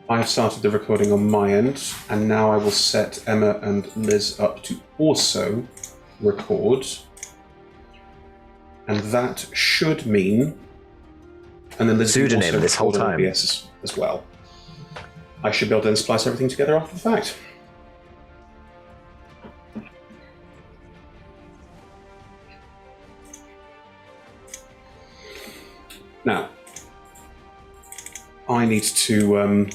I have started the recording on my end, and now I will set Emma and Liz up to also record. And that should mean... And then Liz pseudonym also this whole record on time. OBS as well. I should be able to then splice everything together after the fact. Now, I need to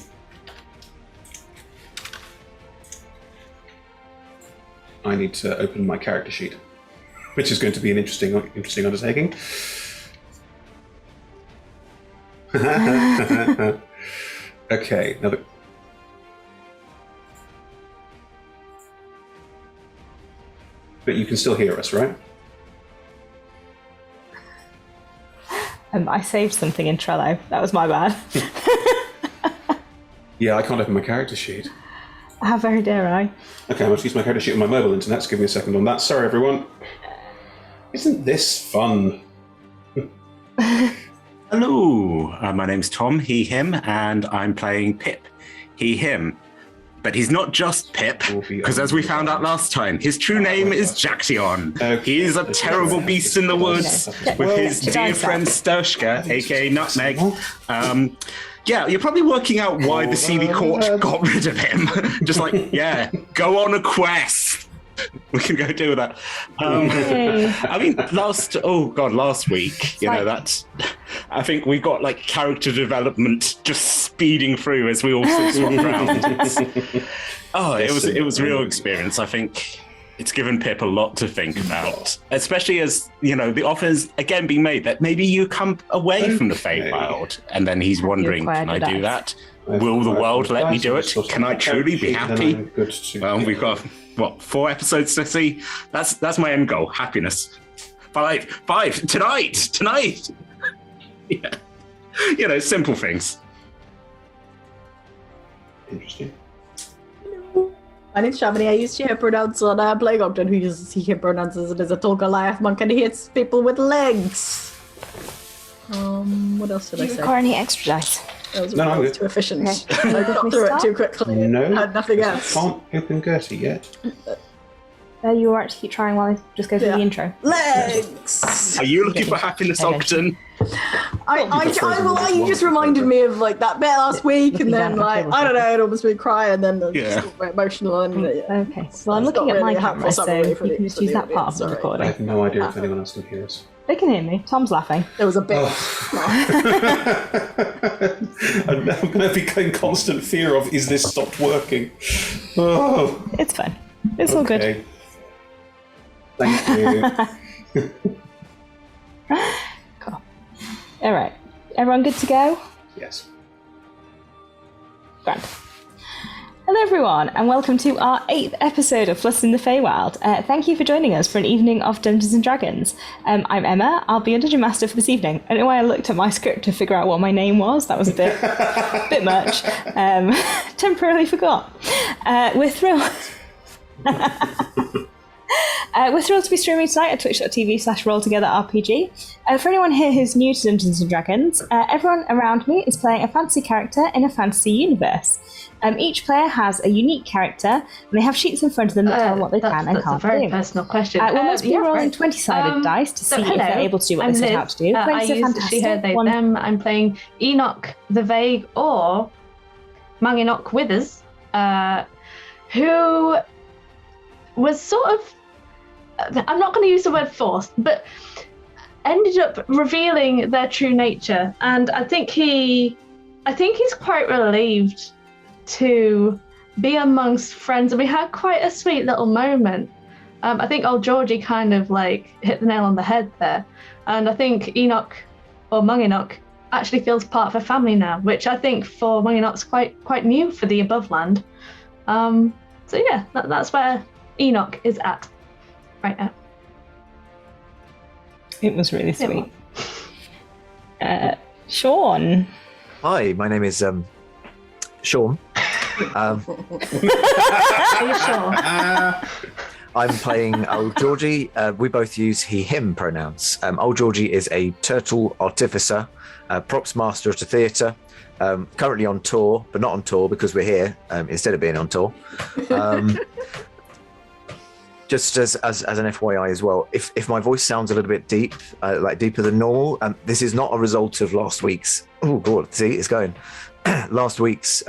open my character sheet, which is going to be an interesting undertaking. Okay, now but you can still hear us, right? I saved something in Trello. That was my bad. Yeah, I can't open my character sheet. How very dare I? Okay, I must use my character sheet on my mobile internet, so give me a second on that. Sorry, everyone. Isn't this fun? Hello, my name's Tom, he, him, and I'm playing Pip, he, him. But he's not just Pip, because as we found out last time, his true name is Jacktion. Okay. He is a terrible beast in the woods with his dear friend Stoshka, aka Nutmeg. Yeah, you're probably working out why the CD Court got rid of him. Just like, yeah, go on a quest. We can go do that. I mean, last week, I think we got like character development just speeding through as we all swap around. It was a real experience. I think it's given Pip a lot to think about, especially as, the offer is again being made that maybe you come away from the Faewild, and then he's wondering, can I do that? Will the world let me do it? Can I truly be happy? Well, we've got, 4 episodes to see? That's my end goal, happiness. 5, tonight! Yeah. Simple things. Interesting. My name's Shamini. I use she, her pronouns on playing Ogden, who uses he, him pronouns as a tall Goliath monk, and he hits people with legs. What else did I Do you say? require any extra dice? That was No, too efficient. Okay. I got through it too quickly. No, I had nothing else. I can't open Gertie yet. You were actually keep trying while I just go through the intro. Legs! Are you looking for happiness, Ogden? You just reminded me of like that bit last week, and then I don't know, it almost made me cry, and then just got very emotional. And Okay, well I'm looking at my camera, so you can just use that part of the I recording. have no idea if anyone else can hear us. They can hear me. Tom's laughing. There was a bit. I'm going to be in constant fear of, is this stopped working? Oh. It's fine. It's all good. Thank you. Cool. All right. Everyone good to go? Yes. Grand. Hello everyone, and welcome to our 8th episode of Flustered in the Faewild. Thank you for joining us for an evening of Dungeons & Dragons. I'm Emma, I'll be your Dungeon Master for this evening. I don't know why I looked at my script to figure out what my name was, that was a bit much. Temporarily forgot. We're thrilled. We're thrilled to be streaming tonight at twitch.tv/rolltogetherrpg. For anyone here who's new to Dungeons & Dragons, everyone around me is playing a fantasy character in a fantasy universe. Each player has a unique character, and they have sheets in front of them that tell them what they can and can't do. That's a very do. personal question. We'll most be rolling 20-sided dice to see if they're able to do what they set out to do. I use she, her, they, them. I'm playing Enoch the Vague or Manginoch Withers, who was sort of, I'm not going to use the word forced, but ended up revealing their true nature. And I think he's quite relieved to be amongst friends. And we had quite a sweet little moment. I think old Georgie kind of like hit the nail on the head there. And I think Enoch or Manginoch actually feels part of a family now, which I think for Manginoch's quite new for the above land. So yeah, that's where Enoch is at right now. It was really sweet. Sean. Hi, my name is Sean. Are you sure? I'm playing Old Georgie. We both use he/him pronouns. Old Georgie is a turtle artificer, props master at a theatre, currently on tour, but not on tour because we're here instead of being on tour. Just as an FYI as well, if my voice sounds a little bit deep, like deeper than normal, this is not a result of last week's. Oh God, see, it's going. Last week's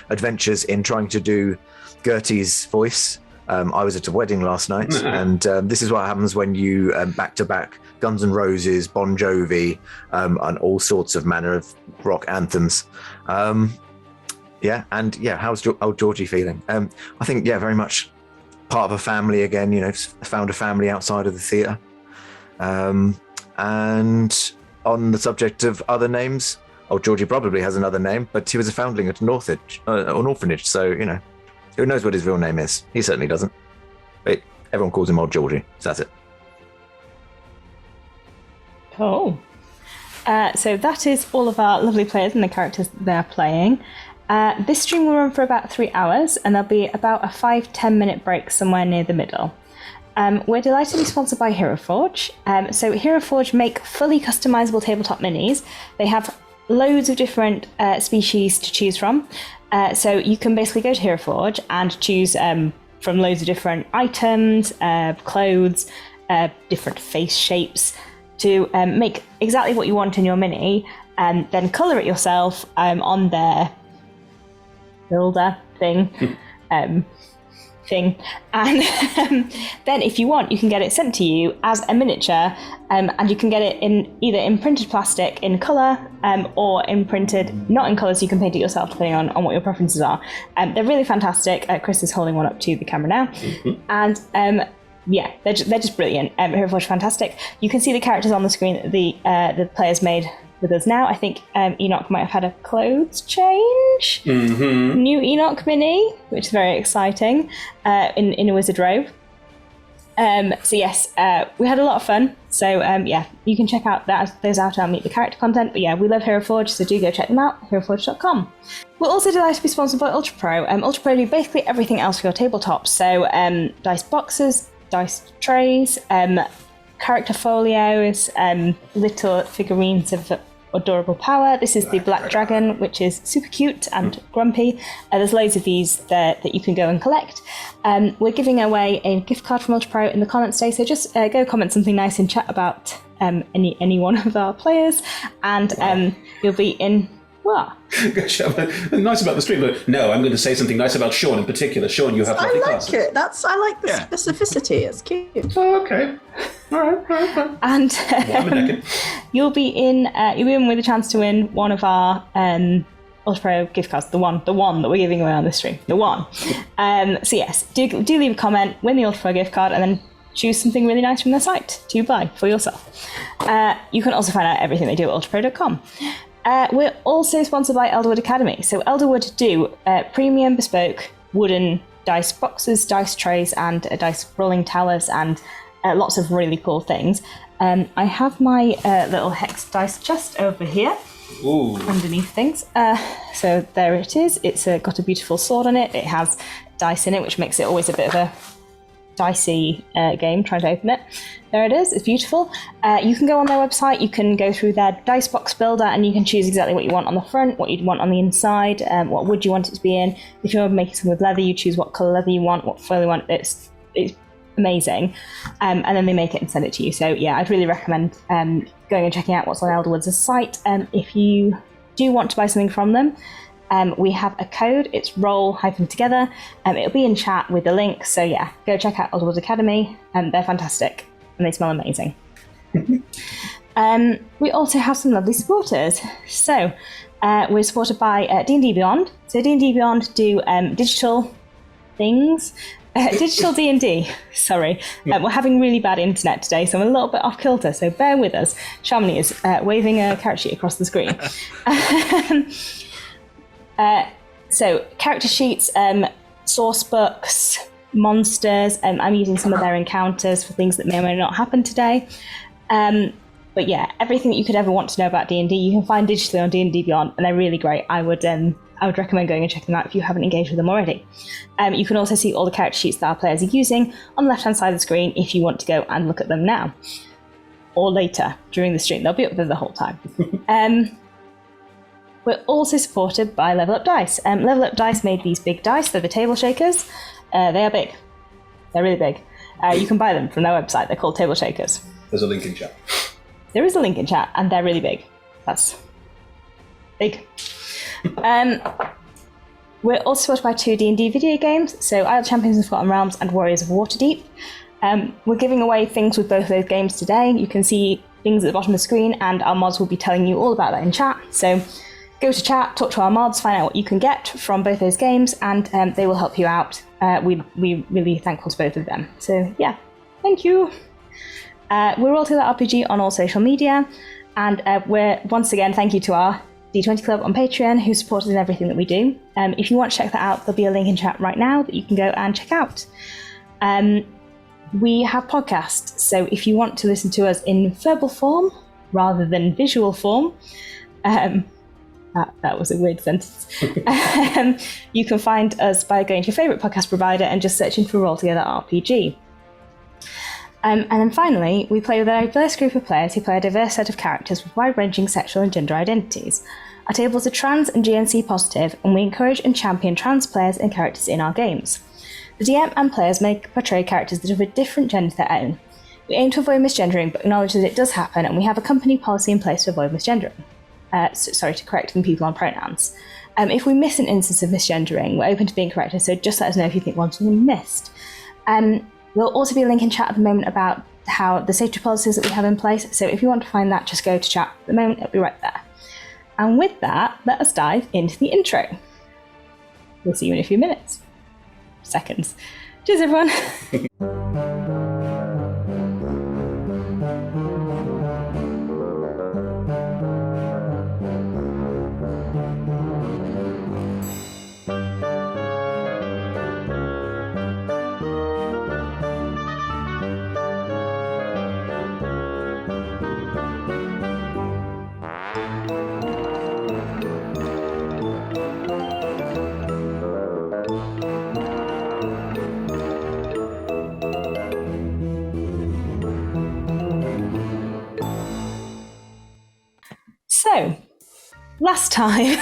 adventures in trying to do Gertie's voice. I was at a wedding last night, and this is what happens when you back-to-back Guns N' Roses, Bon Jovi, and all sorts of manner of rock anthems. How's Old Georgie feeling? I think, very much part of a family again, found a family outside of the theatre. And on the subject of other names, Old Georgie probably has another name, but he was a foundling at an orphanage, so, who knows what his real name is? He certainly doesn't. But everyone calls him Old Georgie, so that's it. Cool. So that is all of our lovely players and the characters they're playing. This stream will run for about 3 hours, and there'll be about a 5-10 minute break somewhere near the middle. We're delighted to be sponsored by Hero Forge. So Hero Forge make fully customizable tabletop minis. They have loads of different species to choose from. So you can basically go to Hero Forge and choose from loads of different items, clothes, different face shapes to make exactly what you want in your mini, and then colour it yourself on their builder thing. And then if you want, you can get it sent to you as a miniature, and you can get it either in printed plastic in colour, or in printed not in colour, so you can paint it yourself depending on what your preferences are. They're really fantastic. Chris is holding one up to the camera now. And they're just brilliant. Hero Forge fantastic. You can see the characters on the screen that the players made with us now. I think Enoch might have had a clothes change. New Enoch mini, which is very exciting, in a wizard robe. So yes, we had a lot of fun. So you can check out those out and meet the character content. But we love Hero Forge, so do go check them out, heroforge.com. We're also delighted to be sponsored by Ultra Pro. Ultra Pro do basically everything else for your tabletop. So dice boxes, dice trays, character folios, little figurines of adorable power. This is the Black Dragon, which is super cute and grumpy. There's loads of these that you can go and collect. We're giving away a gift card from Ultra Pro in the comments today, so just go comment something nice in chat about any one of our players, and you'll be in. What? Nice about the stream, but no, I'm going to say something nice about Sean in particular. Sean, you have lovely glasses. I like it. I like the specificity. It's cute. Oh, okay. All right. And you'll be in with a chance to win one of our Ultra Pro gift cards. The one that we're giving away on this stream. The one. So yes, do leave a comment, win the Ultra Pro gift card, and then choose something really nice from their site to buy for yourself. You can also find out everything they do at ultrapro.com. We're also sponsored by Elderwood Academy. So Elderwood do premium bespoke wooden dice boxes, dice trays, and dice rolling towers, and lots of really cool things. I have my little hex dice chest over here. Ooh. Underneath things. So there it is. It's got a beautiful sword on it. It has dice in it, which makes it always a bit of a dicey game trying to open it. There it is. It's beautiful. You can go on their website. You can go through their dice box builder, and you can choose exactly what you want on the front, what you'd want on the inside, what wood you want it to be in. If you're making something with leather, you choose what colour leather you want, what foil you want. It's amazing. And then they make it and send it to you. So yeah, I'd really recommend going and checking out what's on Elderwood's site. If you do want to buy something from them, we have a code. It's roll-together. It'll be in chat with the link. So yeah, go check out Elderwood Academy. They're fantastic and they smell amazing. We also have some lovely supporters. So we're supported by D&D Beyond. So D&D Beyond do digital things. Digital D&D. Sorry. We're having really bad internet today, so I'm a little bit off kilter, so bear with us. Shamini is waving a character sheet across the screen. So character sheets, source books, monsters. I'm using some of their encounters for things that may or may not happen today. But yeah, everything that you could ever want to know about D&D, you can find digitally on D&D Beyond, and they're really great. I would I would recommend going and checking them out if you haven't engaged with them already. You can also see all the character sheets that our players are using on the left-hand side of the screen if you want to go and look at them now. Or later, during the stream. They'll be up there the whole time. We're also supported by Level Up Dice. Level Up Dice made these big dice. They're the table shakers. They are big. They're really big. You can buy them from their website. They're called table shakers. There's a link in chat. There is a link in chat, and they're really big. That's big. We're also supported by 2 D&D video games, so Isle of Champions of Forgotten Realms and Warriors of Waterdeep. We're giving away things with both of those games today. You can see things at the bottom of the screen, and our mods will be telling you all about that in chat. So go to chat, talk to our mods, find out what you can get from both those games, and they will help you out. We're really thankful to both of them. So yeah, thank you. We're all Together RPG on all social media, and we're once again thank you to our D20 Club on Patreon who supported in everything that we do. If you want to check that out, there'll be a link in chat right now that you can go and check out. We have podcasts, so if you want to listen to us in verbal form rather than visual form, that was a weird sentence. You can find us by going to your favourite podcast provider and just searching for Roll Together RPG. And then finally, we play with a diverse group of players who play a diverse set of characters with wide-ranging sexual and gender identities. Our tables are trans and GNC positive, and we encourage and champion trans players and characters in our games. The DM and players may portray characters that are of a different gender to their own. We aim to avoid misgendering, but acknowledge that it does happen, and we have a company policy in place to avoid misgendering. To correcting people on pronouns. If we miss an instance of misgendering, we're open to being corrected, so just let us know if you think one's been missed. There'll also be a link in chat at the moment about how the safety policies that we have in place, so if you want to find that, just go to chat at the moment, it'll be right there. And with that, let us dive into the intro. We'll see you in a few minutes. Seconds. Cheers, everyone. So, last time,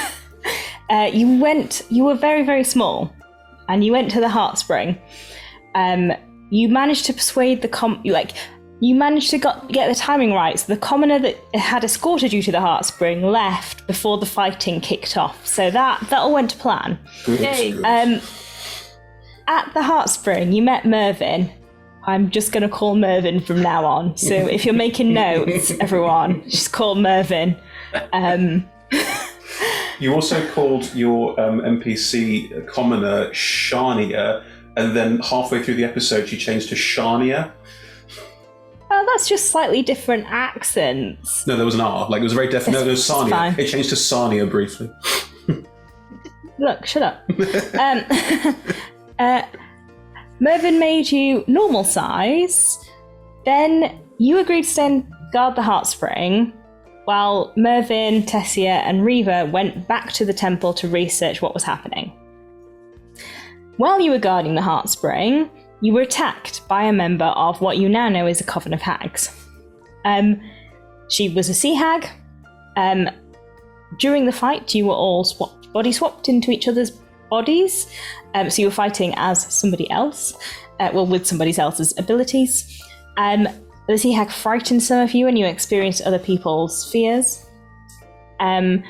you were very, very small, and you went to the Heart Spring. You managed to persuade you managed to get the timing right, so the commoner that had escorted you to the Heart Spring left before the fighting kicked off. So that all went to plan. Yay. At the Heart Spring, you met Mervyn. I'm just going to call Mervyn from now on. So if you're making notes, everyone, just call Mervyn. You also called your NPC commoner Shania, and then halfway through the episode she changed to Shania. Oh, that's just slightly different accents. No, there was an R. Like, it was very definite. No, there was Sania. Fine. It changed to Sania briefly. Look, shut up. Mervyn made you normal size. Then you agreed to stay and guard the Heart Spring, while Mervyn, Tessia, and Reva went back to the temple to research what was happening. While you were guarding the Heart Spring, you were attacked by a member of what you now know is a Coven of Hags. She was a sea hag. During the fight, you were all body swapped into each other's bodies. So you were fighting as somebody else, with somebody else's abilities. The sea hag frightened some of you, and you experienced other people's fears. And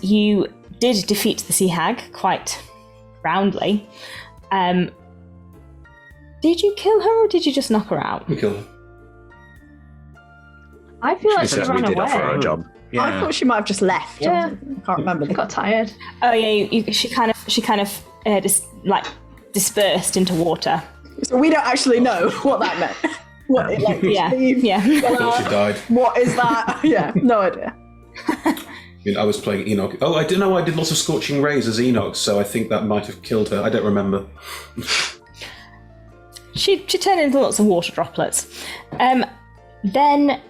you did defeat the sea hag quite roundly. Did you kill her, or did you just knock her out? We killed her. I feel like she we ran did offer her a away. job. I thought she might have just left. Yeah. I can't remember. I got tired. Oh yeah, she kind of dispersed into water. So we don't actually know what that meant. What it like? Yeah, yeah. I thought she died. What is that? Yeah, no idea. I mean, I was playing Enoch. Oh, I didn't know I did lots of Scorching Rays as Enoch, so I think that might have killed her. I don't remember. She turned into lots of water droplets. Then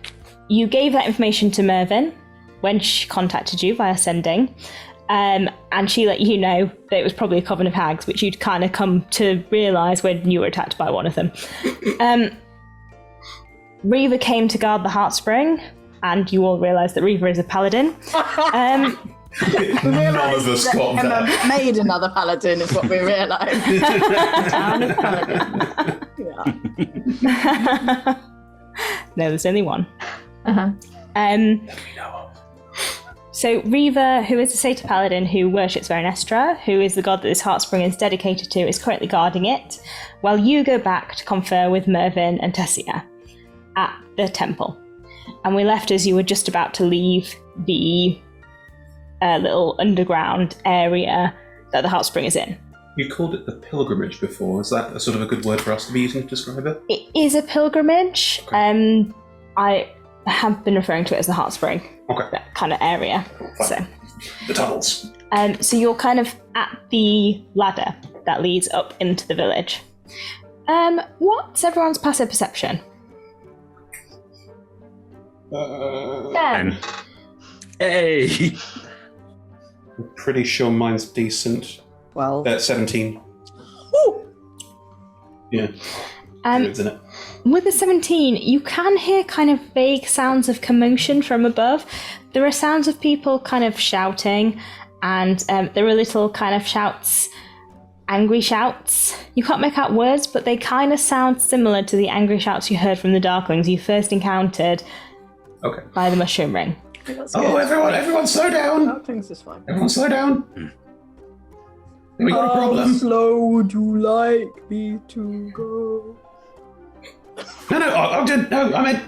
you gave that information to Mervyn when she contacted you via sending. And she let you know that it was probably a coven of hags, which you'd kind of come to realise when you were attacked by one of them. Reva came to guard the Heartspring, and you all realise that Reva is a paladin. None of us got Emma that. made another paladin, is what we realised. Town of paladins. Yeah. No, there's only one. Uh-huh. So Reva, who is a satyr paladin who worships Veronestra, who is the god that this Heartspring is dedicated to, is currently guarding it, while you go back to confer with Mervyn and Tessia at the temple. And we left as you were just about to leave the little underground area that the Heartspring is in. You called it the pilgrimage before. Is that a sort of a good word for us to be using to describe it? It is a pilgrimage. Okay. I have been referring to it as the Heartspring, Okay. that kind of area. Fine. So. The tunnels. So you're kind of at the ladder that leads up into the village. What's everyone's passive perception? 10. Hey! I'm pretty sure mine's decent. Well, 17. woo! Yeah. Isn't it? With a 17, you can hear kind of vague sounds of commotion from above. There are sounds of people kind of shouting, and there are little kind of shouts, angry shouts. You can't make out words, but they kind of sound similar to the angry shouts you heard from the darklings you first encountered Okay. by the mushroom ring. That's Oh, good. everyone slow down! Oh, things is fine. Everyone slow down! We got a How problem. slow would you like me to go? No, I meant...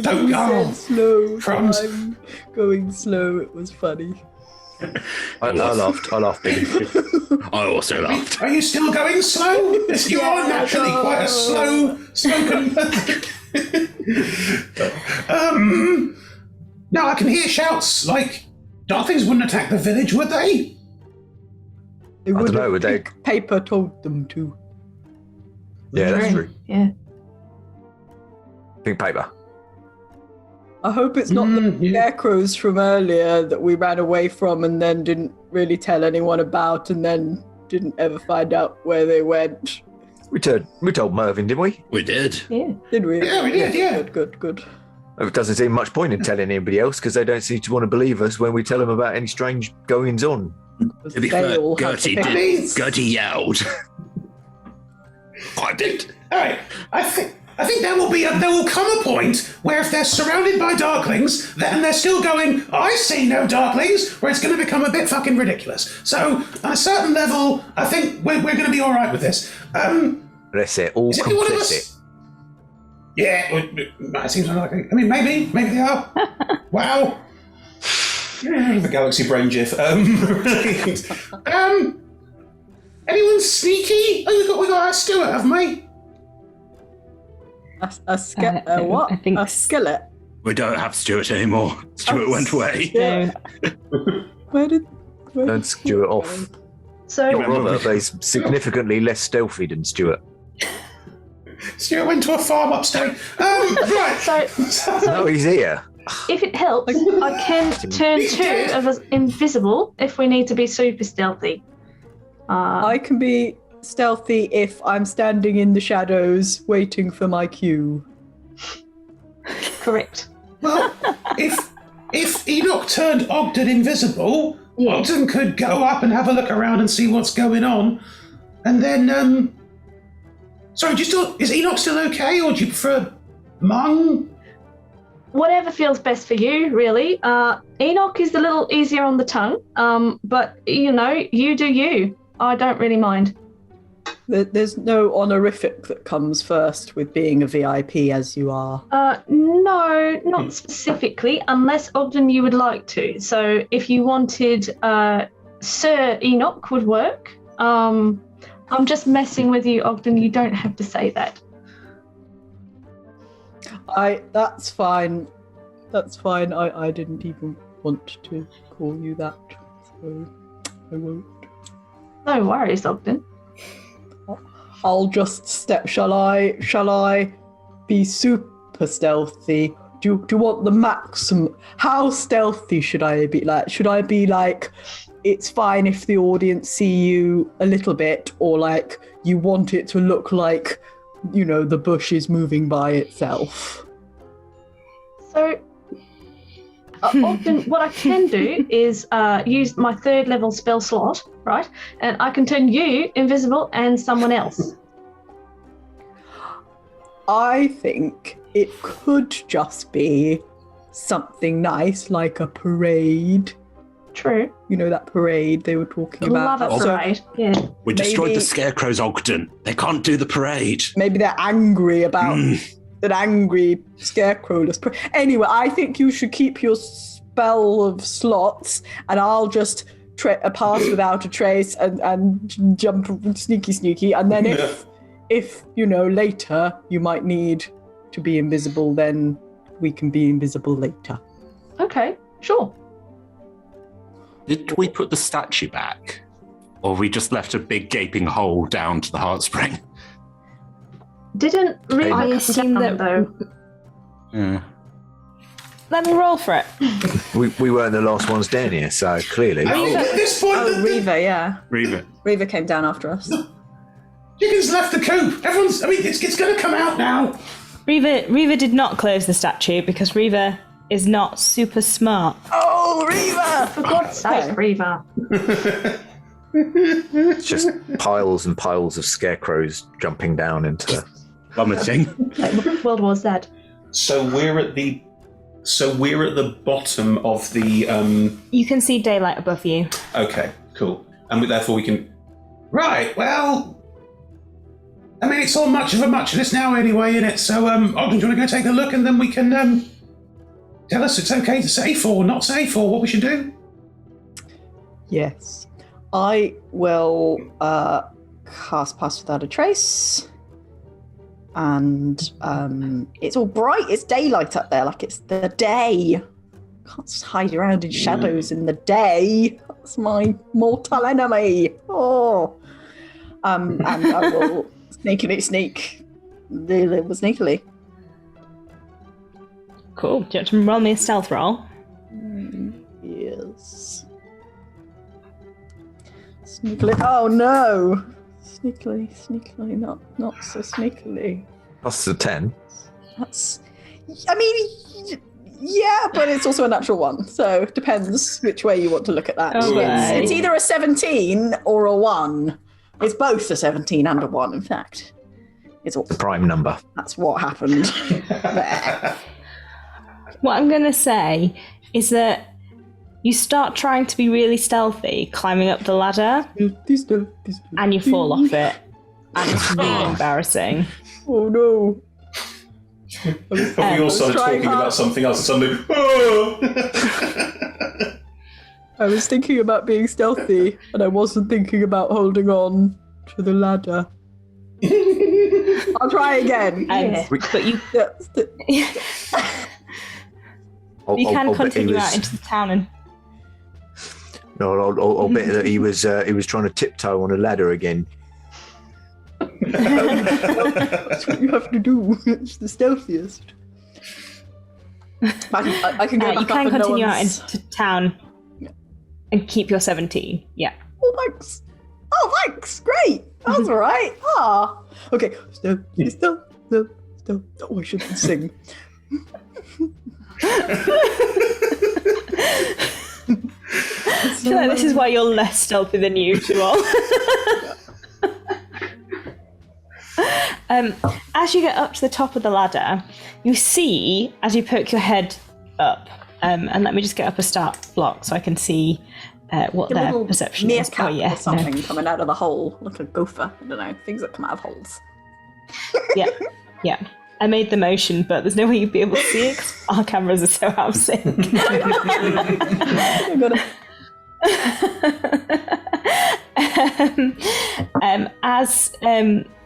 Don't You go. said slow, so Crumbs. I'm going slow. It was funny. I laughed big. I also laughed. Are you still going slow? Yes, you are naturally quite a slow-spoken No, I can hear shouts like... Darklings wouldn't attack the village, would they? They I would dunno, have would they? Pink Paper told them to. Yeah, that's true. Yeah. Pink paper. I hope it's not the yeah. scarecrows from earlier that we ran away from and then didn't really tell anyone about and then didn't ever find out where they went. We told Mervyn, didn't we? We did. Yeah. Did we? Yeah, we did, yeah. Good. It doesn't seem much point in telling anybody else because they don't seem to want to believe us when we tell them about any strange goings on. To be fair, They all had Gertie to pick- Please. Gertie yelled. I did. All right, I think there will come a point where if they're surrounded by darklings, then they're still going, I see no darklings, where it's going to become a bit fucking ridiculous. So, on a certain level, I think we're going to be all right with this. That's it. All Is it one of complicit. us? Yeah, it seems unlikely. I mean, maybe they are. Wow. Yeah, the galaxy brain gif. Anyone sneaky? Oh, we got our Stuart, haven't we? What? I think A skillet? We don't have Stuart anymore. Stuart went away. Yeah. Where did Don't Stuart off. So, Not Robert, but he's significantly less stealthy than Stuart. Stuart went to a farm upstate. Right. so No, he's here. if it helps, I can turn 2 of us invisible if we need to be super stealthy. I can be stealthy if I'm standing in the shadows waiting for my cue. Correct. Well, if Enoch turned Ogden invisible, Yeah. Ogden could go up and have a look around and see what's going on, and then sorry, is Enoch still okay, or do you prefer Mung? Whatever feels best for you, really. Enoch is a little easier on the tongue, but you do you. I don't really mind. There's no honorific that comes first with being a VIP as you are. No, not specifically, unless Ogden you would like to. So if you wanted Sir Enoch would work. I'm just messing with you, Ogden. You don't have to say that. That's fine. That's fine. I didn't even want to call you that, so I won't. No worries, Ogden. I'll just step. Shall I be super stealthy? Do you want the maximum? How stealthy should I be? Like, should I be like it's fine if the audience see you a little bit, or like you want it to look like, you know, the bush is moving by itself. So, often what I can do is use my 3rd level spell slot, right? And I can turn you invisible and someone else. I think it could just be something nice, like a parade. True. You know, that parade they were talking about. Love a parade. Yeah. We destroyed Maybe- the Scarecrows, Ogden. They can't do the parade. Maybe they're angry about an angry scarecrow-less parade. Anyway, I think you should keep your spell of slots, and I'll just pass without a trace and jump sneaky. And then if you know, later you might need to be invisible, then we can be invisible later. Okay, sure. Did we put the statue back? Or we just left a big gaping hole down to the heartspring? Didn't really I assume that. though. Yeah. Let me roll for it. We weren't the last ones down here, so clearly. I mean, at this point, Oh, Reva, yeah. Reva. Reva came down after us. Chickens left the coop. Everyone's. I mean, it's going to come out now. Reva did not close the statue because Reva is not super smart. Oh, Reva! For God's sake, Reva. It's just piles and piles of scarecrows jumping down into. Vomiting. World War Z. So we're at the bottom of the. You can see daylight above you. Okay, cool, and therefore we can. Right. Well. I mean, it's all much of a muchness now anyway, innit? So, Ogden, do you want to go take a look, and then we can tell us it's okay to safe or not safe, or what we should do? Yes. I will cast Pass Without a Trace. And it's all bright. It's daylight up there, like it's the day. Can't just hide around in shadows in the day. That's my mortal enemy. Oh. And I will sneak sneakily. Cool. Do you want to roll me a stealth roll? Yes. Sneakily. Oh no! Sneakily, not so sneakily. Plus the 10. That's. I mean, yeah, but it's also a natural one, so it depends which way you want to look at that. Okay. It's either a 17 or a 1. It's both a 17 and a 1, in fact. It's all, The prime number. that's what happened there. What I'm going to say is that you start trying to be really stealthy, climbing up the ladder, and you fall off it. And it's really embarrassing. Oh no. But we all started trying talking about hard. something else, and suddenly, oh! I was thinking about being stealthy, and I wasn't thinking about holding on to the ladder. I'll try again. But you you can continue out into the town and. No, I'll bet that he was trying to tiptoe on a ladder again. That's what you have to do. It's the stealthiest. I can go back You up can and continue no out one's... into town and keep your 17. Yeah. Oh, thanks. Oh, thanks. Great. That's all right. Ah. Okay. Still. Oh, I shouldn't sing. I feel like this is why you're less stealthy than usual. As you get up to the top of the ladder, you see, as you poke your head up, and let me just get up a start block so I can see what A their little perception is. meerkat or something coming out of the hole, like a gopher. I don't know, things that come out of holes. Yeah. I made the motion, but there's no way you'd be able to see it because our cameras are so out of sync. I got it.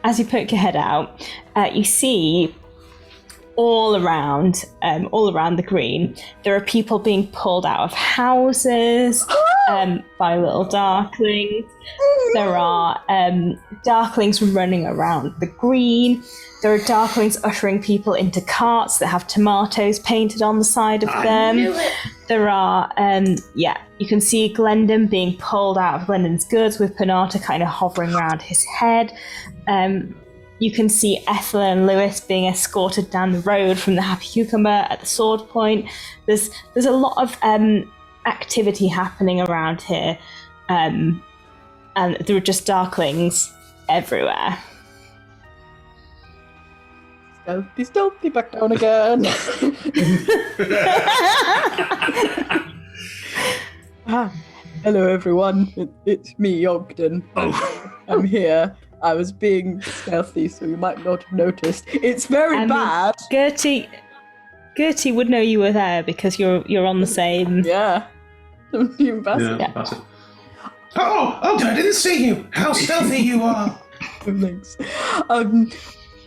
As you poke your head out, you see all around the green, there are people being pulled out of houses. by little darklings. There are darklings running around the green. There are darklings ushering people into carts that have tomatoes painted on the side of them. There are, you can see Glendon being pulled out of Glendon's goods with Panata kind of hovering around his head. You can see Ethel and Lewis being escorted down the road from the Happy Cucumber at the sword point. There's a lot of activity happening around here, and there are just darklings everywhere. Stealthy, back down again. Hello, everyone. It's me, Ogden. I'm here. I was being stealthy, so you might not have noticed. It's very bad. Gertie would know you were there because you're on the same. Yeah. Yeah. Oh, Ogden, I didn't see you. How stealthy you are. Thanks.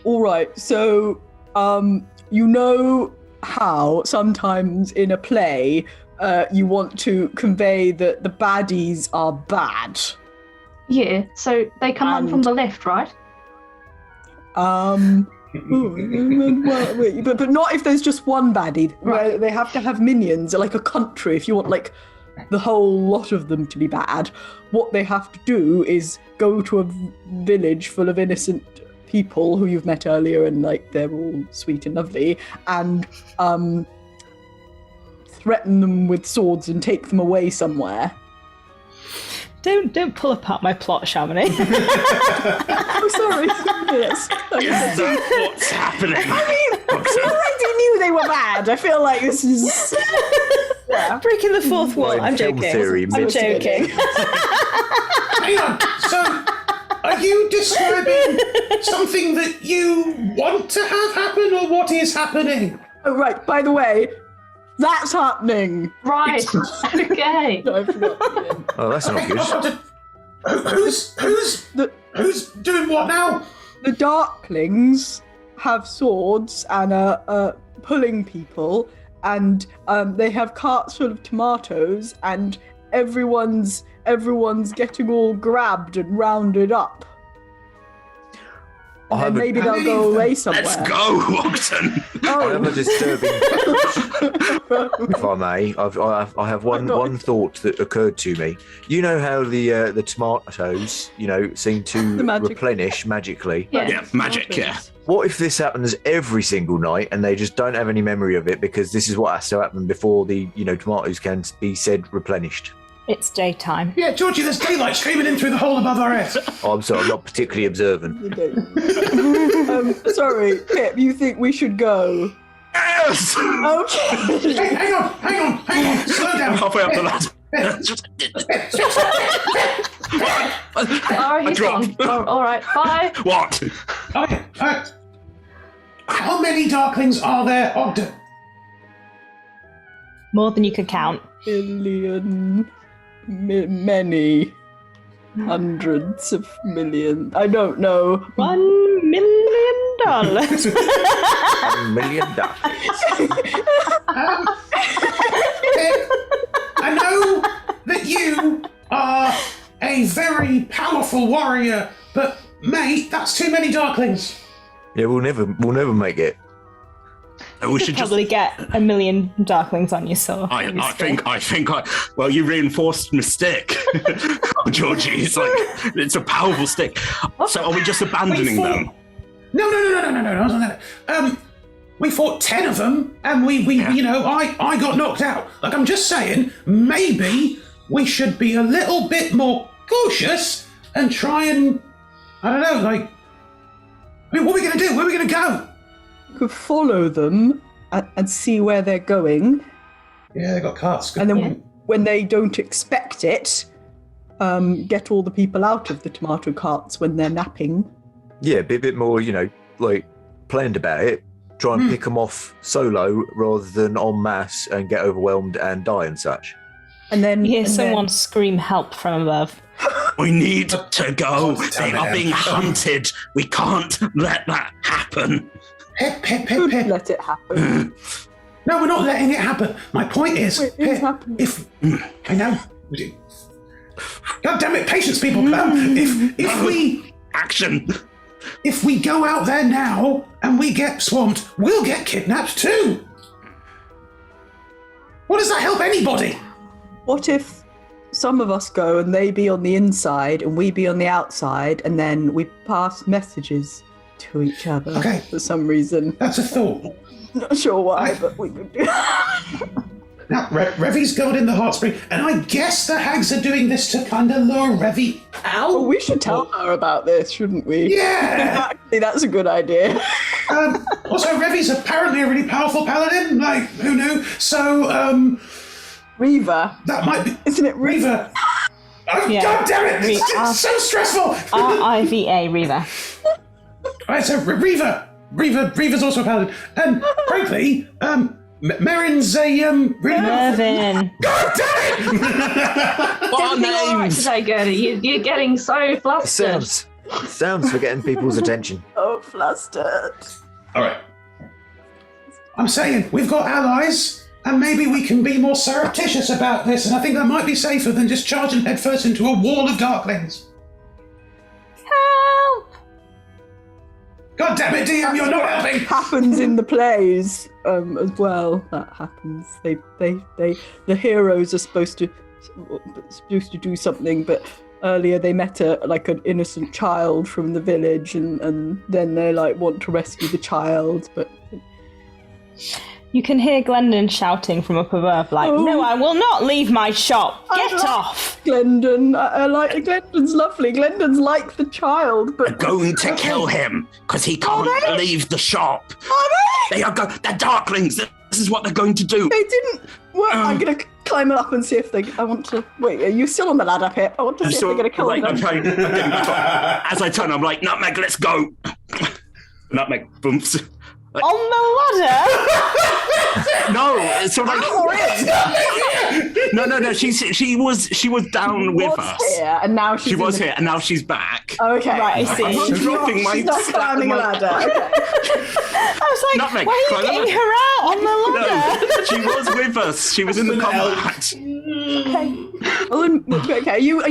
All right, so you know how sometimes in a play you want to convey that the baddies are bad. Yeah, so they come on from the left, right? Well, but not if there's just one baddie. Right. They have to have minions, like a country. If you want like the whole lot of them to be bad, what they have to do is go to a village full of innocent people who you've met earlier, and like they're all sweet and lovely, and threaten them with swords and take them away somewhere. Don't pull apart my plot, Chamonix. Oh, sorry. Yes. Is that what's happening? I mean, we already knew they were bad. I feel like this is Breaking the fourth wall. I'm Film joking. theory, I'm joking. Hang on. So, are you describing something that you want to have happen, or what is happening? Oh, right. By the way, that's happening. Right. Okay. No, I forgot. Oh, that's not good. Who's doing what now? The darklings have swords and are pulling people, and they have carts full of tomatoes, and everyone's getting all grabbed and rounded up. And then maybe they'll go away somewhere. Let's go, Ogden. I have a disturbing. If I may, I have one thought that occurred to me. You know how the tomatoes, seem to replenish magically. Yeah, magic. Yeah. What if this happens every single night and they just don't have any memory of it because this is what has to happen before the tomatoes can be said replenished? It's daytime. Yeah, Georgie, there's daylight streaming in through the hole above our heads. Oh, I'm sorry, I'm not particularly observant. Sorry, Pip, you think we should go? Yes! Okay. Hey, hang on. Slow down. Halfway up the ladder. Oh, he's gone. Oh, all right, bye. What? Okay, how many darklings are there, Ogden? More than you could count. Billion. Many. Hundreds of millions. I don't know. $1 million. $1 million. I know that you are a very powerful warrior, but mate, that's too many darklings. Yeah, we'll never make it. We should Probably get 1 million darklings on you, so I think. Well, you reinforced my stick, Georgie. It's a powerful stick. So, are we just abandoning them? No. We fought 10 of them, and I got knocked out. Like, I'm just saying, maybe we should be a little bit more cautious and try and, I don't know, what are we going to do? Where are we going to go? Could follow them and see where they're going. Yeah, they got carts. And then when they don't expect it, get all the people out of the tomato carts when they're napping. Yeah, be a bit more, planned about it. Try and pick them off solo rather than en masse and get overwhelmed and die and such. And then you hear someone scream help from above. We need to go. They are being hunted. We can't let that happen. Pip. Let it happen. No, we're not letting it happen. My point is, Wait, it's happening. God damn it, patience, people. If we Action! If we go out there now and we get swamped, we'll get kidnapped too. What does that help anybody? What if some of us go and they be on the inside and we be on the outside, and then we pass messages to each other for some reason? That's a thought. Not sure why, but we could do Now, Revy's got in the hot spring, and I guess the hags are doing this to kind of lure Revy out. Oh, we should tell her about this, shouldn't we? Yeah! Actually, that's a good idea. Also, Revy's apparently a really powerful paladin. Like, who knew? So, Reva. That might be... Isn't it Reva? Oh, Yeah. God damn it! It's so stressful! R-I-V-A, Reva. Alright, so Reva's also a paladin. And frankly, Merrin's a really Mervin. God damn it! What are Everything all right names? today, Gertie? You're getting so flustered. Sounds for getting people's attention. Oh, flustered. Alright. I'm saying, we've got allies, and maybe we can be more surreptitious about this, and I think that might be safer than just charging headfirst into a wall of darklings. Help! God damn it, DM, you're not helping! Happens in the plays as well. That happens. The heroes are supposed to do something, but earlier they met an innocent child from the village, and then they want to rescue the child, but You can hear Glendon shouting from up above, no, I will not leave my shop. Get off! Glendon, Glendon's lovely. Glendon's like the child, but They're going to kill him because he can't leave the shop. They're darklings. This is what they're going to do. they didn't. Well, I'm gonna climb up and see if they. I want to. Wait, are you still on the ladder, Pip? I want to see if they're gonna kill him. As I turn, I'm like, Nutmeg, let's go. Nutmeg, bumps. On the ladder? No, so like, no. She was down with us. Here, and now She was here, and now she's back. Okay, Right, I see. I'm not dropping my She's not climbing a ladder. Okay. I was like, Nutmeg, why are you climb getting up. her out on the ladder? No, she was with us. She was in the combat. Well, then, okay. Are you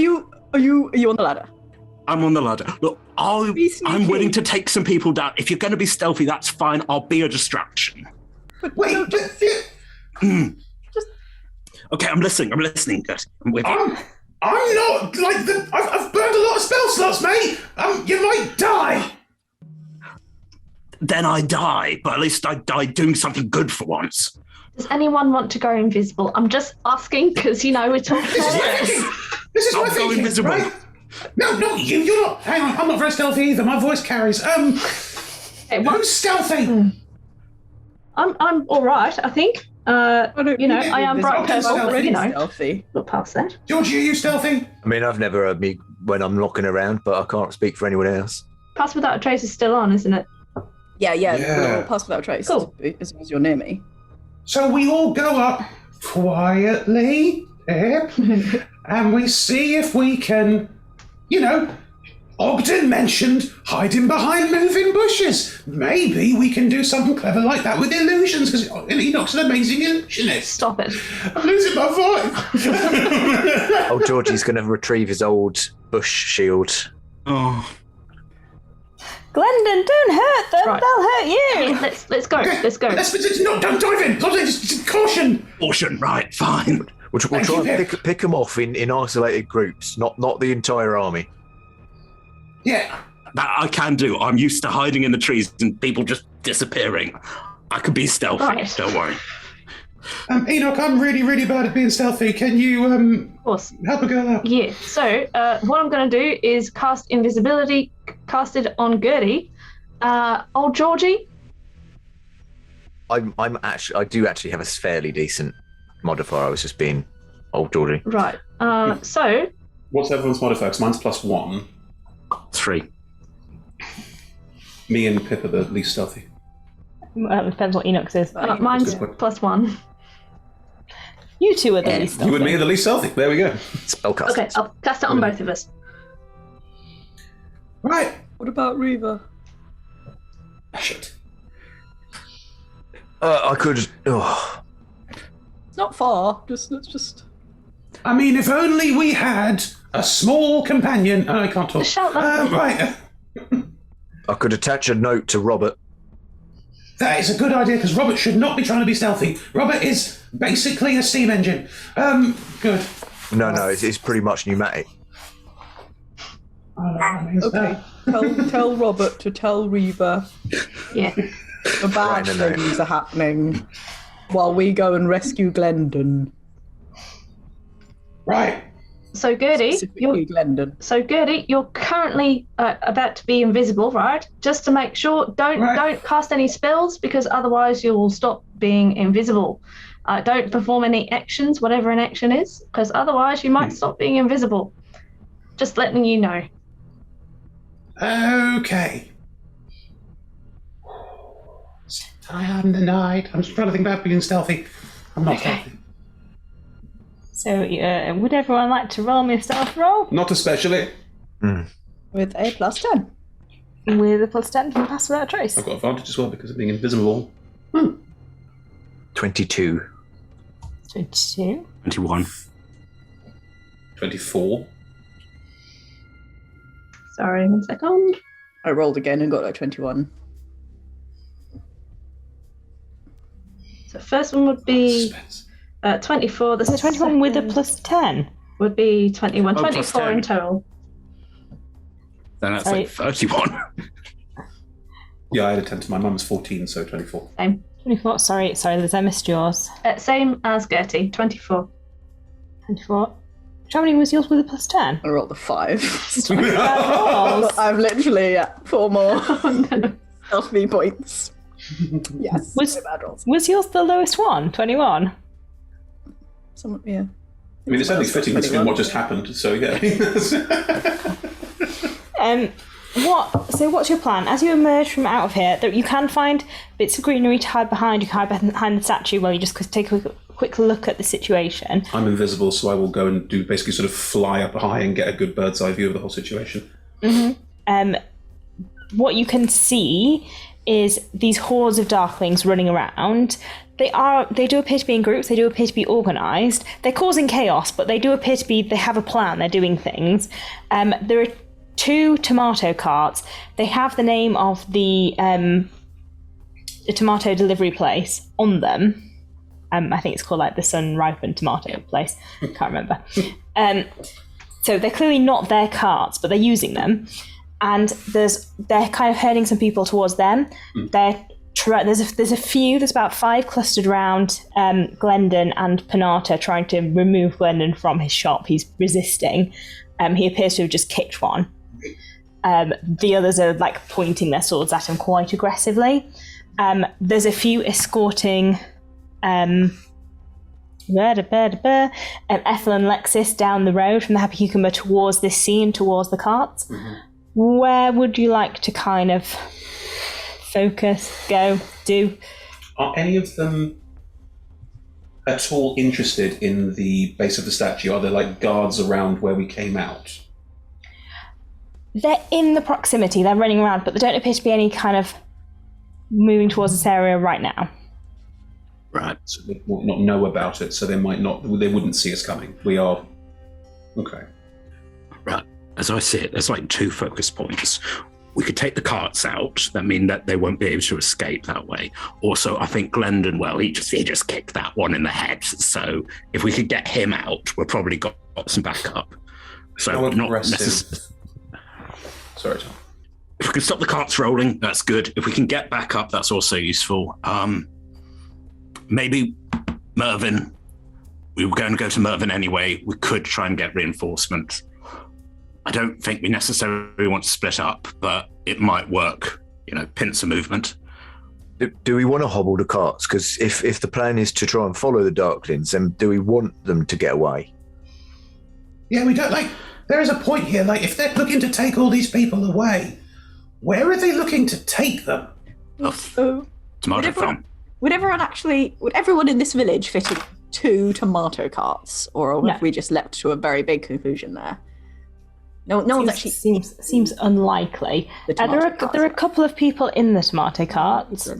on the ladder? I'm on the ladder. Look, Be sneaky. I'm willing to take some people down. If you're going to be stealthy, that's fine. I'll be a distraction. Wait, Okay, I'm listening. Good. I'm with you. I'm not I've burned a lot of spell slots, mate. You might die. Then I die, but at least I died doing something good for once. Does anyone want to go invisible? I'm just asking because, we're talking about This is my I'll go thinking, invisible. right? No, you're not. Hang on, I'm not very stealthy either. My voice carries. Hey, what? Who's stealthy? I'm all right, I think. I am bright purple, already stealthy. look past that. Georgie, are you stealthy? I mean, I've never heard me when I'm knocking around, but I can't speak for anyone else. Pass Without a Trace is still on, isn't it? Yeah. Yeah. Pass without trace. Cool. As long as you're near me. So we all go up quietly, and we see if we can, Ogden mentioned hiding behind moving bushes. Maybe we can do something clever like that with illusions, because Enoch's an amazing illusionist. Stop it. I'm losing my voice. Oh, Georgie's going to retrieve his old bush shield. Oh, Glendon, don't hurt them. Right. They'll hurt you. Let's go. Let's go. Don't dive in. Just caution. caution, right, fine. We'll try Thank you, and pick them off in isolated groups, not the entire army. Yeah. That I can do. I'm used to hiding in the trees and people just disappearing. I could be stealthy, Right. don't worry. Enoch, I'm really, really bad at being stealthy. Can you Of course. help a girl out? Yeah. So what I'm going to do is cast invisibility, cast it on Gertie. Old Georgie. I do actually have a fairly decent modifier. I was just being old Geordie. Right. So What's everyone's modifier? 'Cause mine's +1. 3. Me and Pip are the least stealthy. Well, depends what Enoch's is. mine's +1. You two are the least You and me stealthy. are the least stealthy. There we go. Spellcasters. Okay, I'll cast it on both of us. Right. What about Reva? Shit. I could. Oh, It's not far. Let's just. I mean, if only we had a small companion. Oh, I can't talk. Shout that. Right. I could attach a note to Robert. That is a good idea, because Robert should not be trying to be stealthy. Robert is basically a steam engine. Good. No, it's pretty much pneumatic. Okay. Tell Robert to tell Reba Yeah. the bad things are happening while we go and rescue Glendon. Right. So Gertie, Specifically Glendon. you're currently about to be invisible, right? Just to make sure, don't cast any spells, because otherwise you will stop being invisible. Don't perform any actions, whatever an action is, because otherwise you might stop being invisible. Just letting you know. Okay. Tired in the night. I'm just trying to think about being stealthy. I'm not stealthy. So, would everyone like to roll me a stealth roll? Not especially. With a +10. With a +10 from Pass Without Trace. I've got advantage as well because of being invisible. 22. 22. 21. 24. Sorry, 1 second. I rolled again and got a 21. So first one would be Suspense. 24. The So 21 with a second +10. would be 21. Oh, plus 24 10. in total. Then that's Sorry. like 31. Yeah, I had a 10 to my mum's 14, so 24. Same. 24. Sorry, Liz, I missed yours. Same as Gertie, 24. 24. How many was yours with a +10? I rolled a 5. Bad rolls. I'm literally at 4 more healthy points. Yes. Was- bad rolls. Was yours the lowest one? 21? Yeah. I mean, it's only fitting considering what just happened, so yeah. What's your plan? As you emerge from out of here, that you can find bits of greenery to hide behind. You can hide behind the statue while you just take a quick look at the situation. I'm invisible, so I will go and do basically sort of fly up high and get a good bird's eye view of the whole situation. What you can see is these hordes of darklings running around. They do appear to be in groups. They do appear to be organised. They're causing chaos, but they do appear to be. They have a plan. They're doing things. There are 2 tomato carts. They have the name of the tomato delivery place on them. I think it's called like the Sun Ripened Tomato place. Can't remember. So they're clearly not their carts, but they're using them. And they're kind of herding some people towards them. There's about 5 clustered around Glendon and Panata, trying to remove Glendon from his shop. He's resisting. He appears to have just kicked one. The others are like pointing their swords at him quite aggressively. There's a few escorting Ethel and Lexis down the road from the Happy Cucumber towards this scene, towards the carts. Mm-hmm. Where would you like to kind of focus, go, do? Are any of them at all interested in the base of the statue? Are there like guards around where we came out? They're in the proximity, they're running around, but there don't appear to be any kind of moving towards this area right now. Right. So they will not know about it, so they wouldn't see us coming. We are... Okay. Right. As I see it, there's like 2 focus points. We could take the carts out. That mean that they won't be able to escape that way. Also, I think Glendon, he just kicked that one in the head. So if we could get him out, we've probably got some backup. So How not aggressive? necessarily. Sorry, Tom. If we can stop the carts rolling, that's good. If we can get back up, that's also useful. Maybe Mervyn. We were going to go to Mervyn anyway. We could try and get reinforcement. I don't think we necessarily want to split up, but it might work. Pincer movement. Do we want to hobble the carts? Because if the plan is to try and follow the darklings, then do we want them to get away? Yeah, we don't, there is a point here, if they're looking to take all these people away, where are they looking to take them? Tomato farm. Would everyone in this village fit in 2 tomato carts? Or have we just leapt to a very big conclusion there? No one's actually... Seems unlikely. There are a couple of people in the tomato carts.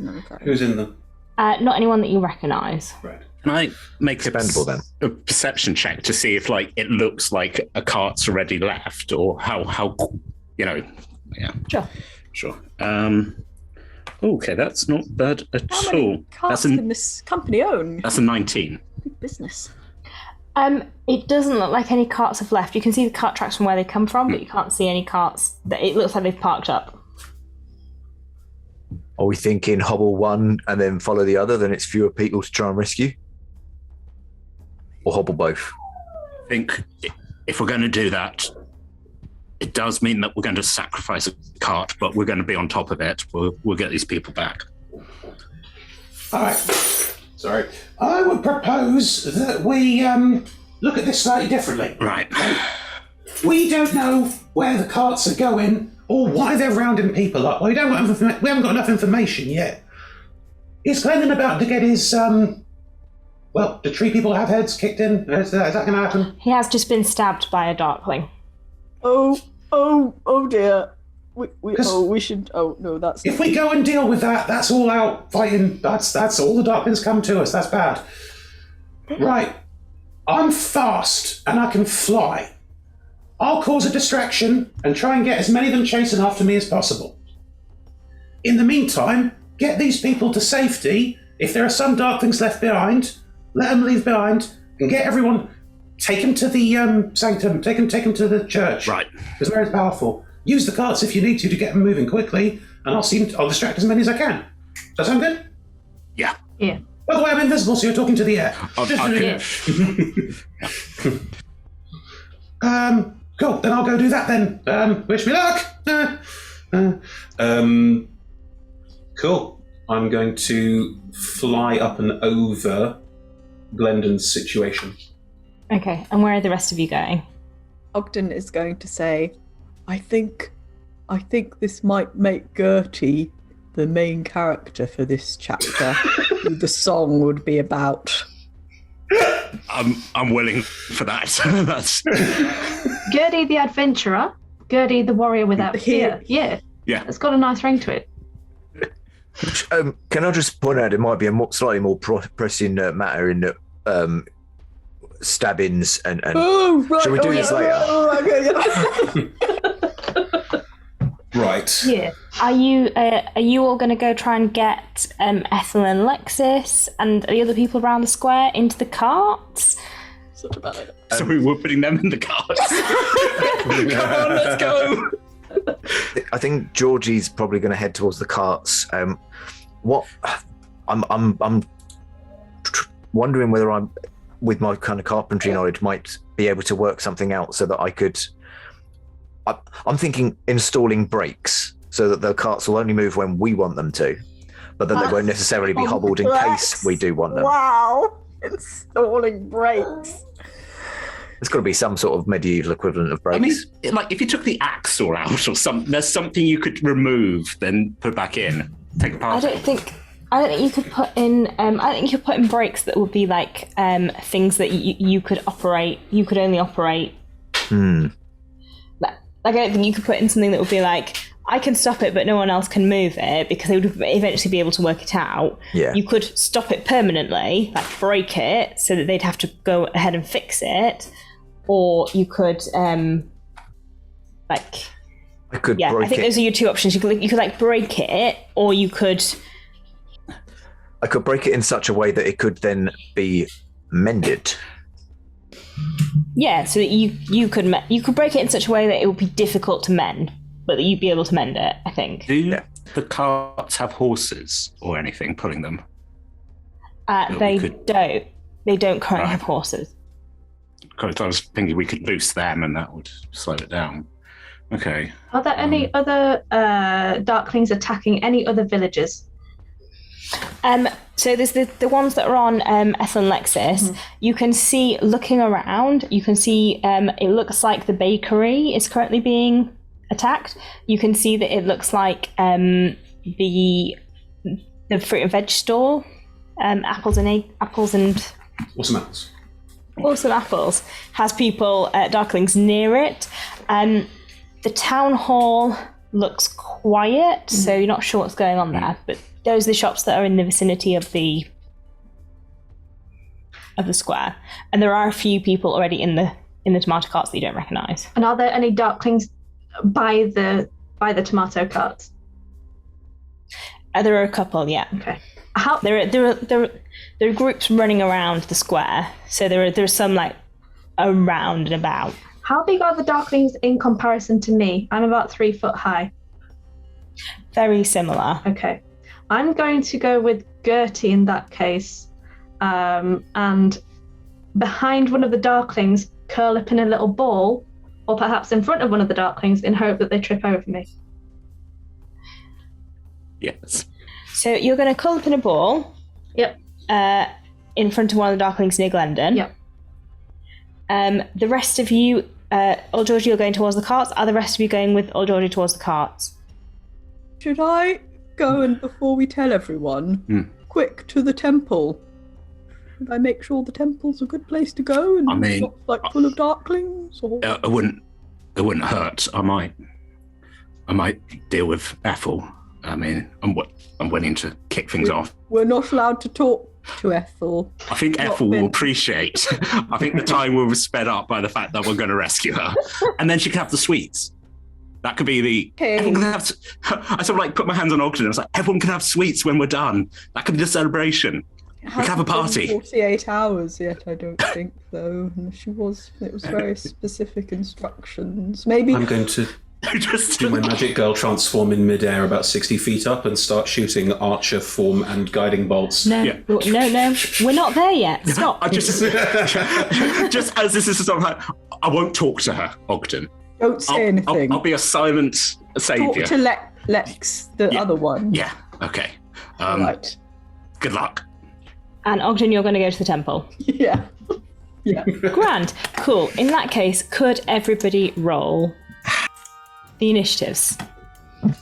Who's in them? Not anyone that you recognise. Right. Can I make Expendable, then. a perception check to see if like it looks like a cart's already left, or how yeah. Sure. Okay, that's not bad at How all. many carts can this company own? That's a 19. Big business. It doesn't look like any carts have left. You can see the cart tracks from where they come from, but you can't see any carts. It looks like they've parked up. Are we thinking hobble one and then follow the other, then it's fewer people to try and rescue? Or hobble both? I think if we're going to do that, it does mean that we're going to sacrifice a cart, but we're going to be on top of it. We'll get these people back. All right. Sorry. I would propose that we look at this slightly differently. Right. We don't know where the carts are going or why they're rounding people up. We haven't got enough information yet. Is Glendon about to get his, do tree people have heads kicked in? Is that going to happen? He has just been stabbed by a darkling. Oh dear. We should. Oh no, that's. If we go and deal with that, that's all out fighting. That's all the darklings come to us. That's bad. Right. I'm fast and I can fly. I'll cause a distraction and try and get as many of them chasing after me as possible. In the meantime, get these people to safety. If there are some darklings left behind, let them leave behind and get everyone. Take them to the sanctum. Take them to the church. Right. Because where it's powerful. Use the carts if you need to get them moving quickly, and I'll distract as many as I can. Does that sound good? Yeah. Yeah. By the way, I'm invisible, so you're talking to the air. Cool. Then I'll go do that then. Wish me luck. Cool. I'm going to fly up and over Glendon's situation. Okay, and where are the rest of you going? Ogden is going to say, I think this might make Gertie the main character for this chapter. Who the song would be about. I'm willing for that. That's Gertie the adventurer, Gertie the warrior without fear. Yeah. It's got a nice ring to it. Can I just point out it might be a slightly more pressing matter in that stabbings and Oh, right. Shall we do this later? Okay. Right. Yeah. Are you all going to go try and get Ethel and Lexis and the other people around the square into the carts? Such a bad idea. so we were putting them in the carts. Come on, let's go. I think Georgie's probably going to head towards the carts. I'm wondering whether I'm, with my kind of carpentry knowledge, might be able to work something out so that I could. I'm thinking installing brakes so that the carts will only move when we want them to, but that they won't necessarily be hobbled in case we do want them. Wow, installing brakes. There's got to be some sort of medieval equivalent of brakes. I mean, like if you took the axle out or something, there's something you could remove, then put back in. Take apart. I don't think you could put in. I think you could put in brakes that would be like things that you could operate. You could only operate. Like I don't think you could put in something that would be like, I can stop it, but no one else can move it, because they would eventually be able to work it out. Yeah. You could stop it permanently, like break it, so that they'd have to go ahead and fix it, or you could I could break I think it. those are your two options. You could like break it, or you could. I could break it in such a way that it could then be mended. Yeah, so that you could break it in such a way that it would be difficult to mend, but that you'd be able to mend it, I think. Do the carts have horses or anything pulling them? They don't. They don't currently have horses. I was thinking we could loose them and that would slow it down. Okay. Are there any other darklings attacking any other villages? So there's the ones that are on Ethel and Lexis. Mm-hmm. You can see, looking around, you can see it looks like the bakery is currently being attacked. You can see that it looks like the fruit and veg store, apples and Awesome apples. Awesome apples has people, darklings near it. The town hall looks quiet, so you're not sure what's going on there, but those are the shops that are in the vicinity of the of the square, and there are a few people already in the tomato carts that you don't recognise. And are there any darklings by the tomato carts? There are a couple, yeah. Okay. There are groups running around the square, so there's some like around and about. How big are the darklings in comparison to me? I'm about 3 foot high. Very similar. Okay. I'm going to go with Gertie in that case, and behind one of the darklings, curl up in a little ball, or perhaps in front of one of the darklings in hope that they trip over me. Yes. So you're going to curl up in a ball. Yep. In front of one of the darklings near Glendon. Yep. The rest of you, Old Georgie, you're going towards the carts. Are the rest of you going with Old Georgie towards the carts? Should I go and, before we tell everyone, quick to the temple? Should I make sure the temple's a good place to go and not like full of darklings? Or? It wouldn't hurt. I might deal with Ethel. I mean, I'm willing to kick things off. We're not allowed to talk to Ethel. I think Ethel will appreciate. I think the time will be sped up by the fact that we're going to rescue her, and then she can have the sweets. That could be the. Okay. Everyone can have. I sort of like put my hands on Ogden. I was like, everyone can have sweets when we're done. That could be the celebration. We can have a party. 48 hours yet, I don't think, though. And it was very specific instructions. Maybe I'm going to do my magic girl transform in midair about 60 feet up and start shooting archer form and guiding bolts. No, Yeah. no, we're not there yet. Stop. I just as this is sort of like, I won't talk to her, Ogden. don't say anything. I'll be a silent savior. Talk to Lex, the other one. Yeah. Okay. Right. Good luck. And Ogden, you're going to go to the temple. Yeah. Yeah. Grand. Cool. In that case, could everybody roll the initiatives?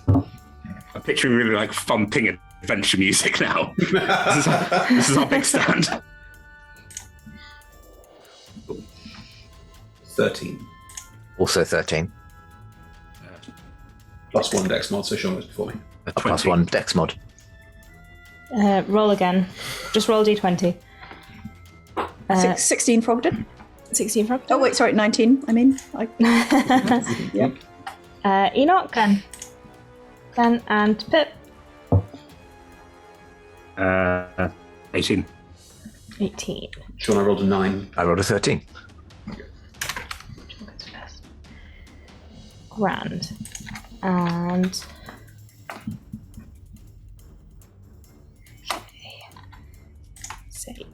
I'm picturing really like thumping adventure music now. This is our big stand. 13. Also 13. Plus 1 dex mod, so Sean was before me. A +1 dex mod. Roll again. Just roll d20. 16 for Ogden. 16 for Ogden. Oh, wait, sorry, 19, I mean. Yeah. Enoch. Glenn and Pip. 18. 18. Sean, I rolled a 9. I rolled a 13. Grand. And save.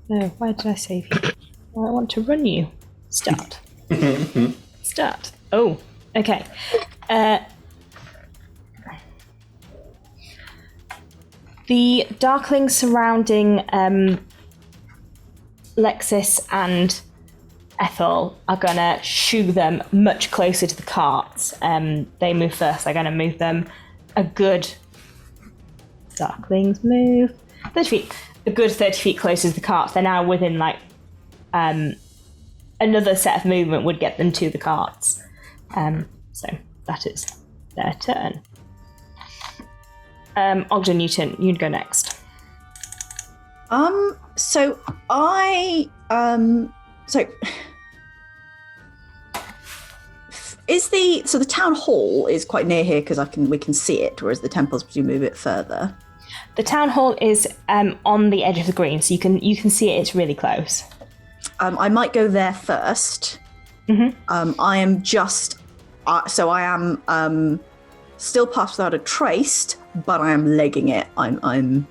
No, why did I save you? Well, I want to run you. Start. Start. Oh, okay. The darklings surrounding Lexis and Ethel are gonna shoo them much closer to the carts. They move first. They're gonna move them a good. Darklings move 30 feet. A good 30 feet closer to the carts. They're now within like another set of movement would get them to the carts. So that is their turn. Ogden, you'd go next. So I so the town hall is quite near here because we can see it, whereas the temple's presumably a bit further. The town hall is on the edge of the green, so you can see it. It's really close. I might go there first. Mm-hmm. I am just I am still passed without a trace, but I am legging it. I'm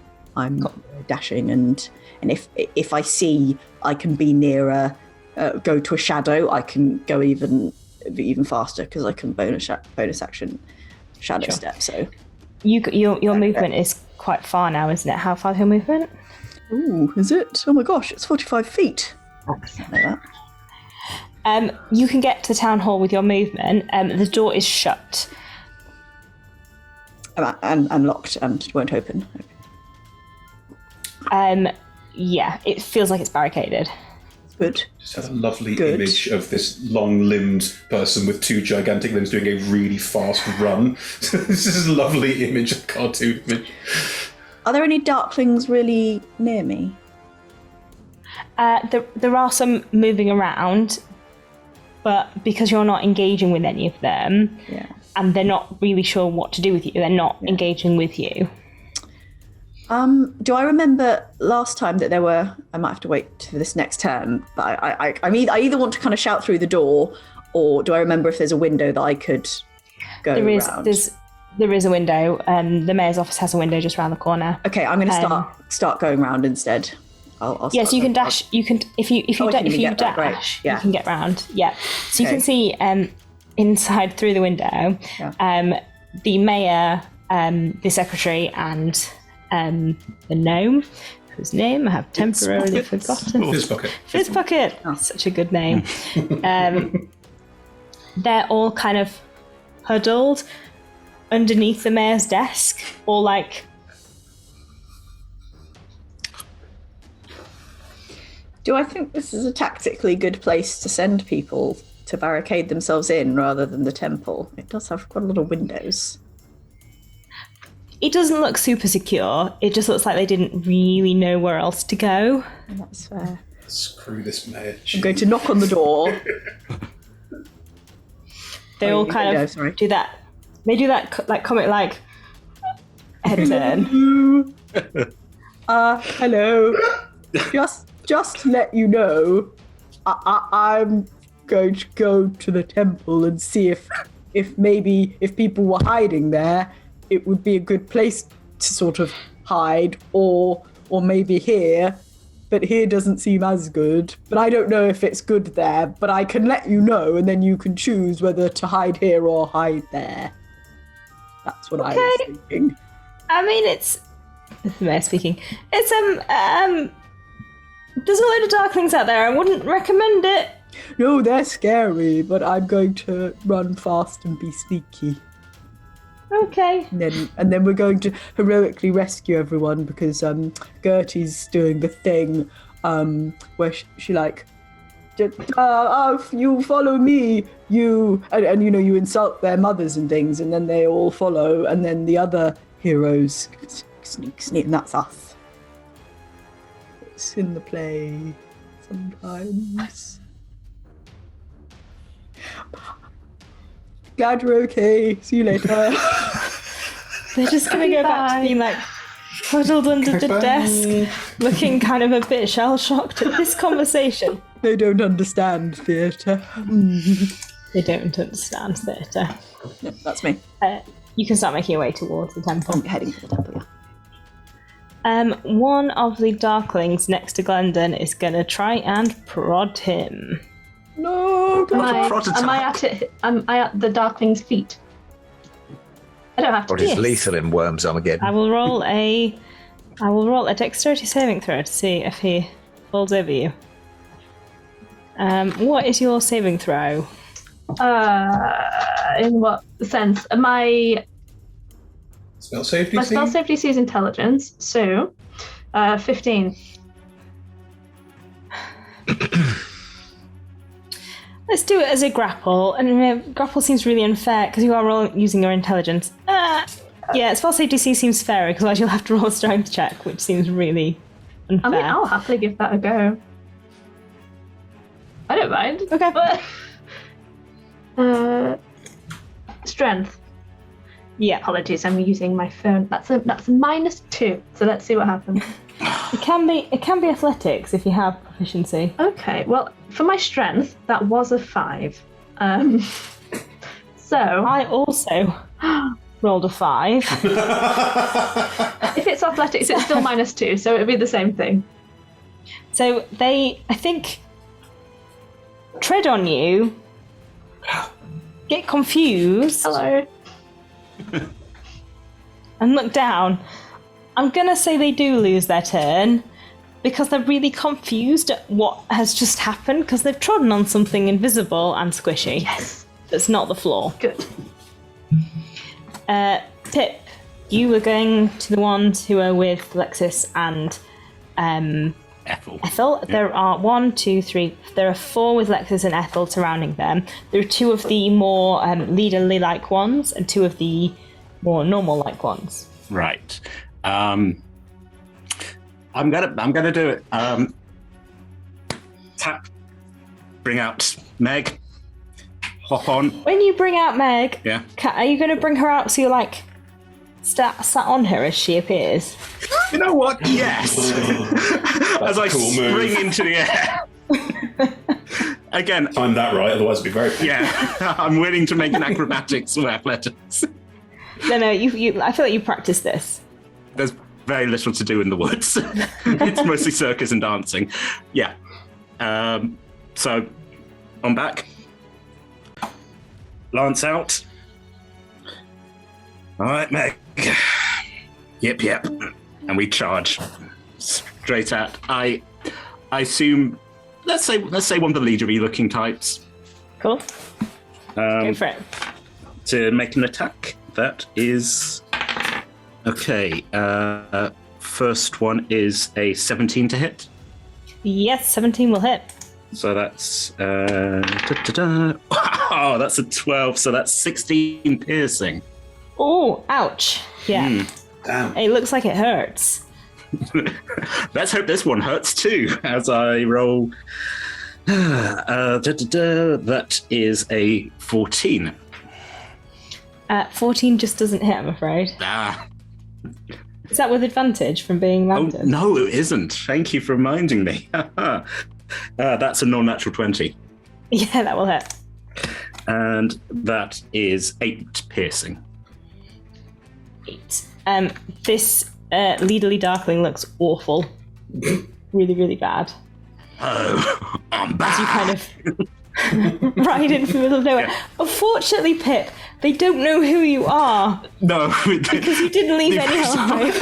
dashing, and if I see I can be nearer, go to a shadow, I can go even faster because I can bonus action shadow step. So your movement is quite far now, isn't it? How far is your movement? Ooh, is it? Oh my gosh, it's 45 feet. Something like that. You can get to the town hall with your movement. The door is shut. And locked and won't open. Yeah, it feels like it's barricaded. Good. Just had a lovely image of this long-limbed person with 2 gigantic limbs doing a really fast run. This is a lovely image, a cartoon image. Are there any darklings really near me? There are some moving around, but because you're not engaging with any of them, and they're not really sure what to do with you, they're not engaging with you. Do I remember last time that there were? I might have to wait for this next term, but I mean, I either want to kind of shout through the door, or do I remember if there's a window that I could go around? There is a window. The mayor's office has a window just around the corner. Okay, I'm going to start going round instead. Yes, you can dash. You can if you dash, you can get round. Yeah, so you can see inside through the window. Yeah. The mayor, the secretary, and the gnome, whose name I have temporarily forgotten. Fizzbucket. Oh, such a good name. They're all kind of huddled underneath the mayor's desk, or like. Do I think this is a tactically good place to send people to barricade themselves in rather than the temple? It does have quite a lot of windows. It doesn't look super secure. It just looks like they didn't really know where else to go. That's fair. Screw this mayor. I'm going to knock on the door. They all kind of do that. They do that like comic like head turn. Hello. Just to let you know, I'm going to go to the temple and see if maybe if people were hiding there, it would be a good place to sort of hide, or maybe here. But here doesn't seem as good. But I don't know if it's good there. But I can let you know, and then you can choose whether to hide here or hide there. That's what I was thinking. I mean, it's the mayor speaking. It's there's a load of darklings out there. I wouldn't recommend it. No, they're scary, but I'm going to run fast and be sneaky. Okay. And then we're going to heroically rescue everyone because Gertie's doing the thing where she like, you follow me, you, and you know, you insult their mothers and things, and then they all follow, and then the other heroes sneak, and that's us. It's in the play sometimes. Glad you're okay. See you later. They're just going to go back to being like huddled under the desk, looking kind of a bit shell-shocked at this conversation. They don't understand theatre. They don't understand theatre. Yeah, that's me. You can start making your way towards the temple. I'm heading to the temple, yeah. One of the darklings next to Glendon is going to try and prod him. No, am I at the darkling's feet? I don't have to. Or is lethal in Worms Armageddon? I will roll a dexterity saving throw to see if he falls over you. What is your saving throw? In what sense? My spell save DC? My spell save DC is intelligence, so 15. Let's do it as a grapple, and grapple seems really unfair because you are using your intelligence. Yeah, spell save DC seems fair because otherwise you'll have to roll a strength check, which seems really unfair. I mean, I'll happily give that a go. I don't mind. Okay. But, strength. Yeah. Apologies, I'm using my phone. That's a -2. So let's see what happens. It can be athletics if you have proficiency. Okay. Well, for my strength, that was a 5. So I also rolled a 5. If it's athletics, it's still -2, so it'd be the same thing. So they, I think, tread on you, get confused. Hello. And look down. I'm gonna say they do lose their turn because they're really confused at what has just happened because they've trodden on something invisible and squishy. Yes. That's not the floor. Good. Pip, you were going to the ones who are with Lexis and Ethel. Yep. There are 1, 2, 3. There are 4 with Lexis and Ethel surrounding them. There are 2 of the more leaderly-like ones and 2 of the more normal-like ones. Right. I'm gonna do it. tap. Bring out Meg. Hop on. When you bring out Meg, Yeah. are you going to bring her out so you're like sat on her as she appears? You know what? Yes. As I cool spring move. into the air. Again, Time that right, otherwise it'd be very painful. yeah, I'm willing to make an acrobatics or athletics. No, you. I feel like you practiced this. There's very little to do in the woods. It's mostly circus and dancing. Yeah. So, on back. Lance out. All right, Meg. Yep. And we charge straight at. I assume. Let's say one of the leadery looking types. Cool. Go for it. To make an attack. That is okay. First one is a 17 to hit. Yes, 17 will hit. So that's oh, that's a 12. So that's 16 piercing. Oh, ouch! Yeah, Damn. it looks like it hurts. Let's hope this one hurts too. As I roll, that is a 14. 14 just doesn't hit, I'm afraid. Ah. Is that with advantage from being Oh, mounted? no, it isn't. Thank you for reminding me. That's a non-natural 20. Yeah, that will hit. And that is 8 piercing. 8. This leaderly darkling looks awful. Really, really bad. Oh, I'm As back. you kind of ride in from the middle of nowhere. Yeah. Unfortunately, Pip, they don't know who you are No. because you didn't leave any alive.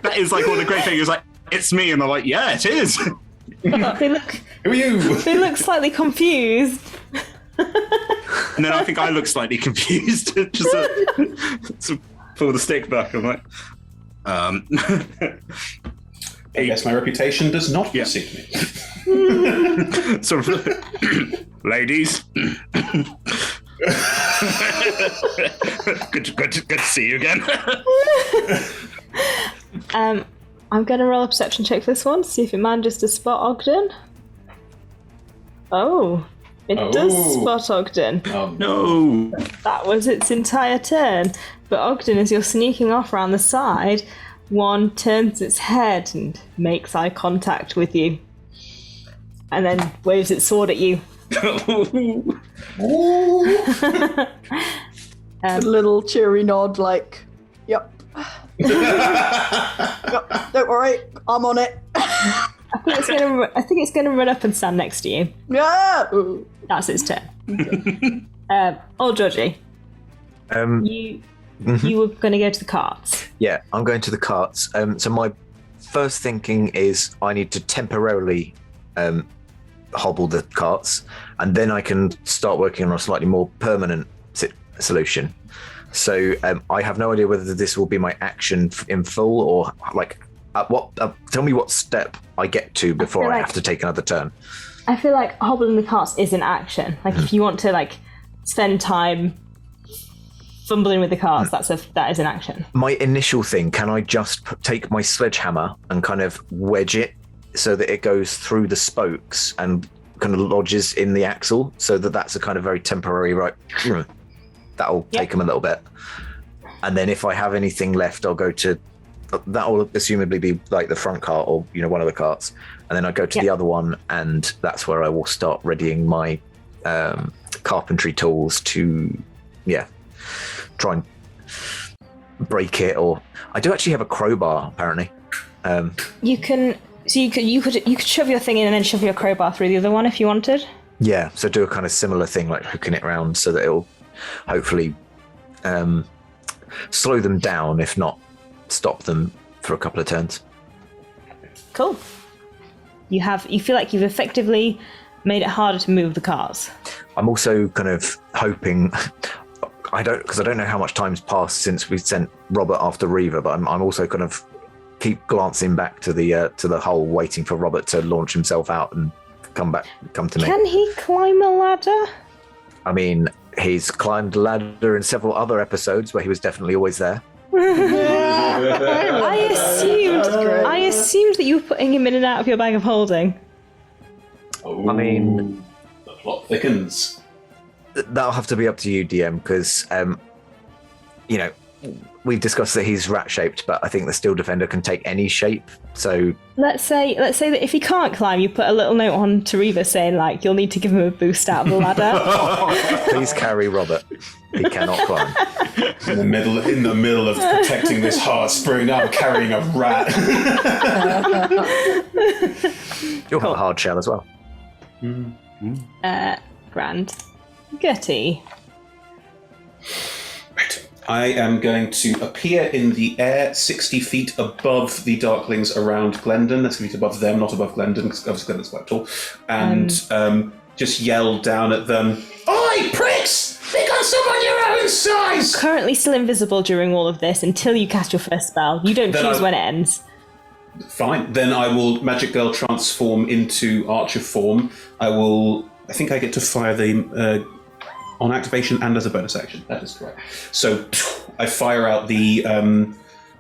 That is like one of the great things. It's like, it's me. And they're like, yeah, it is. They look Who are you? They look slightly confused. And then I think I look slightly confused. Just to pull the stick back. I'm like, I guess my reputation does not Yeah. precede me. sort of, ladies. good to see you again. I'm going to roll a perception check for this one to see if it manages to spot Ogden. Oh, it does spot Ogden. No. That was its entire turn. But Ogden, as you're sneaking off around the side, one turns its head and makes eye contact with you. And then waves its sword at you. A little cheery nod, like, yep. Yep, don't worry, I'm on it. I think it's going to run up and stand next to you. Yeah. That's its turn. Old Georgie, you were going to go to the carts. Yeah, I'm going to the carts. So my first thinking is I need to temporarily hobble the carts, and then I can start working on a slightly more permanent solution. So I have no idea whether this will be my action in full or like tell me what step I get to before I have to take another turn. I feel like hobbling the carts is an action. Like if you want to like spend time fumbling with the carts, that is an action. My initial thing, can I just take my sledgehammer and kind of wedge it so that it goes through the spokes and kind of lodges in the axle, so that's a kind of very temporary, right? That'll take them a little bit. And then if I have anything left, I'll go to, that will assumably be like the front cart or, one of the carts. And then I go to the other one, and that's where I will start readying my carpentry tools to, try and break it. Or I do actually have a crowbar, apparently. You could shove your thing in and then shove your crowbar through the other one if you wanted. Yeah, so do a kind of similar thing, like hooking it around so that it'll hopefully slow them down, if not stop them for a couple of turns. Cool. You feel like you've effectively made it harder to move the cars. I'm also kind of hoping, because I don't know how much time's passed since we sent Robert after Reaver, but I'm also kind of keep glancing back to the hole, waiting for Robert to launch himself out and come to me. Can he climb a ladder? I mean, he's climbed a ladder in several other episodes where he was definitely always there. I assumed that you were putting him in and out of your bag of holding. Oh, I mean, the plot thickens. that'll have to be up to you, DM, because we've discussed that he's rat-shaped, but I think the Steel Defender can take any shape. So let's say that if he can't climb, you put a little note on Tariva saying like you'll need to give him a boost out of the ladder. please carry Robert. He cannot climb. In the middle of protecting this heart spring, now I'm carrying a rat. You'll have a hard shell as well. Grand. Gertie. Right. I am going to appear in the air 60 feet above the darklings around Glendon. That's going to be above them, not above Glendon, because obviously Glendon's quite tall. And just yell down at them, "Oi, pricks! Pick on someone your own size!" Currently still invisible during all of this until you cast your first spell. You don't choose when it ends. Fine. Then I will Magic Girl transform into Archer form. I think I get to fire the... on activation and as a bonus action. That is correct. So I fire out the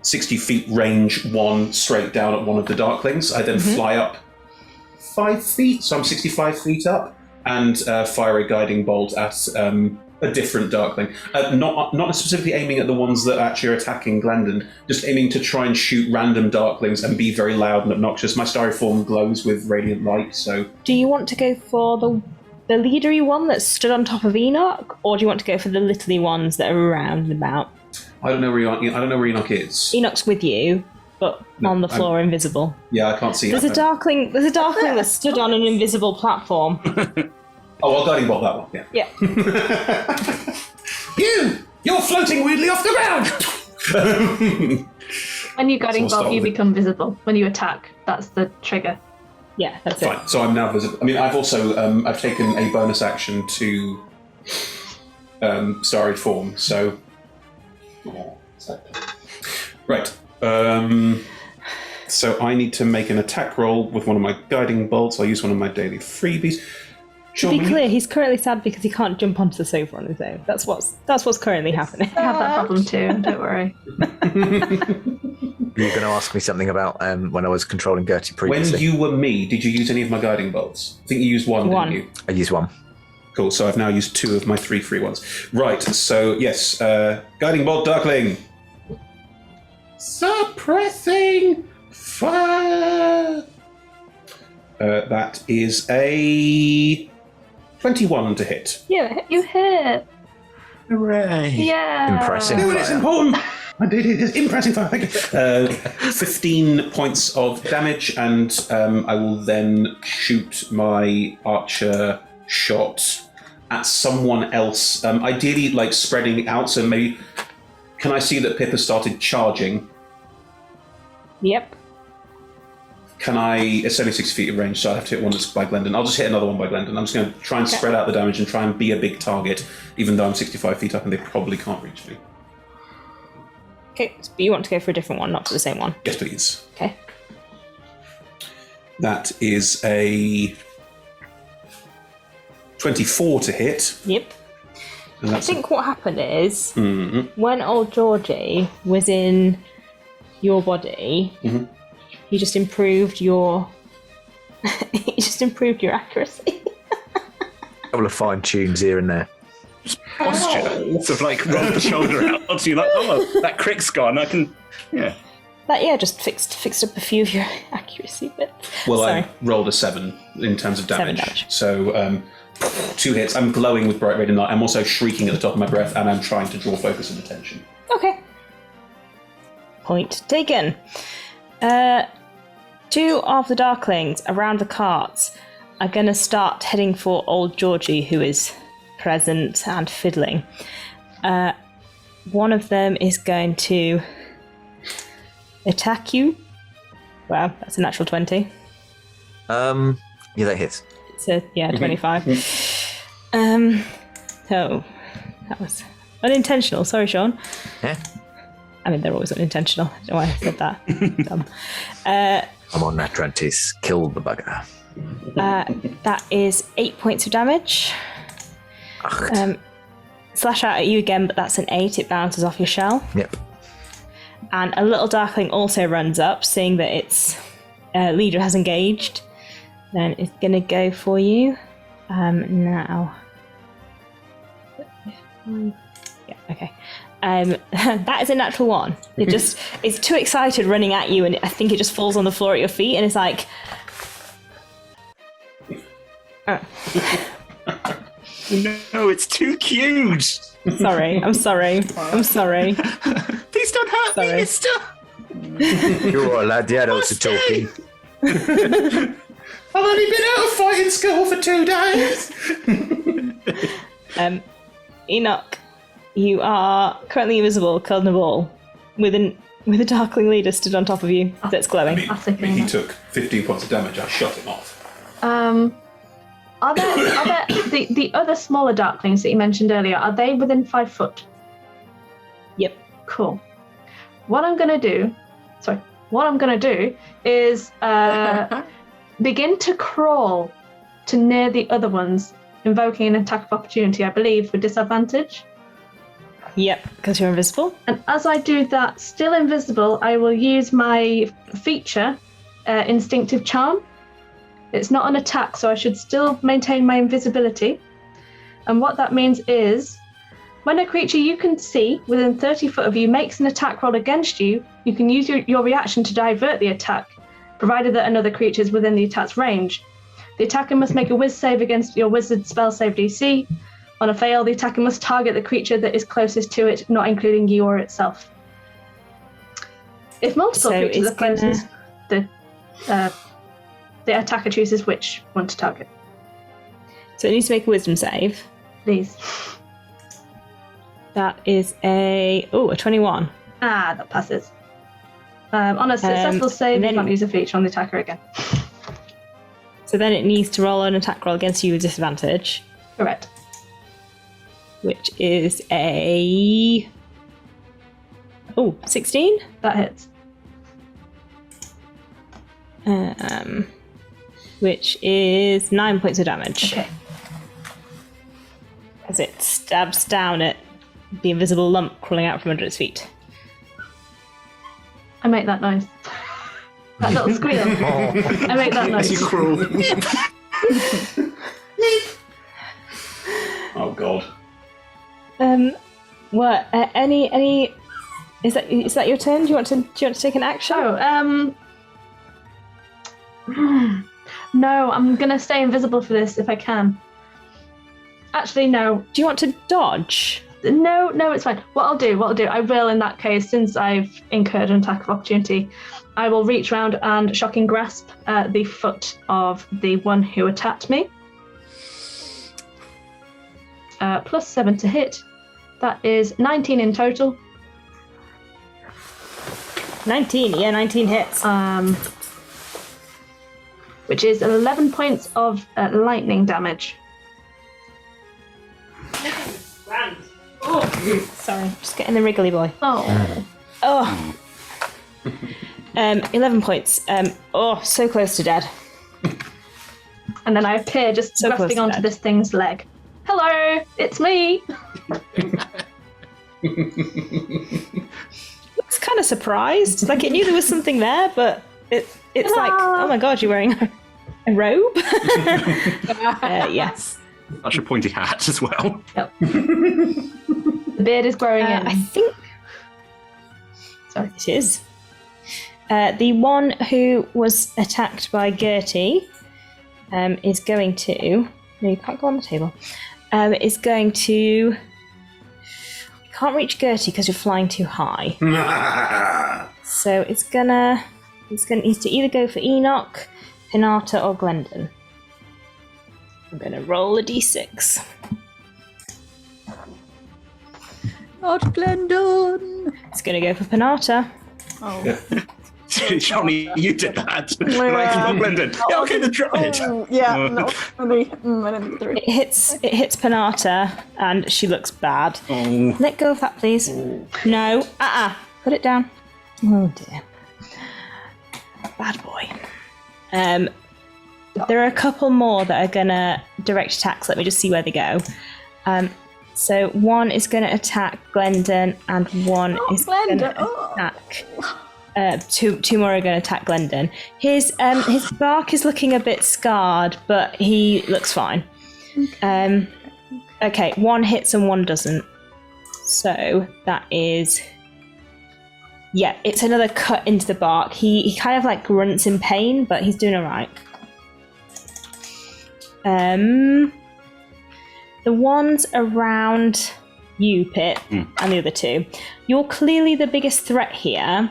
60 feet range one straight down at one of the darklings. I then fly up 5 feet, so I'm 65 feet up, and fire a guiding bolt at a different darkling. Not specifically aiming at the ones that actually are attacking Glendon, just aiming to try and shoot random darklings and be very loud and obnoxious. My starry form glows with radiant light, so... Do you want to go for the leadery one that stood on top of Enoch, or do you want to go for the littly ones that are around and about? I don't know where Enoch is. Enoch's with you, but on the floor, invisible. Yeah, I can't see. There's a darkling that stood on an invisible platform. Oh, I'll guiding bolt that one. Yeah. You're floating weirdly off the ground. When you guiding bolt, you become visible. When you attack, that's the trigger. Yeah, that's Fine. So I'm now visible. I mean, I've also I've taken a bonus action to starry form. So right. So I need to make an attack roll with one of my guiding bolts. I'll use one of my daily freebies. To be clear, he's currently sad because he can't jump onto the sofa on his own. That's what's currently happening. I have that problem too. Don't worry. You're going to ask me something about when I was controlling Gertie previously. When you were me, did you use any of my guiding bolts? I think you used one, didn't you? I used one. Cool, so I've now used 2 of my 3 free ones. Right, so yes, guiding bolt Darkling. Suppressing fire. That is a 21 to hit. Yeah, you hit. Hooray. Yeah. Impressive. No, it's important. I did it. It's impressive. Thank you. 15 points of damage, and I will then shoot my archer shot at someone else. Ideally, like spreading out. So maybe, can I see that Pip has started charging? Yep. It's only 6 feet of range, so I have to hit one that's by Glendon. I'll just hit another one by Glendon. I'm just going to try and spread out the damage and try and be a big target, even though I'm 65 feet up and they probably can't reach me. Okay, but you want to go for a different one, not for the same one. Yes, please. Okay. That is a 24 to hit. Yep. And I think what happened is Mhm. when old Georgie was in your body, Mhm. he just improved your accuracy. A couple of fine tunes here and there. Posture. Sort of like roll the shoulder out. So you're like, oh, that crick's gone. I can, yeah. But yeah, just fixed up a few of your accuracy bits. Well, Sorry. I rolled a 7 in terms of damage. 7 damage. So 2 hits. I'm glowing with bright radiant light. I'm also shrieking at the top of my breath, and I'm trying to draw focus and attention. Okay. Point taken. 2 of the darklings around the carts are going to start heading for old Georgie, who is present and fiddling. One of them is going to attack you. Wow, that's a natural 20. Yeah, that hits. So, yeah, 25. So, that was unintentional. Sorry, Sean. Yeah. I mean, they're always unintentional. I don't know why I said that. Dumb. I'm on nat 20s. Kill the bugger. That is 8 points of damage. Ugh. Slash out at you again, but that's an 8. It bounces off your shell. Yep. And a little darkling also runs up, seeing that its leader has engaged. Then it's going to go for you. Now. Yeah, okay. That is a natural 1. It's too excited running at you, and I think it just falls on the floor at your feet, and it's like... No, it's too cute. Sorry, I'm sorry. Please don't hurt me, mister. You're all right, lad. The adults are talking. I've only been out of fighting school for 2 days. Enoch, you are currently invisible, curled in a ball, with a darkling leader stood on top of you that's glowing. He took 15 points of damage. I shot him off. Are there the other smaller darklings that you mentioned earlier? Are they within 5 foot? Yep. Cool. What I'm gonna do is begin to crawl to near the other ones, invoking an attack of opportunity, I believe, with disadvantage. Yep, because you're invisible. And as I do that, still invisible, I will use my feature, Instinctive Charm. It's not an attack, so I should still maintain my invisibility. And what that means is, when a creature you can see within 30 foot of you makes an attack roll against you, you can use your reaction to divert the attack, provided that another creature is within the attack's range. The attacker must make a Wiz save against your wizard spell save DC. On a fail, the attacker must target the creature that is closest to it, not including you or itself. If multiple creatures are closest, the attacker chooses which one to target. So it needs to make a wisdom save. Please. That is a 21. That passes. On a successful save, you can't use a feature on the attacker again. So then it needs to roll an attack roll against you with disadvantage. Correct. Which is a 16? That hits. Which is 9 points of damage. Okay. As it stabs down at the invisible lump crawling out from under its feet. I make that noise. That little squeal. I make that noise. You cruel. Oh God. What? Any? Is that your turn? Do you want to take an action? No, I'm gonna stay invisible for this if I can. Actually, no. Do you want to dodge? No, it's fine. What I'll do, I will in that case, since I've incurred an attack of opportunity, I will reach round and shocking grasp the foot of the one who attacked me. +7 to hit. That is 19 in total. 19, yeah, 19 hits. Which is 11 points of lightning damage. Oh, sorry, just getting the wriggly boy. Oh. 11 points. So close to dead. And then I appear just grasping onto this thing's leg. Hello, it's me. Looks kind of surprised. Like it knew there was something there, but it's like, oh my God, you're wearing a robe? Yes. That's your pointy hat as well. Yep. The beard is growing in. I think... Sorry. It is. The one who was attacked by Gertie is going to... No, you can't go on the table. Is going to... You can't reach Gertie because you're flying too high. So it's gonna needs to either go for Enoch, Pinata, or Glendon. I'm gonna roll a d6. Not Glendon. It's gonna go for Pinata. Oh. Yeah. Johnny, you did that. Like, not Glendon. Yeah, okay, then try it. No. It hits Pinata, and she looks bad. Oh. Let go of that, please. No. Put it down. Oh dear. Bad boy. There are a couple more that are gonna direct attacks. Let me just see where they go. So one is going to attack Glendon, and one is going to attack. Two more are going to attack Glendon. His bark is looking a bit scarred, but he looks fine. Okay, one hits and one doesn't. So that is... Yeah, it's another cut into the bark. He kind of like grunts in pain, but he's doing all right. The ones around you, Pip, and the other two, you're clearly the biggest threat here,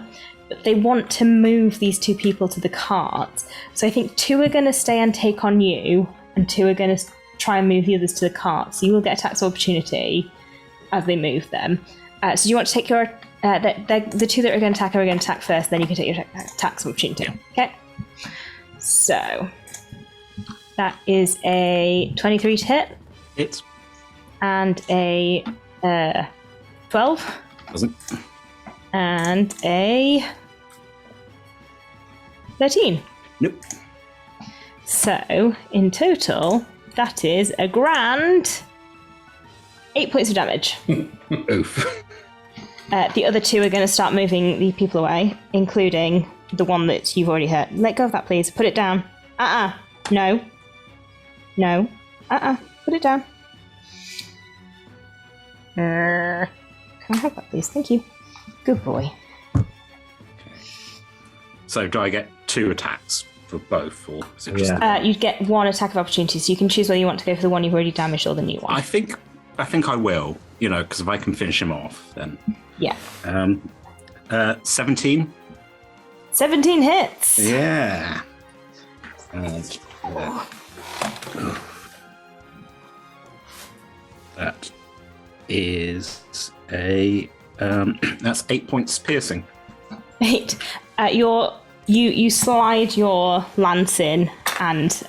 but they want to move these two people to the cart. So I think two are going to stay and take on you, and two are going to try and move the others to the cart. So you will get attacks of opportunity as they move them. So do you want to take your... the two that are going to attack first, then you can take your attacks of opportunity. Yeah. Okay. So that is a 23 to hit. Hits. And a 12. Doesn't. And a 13. Nope. So in total, that is a grand 8 points of damage. Oof. The other two are going to start moving the people away, including the one that you've already hurt. Let go of that, please. Put it down. No. No. Put it down. Can I have that, please? Thank you. Good boy. So do I get 2 attacks for both, or is it just... You'd get 1 attack of opportunity, so you can choose whether you want to go for the one you've already damaged or the new one. I think I will, because if I can finish him off, then... Yeah. 17? 17 hits! Yeah. That is a... that's 8 points piercing. 8. You slide your lance in, and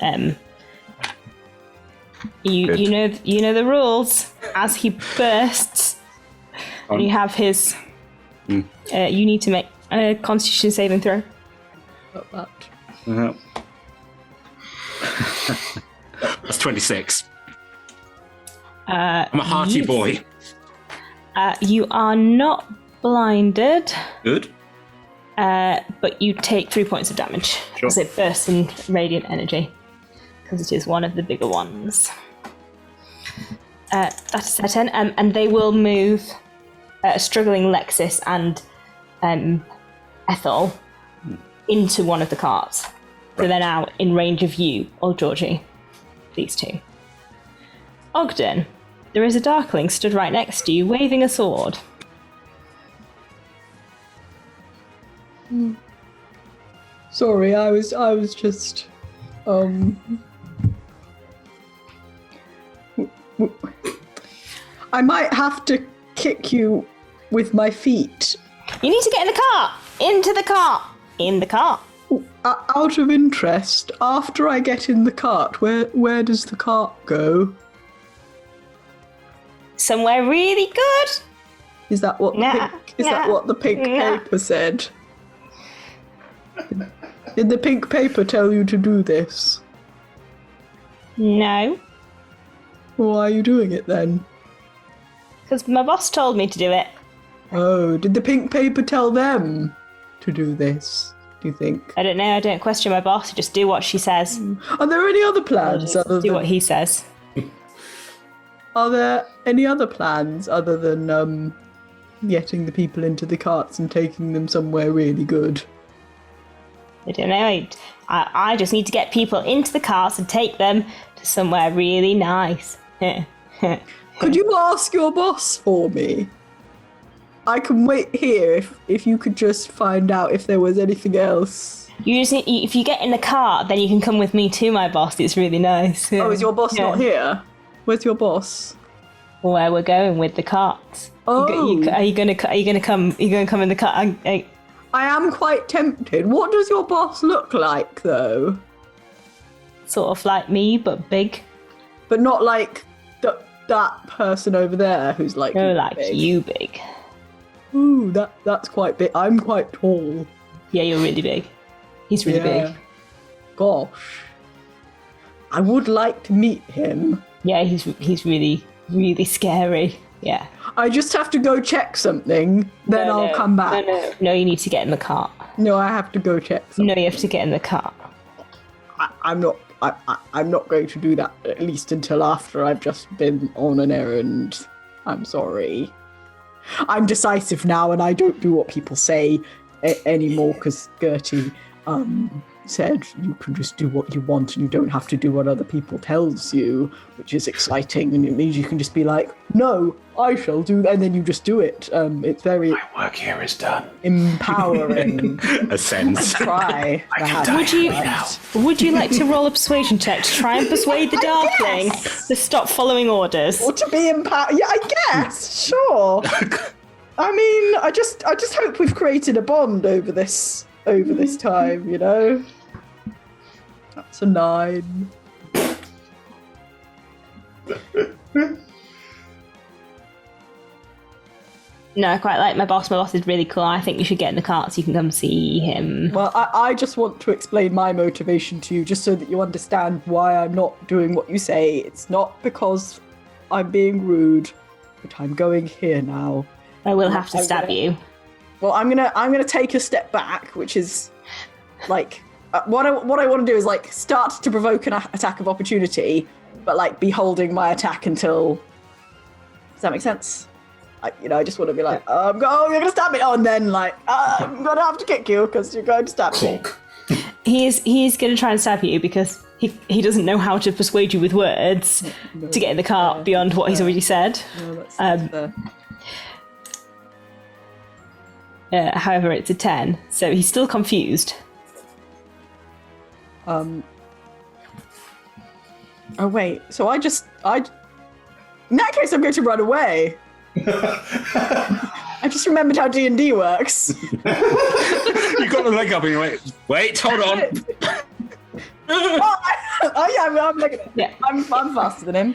you know the rules. As he bursts, and you have his. You need to make a Constitution saving throw. That's 26. I'm a hearty boy. You are not blinded. Good. But you take 3 points of damage as it bursts in radiant energy, because it is one of the bigger ones. That's a 10, and they will move struggling Lexis and Ethel into one of the carts. So they're now in range of you or Georgie, these two. Ogden, there is a darkling stood right next to you, waving a sword. Sorry, I was just I might have to kick you with my feet. You need to get in the cart! Into the cart! In the cart! Out of interest, after I get in the cart, where does the cart go? Somewhere really good! Is that what the pink paper said? Did the pink paper tell you to do this? No. Why are you doing it then? Because my boss told me to do it. Oh, did the pink paper tell them to do this, do you think? I don't know, I don't question my boss, just do what she says. Are there any other plans other do than... what he says. Are there any other plans other than getting the people into the carts and taking them somewhere really good? I don't know, I just need to get people into the carts and take them to somewhere really nice. Could you ask your boss for me? I can wait here if you could just find out if there was anything else. You just need, if you get in the cart, then you can come with me to my boss. It's really nice. Oh, is your boss not here? Where's your boss? Where we're going with the carts. Oh, are you gonna come? Are you gonna come in the cart? I am quite tempted. What does your boss look like, though? Sort of like me, but big. But not like that person over there who's like. No, like big. You big. Ooh, that's quite big. I'm quite tall. Yeah, you're really big. He's really big. Gosh. I would like to meet him. Yeah, he's really really scary. Yeah. I just have to go check something, then I'll come back. No, you need to get in the cart. No, I have to go check something. No, you have to get in the cart. I'm not going to do that, at least until after I've just been on an errand. I'm sorry. I'm decisive now, and I don't do what people say anymore, because Gertie said you can just do what you want and you don't have to do what other people tells you, which is exciting, and it means you can just be like, no, I shall do that, and then you just do it. It's very... My work here is done. Empowering. A sense. Try. Would you like to roll a persuasion check to try and persuade the Darkling to stop following orders? Or to be empowered? Yeah, I guess. Sure. I mean, I just hope we've created a bond over this time. You know. That's a 9. No, I quite like my boss. My boss is really cool. I think you should get in the cart so you can come see him. Well, I just want to explain my motivation to you, just so that you understand why I'm not doing what you say. It's not because I'm being rude, but I'm going here now. I will have to stab you. Well, I'm gonna take a step back, which is like what I want to do is like start to provoke an attack of opportunity, but like be holding my attack until. Does that make sense? I just want to be like, you're gonna stab me, and then like, I'm gonna have to kick you because you're going to stab me. He's gonna try and stab you because he doesn't know how to persuade you with words to get in the cart beyond what he's already said. No, However, it's a 10, so he's still confused. Oh wait, so in that case I'm going to run away. I just remembered how D&D works. You got the leg up and you're like, wait, hold on. I'm looking at him. Yeah. I'm faster than him.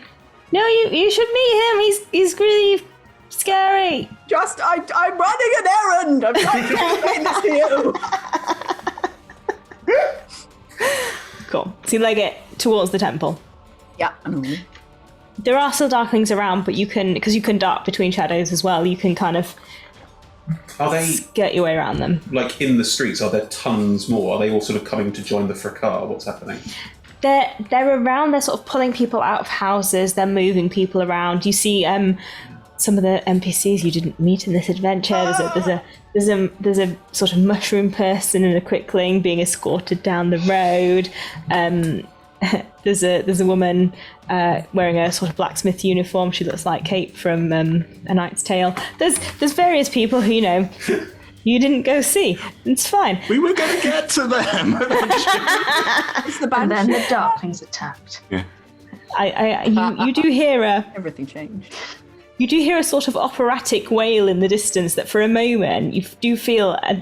No, you should meet him. He's really scary. I'm running an errand. I'm trying to explain this to you. Cool. So you leg it towards the temple. Yeah, I know. There are still darklings around, but because you can dark between shadows as well, you can kind of get your way around them. Like in the streets, are there tons more? Are they all sort of coming to join the fracas? What's happening? They're around. They're sort of pulling people out of houses. They're moving people around. You see some of the NPCs you didn't meet in this adventure. There's a sort of mushroom person and a quickling being escorted down the road. There's a woman wearing a sort of blacksmith uniform. She looks like Kate from A Knight's Tale. There's various people who you didn't go see. It's fine. We were going to get to them. And then the darklings attacked. Yeah. You do hear everything changed. You do hear a sort of operatic wail in the distance that for a moment you do feel a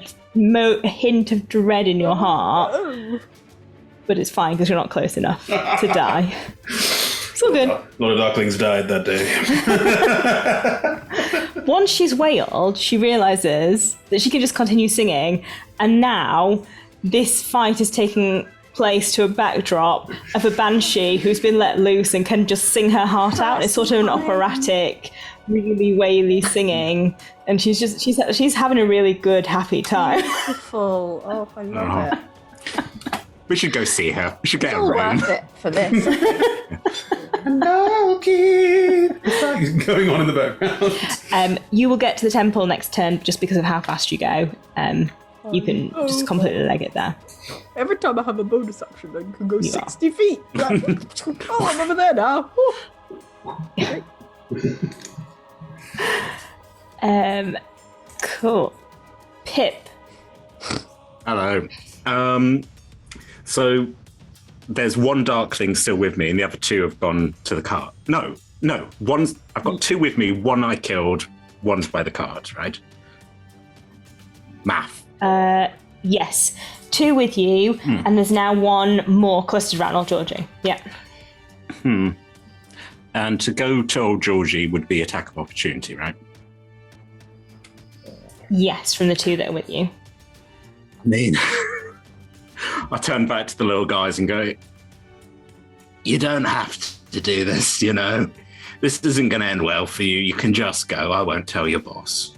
hint of dread in your heart. But it's fine because you're not close enough to die. It's all good. A lot of darklings died that day. Once she's wailed, she realises that she can just continue singing, and now this fight is taking place to a backdrop of a banshee who's been let loose and can just sing her heart out. It's sort of an operatic, really waily singing, and she's having a really good, happy time. Beautiful. Oh, I love it. We should go see her. We should get It's all a room. worth it for this. No, kid. Going on in the background. You will get to the temple next turn just because of how fast you go. You can just completely leg it there. Every time I have a bonus action, I can go 60 feet. Oh, I'm over there now. Cool. Pip. Hello. So there's one darkling still with me, and the other two have gone to the cart. No. I've got two with me. One I killed. One's by the cart. Right? Math. Yes. Two with you, and there's now one more clustered around old Georgie. Yeah. And to go to old Georgie would be attack of opportunity, right? Yes, from the two that are with you. I mean, I turn back to the little guys and go, you don't have to do this, This isn't going to end well for you. You can just go. I won't tell your boss.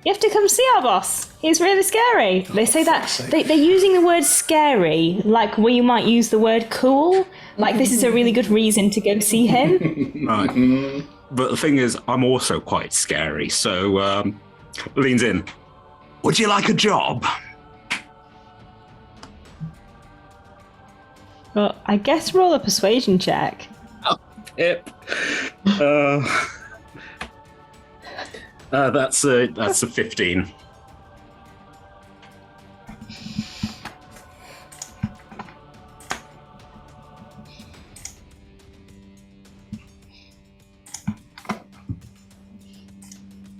You have to come see our boss. He's really scary. They say that they're using the word scary like where you might use the word cool. Like this is a really good reason to go see him. Right. But the thing is, I'm also quite scary. So leans in. Would you like a job? Well, I guess roll a persuasion check. Yep. That's a 15.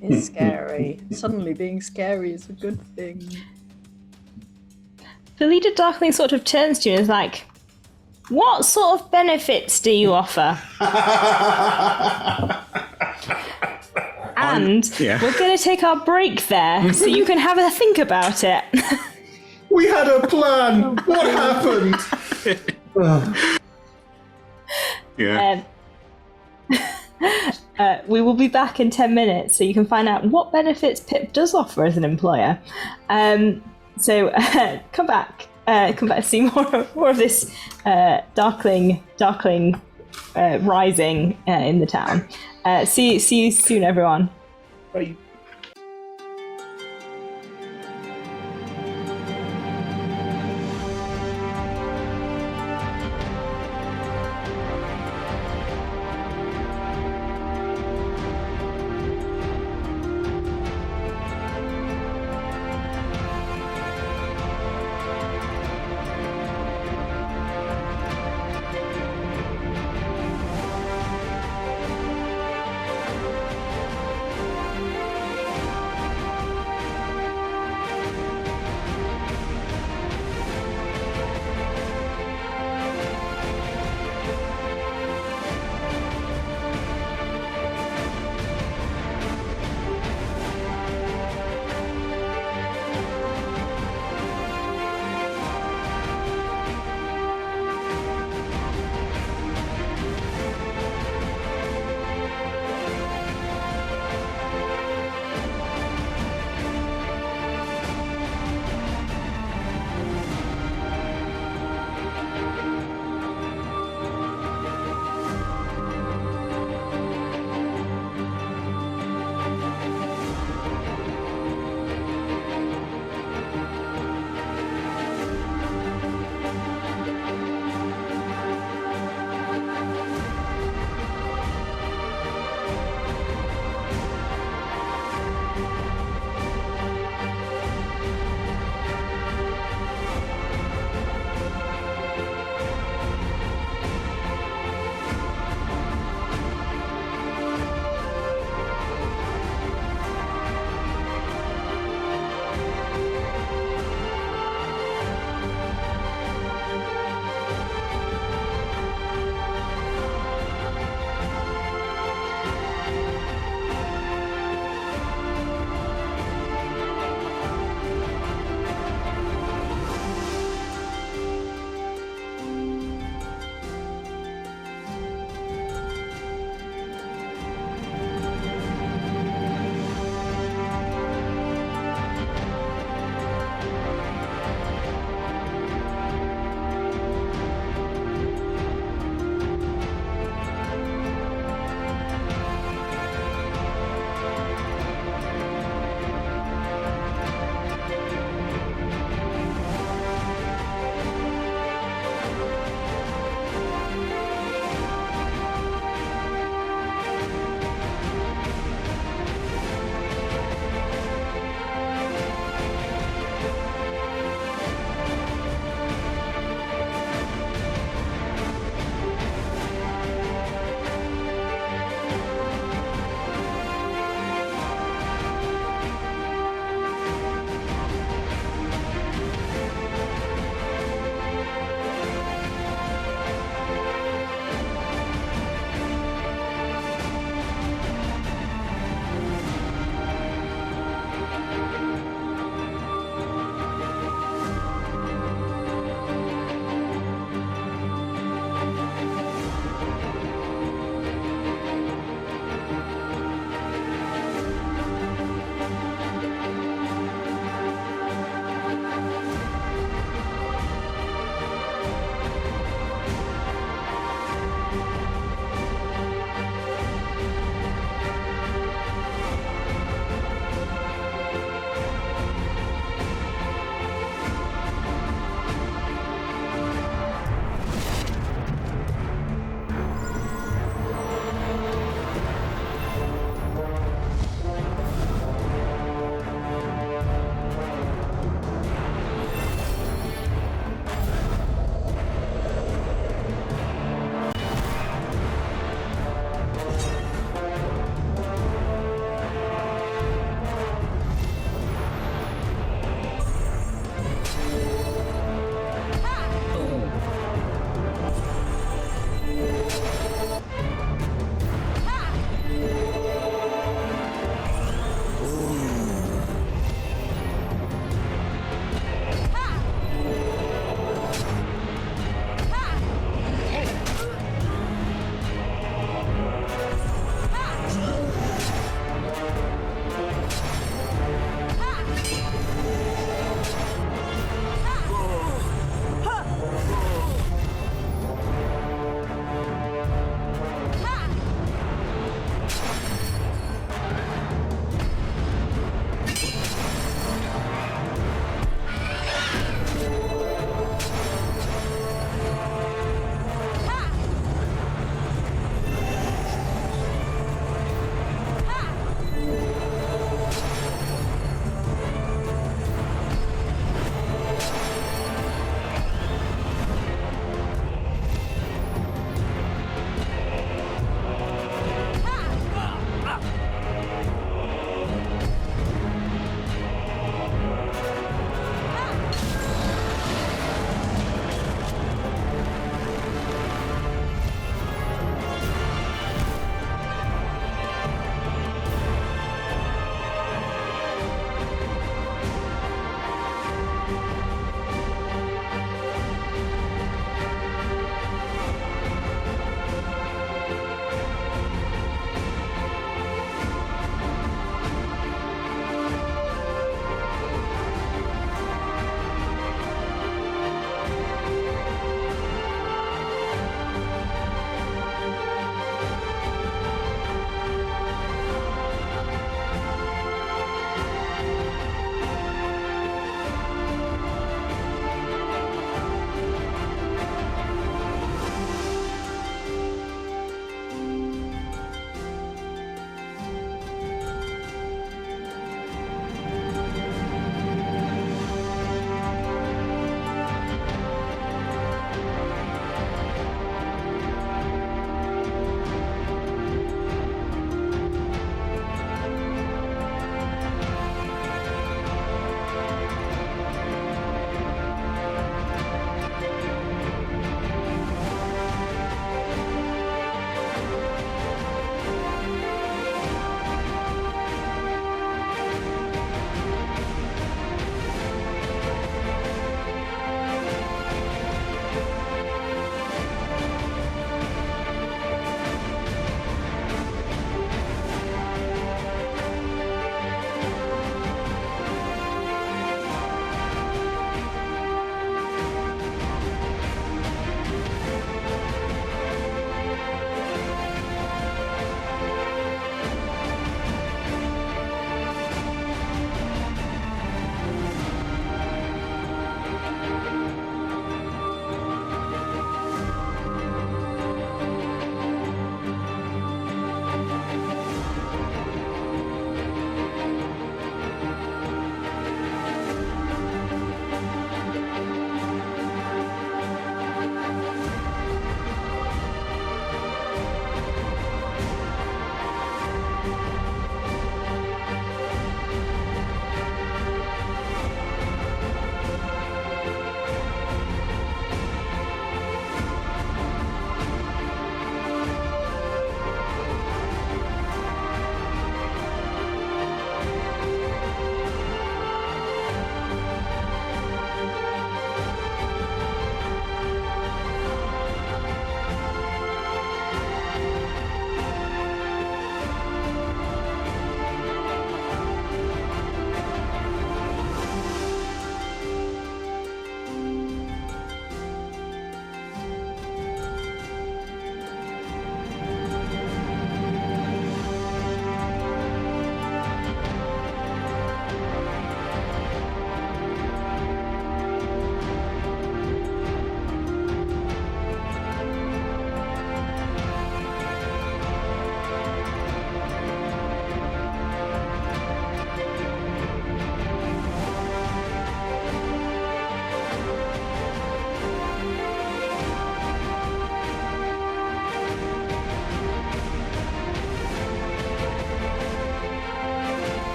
It's scary. Suddenly being scary is a good thing. The leader Darkling sort of turns to you and is like, what sort of benefits do you offer? And we're going to take our break there so you can have a think about it. We had a plan. What happened? We will be back in 10 minutes so you can find out what benefits Pip does offer as an employer. So come back to see more of this darkling rising in the town. See you soon, everyone. Bye.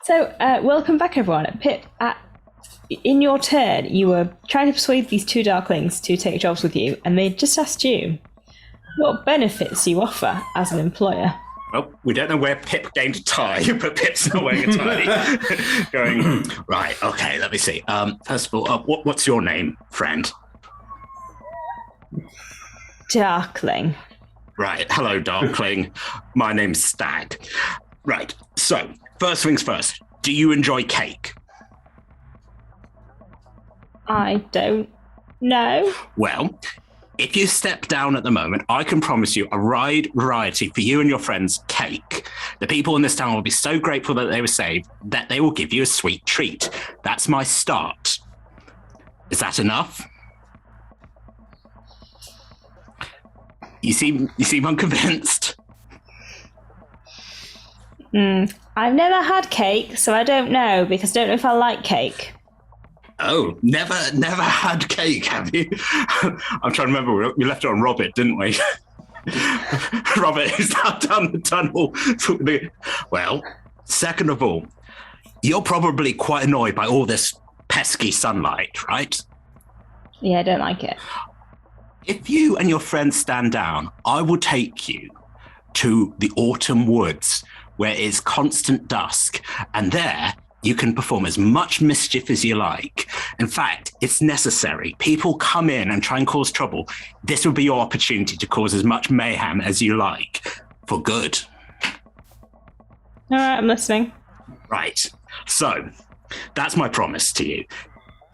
So, welcome back, everyone. Pip, in your turn, you were trying to persuade these two darklings to take jobs with you, and they just asked you what benefits you offer as an employer. Well, we don't know where Pip gained a tie, but Pip's not wearing a tie. Going, right, okay, let me see. First of all, what's your name, friend? Darkling. Right, hello, Darkling. My name's Stag. Right, so, first things first. Do you enjoy cake? I don't know. Well, if you step down at the moment, I can promise you a wide variety for you and your friends' cake. The people in this town will be so grateful that they were saved that they will give you a sweet treat. That's my start. Is that enough? You seem unconvinced. I've never had cake, so I don't know, because I don't know if I like cake. Oh, never had cake, have you? I'm trying to remember. We left it on Robert, didn't we? Robert is now down the tunnel. Well, second of all, you're probably quite annoyed by all this pesky sunlight, right? Yeah, I don't like it. If you and your friends stand down, I will take you to the autumn woods where it is constant dusk, and there you can perform as much mischief as you like. In fact, it's necessary. People come in and try and cause trouble. This will be your opportunity to cause as much mayhem as you like, for good. All right, I'm listening. Right. So, that's my promise to you.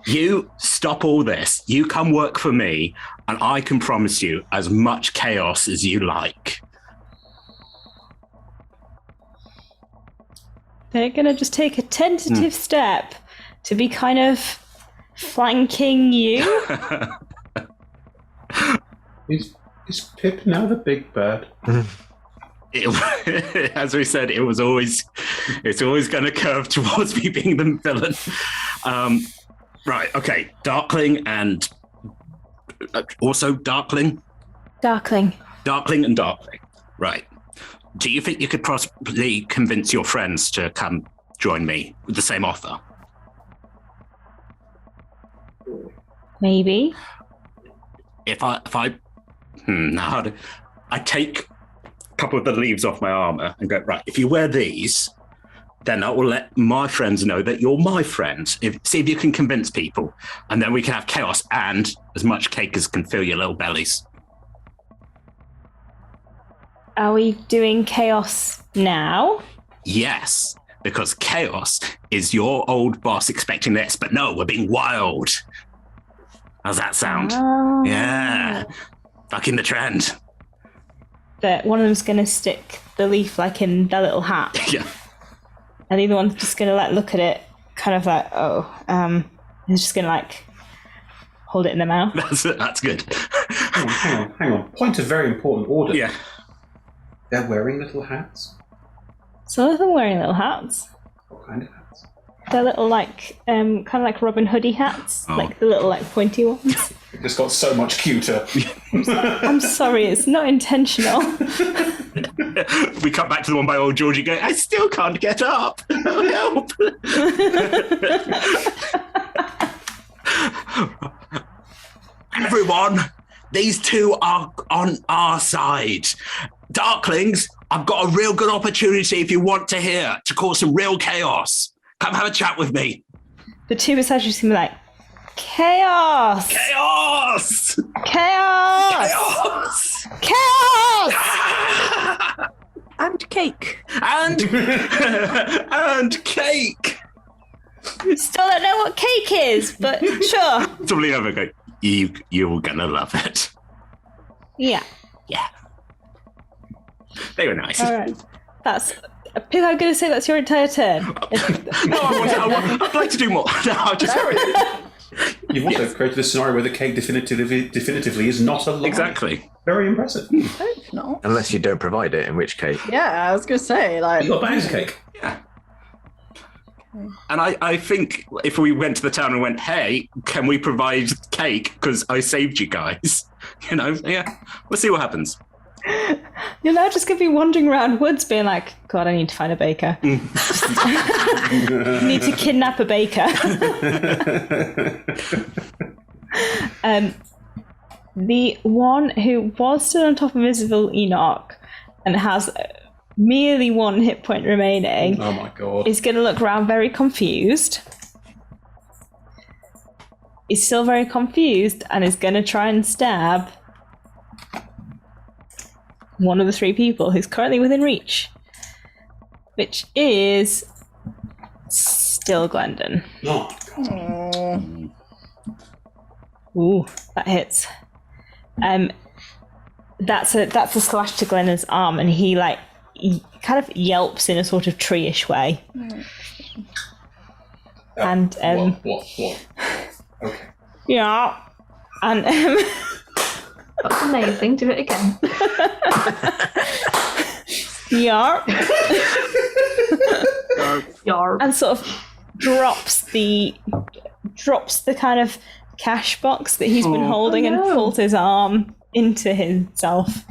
You stop all this. You come work for me, and I can promise you as much chaos as you like. They're going to just take a tentative step to be kind of flanking you. Is Pip now the big bird? As we said, it's always going to curve towards me being the villain. Right, okay. Darkling and also Darkling? Darkling. Darkling and Darkling. Right. Do you think you could possibly convince your friends to come join me with the same offer? Maybe. I take a couple of the leaves off my armor and go, right, if you wear these, then I will let my friends know that you're my friends. See if you can convince people, and then we can have chaos and as much cake as can fill your little bellies. Are we doing chaos now? Yes, because chaos is your old boss expecting this, but no, we're being wild. How's that sound? Oh. Yeah, bucking the trend. That one of them's going to stick the leaf like in their little hat. Yeah. And the other one's just going to like look at it, kind of like, he's just going to like hold it in their mouth. That's good. Hang on. Point of very important order. Yeah. They're wearing little hats? Some of them wearing little hats. What kind of hats? They're little like, kind of like Robin Hoodie hats, like the little like pointy ones. It just got so much cuter. I'm sorry, it's not intentional. We cut back to the one by old Georgie going, I still can't get up. Help. Everyone, these two are on our side. Darklings, I've got a real good opportunity if you want to hear, to cause some real chaos. Come have a chat with me. The two beside you just gonna be like, chaos! Chaos! Chaos! Chaos! Chaos! And cake. And cake. Still don't know what cake is, but sure. Somebody over go, you're gonna love it. Yeah. Yeah. They were nice. All right. That's... Pip, I'm going to say that's your entire turn. No, I'd like to do more. No, I'll just... You've also created a scenario where the cake definitively is not a lie. Exactly. Very impressive. Hope not. Unless you don't provide it, in which case. Yeah, I was going to say, like... You got bags of cake. Yeah. And I think if we went to the town and went, hey, can we provide cake because I saved you guys? You know, yeah. We'll see what happens. You're now just going to be wandering around woods being like, God, I need to find a baker. Need to kidnap a baker. The one who was still on top of Visible Enoch and has merely 1 hit point remaining Oh my god. is going to look around very confused. He's still very confused and is going to try and stab one of the 3 people who's currently within reach, which is still Glendon. Oh, Ooh, that hits. That's a slash to Glendon's arm, and he kind of yelps in a sort of tree-ish way. And what? Okay. yeah, and That's amazing. Do it again. yeah, Yarp. and sort of drops the kind of cash box that he's been holding and pulls his arm into himself.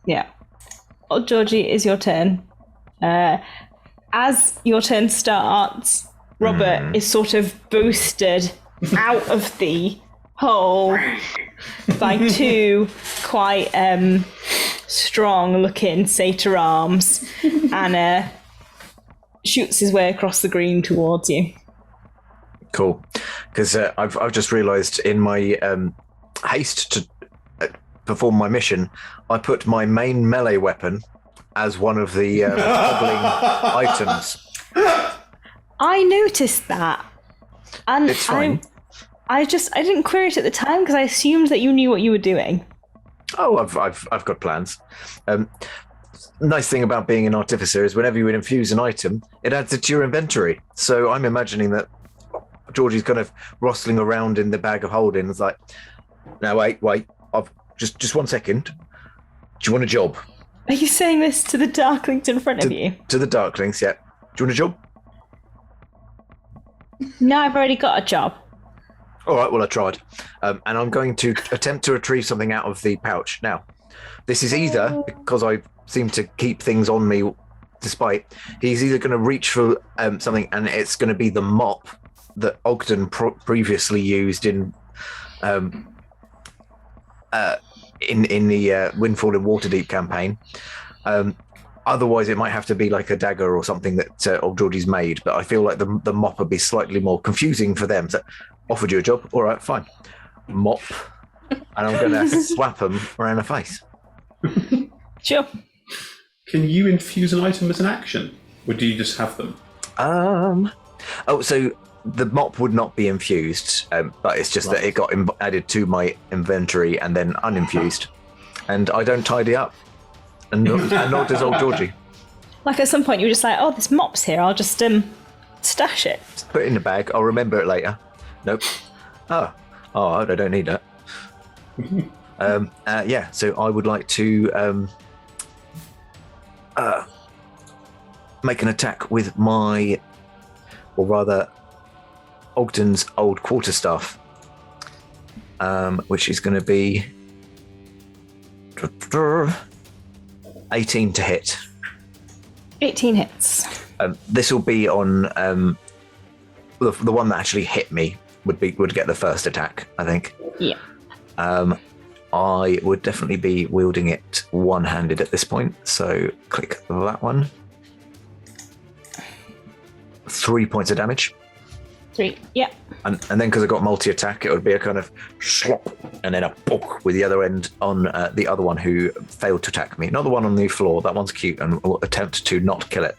Yeah. Oh, Georgie, is your turn. As your turn starts, Robert is sort of boosted out of the hole by 2 quite strong-looking satyr arms, and shoots his way across the green towards you. Cool. Because I've just realised in my haste to perform my mission, I put my main melee weapon as one of the hobbling items. I noticed that, and It's fine. I didn't query it at the time because I assumed that you knew what you were doing. Oh, I've got plans. Nice thing about being an artificer is whenever you infuse an item, it adds it to your inventory. So I'm imagining that Georgie's kind of rustling around in the bag of holding. It's like, now wait, I've just 1 second. Do you want a job? Are you saying this to the darklings in front of you? To the darklings, yeah. Do you want a job? No, I've already got a job. All right, well, I tried. And I'm going to attempt to retrieve something out of the pouch. Now, this is either, because I seem to keep things on me despite, he's either going to reach for something and it's going to be the mop that Ogden previously used in the Windfall in Waterdeep campaign. Otherwise, it might have to be like a dagger or something that Old Georgie's made, but I feel like the mop would be slightly more confusing for them. So, offered you a job, all right, fine. Mop. And I'm going to slap him around the face. Sure. Can you infuse an item as an action? Or do you just have them? So the mop would not be infused, but it's just that it got added to my inventory and then uninfused. And I don't tidy up. And nor does Old Georgie. Like at some point you were just like, oh, this mop's here, I'll just stash it. Put it in the bag, I'll remember it later. Nope. Oh, I don't need that. Yeah, so I would like to make an attack with my, or rather, Ogden's old quarterstaff, which is going to be 18 to hit. 18 hits. This will be on the one that actually hit me would get the first attack, I think. Yeah. I would definitely be wielding it one-handed at this point, so click that one. 3 points of damage. 3, yeah. And then because I got multi-attack, it would be a kind of slop and then a poke with the other end on the other one who failed to attack me. Not the one on the floor, that one's cute, and will attempt to not kill it.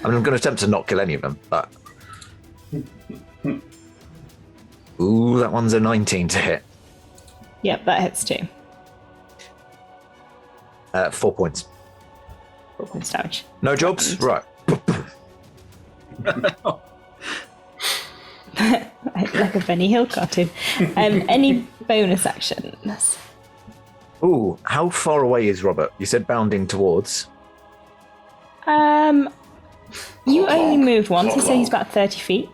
I mean, I'm going to attempt to not kill any of them, but... Ooh, that one's a 19 to hit. Yep, that hits too. 4 points. 4 points damage. No jobs? Right. Like a Benny Hill cartoon. Any bonus actions? Ooh, how far away is Robert? You said bounding towards. You only moved once, so he's about 30 feet.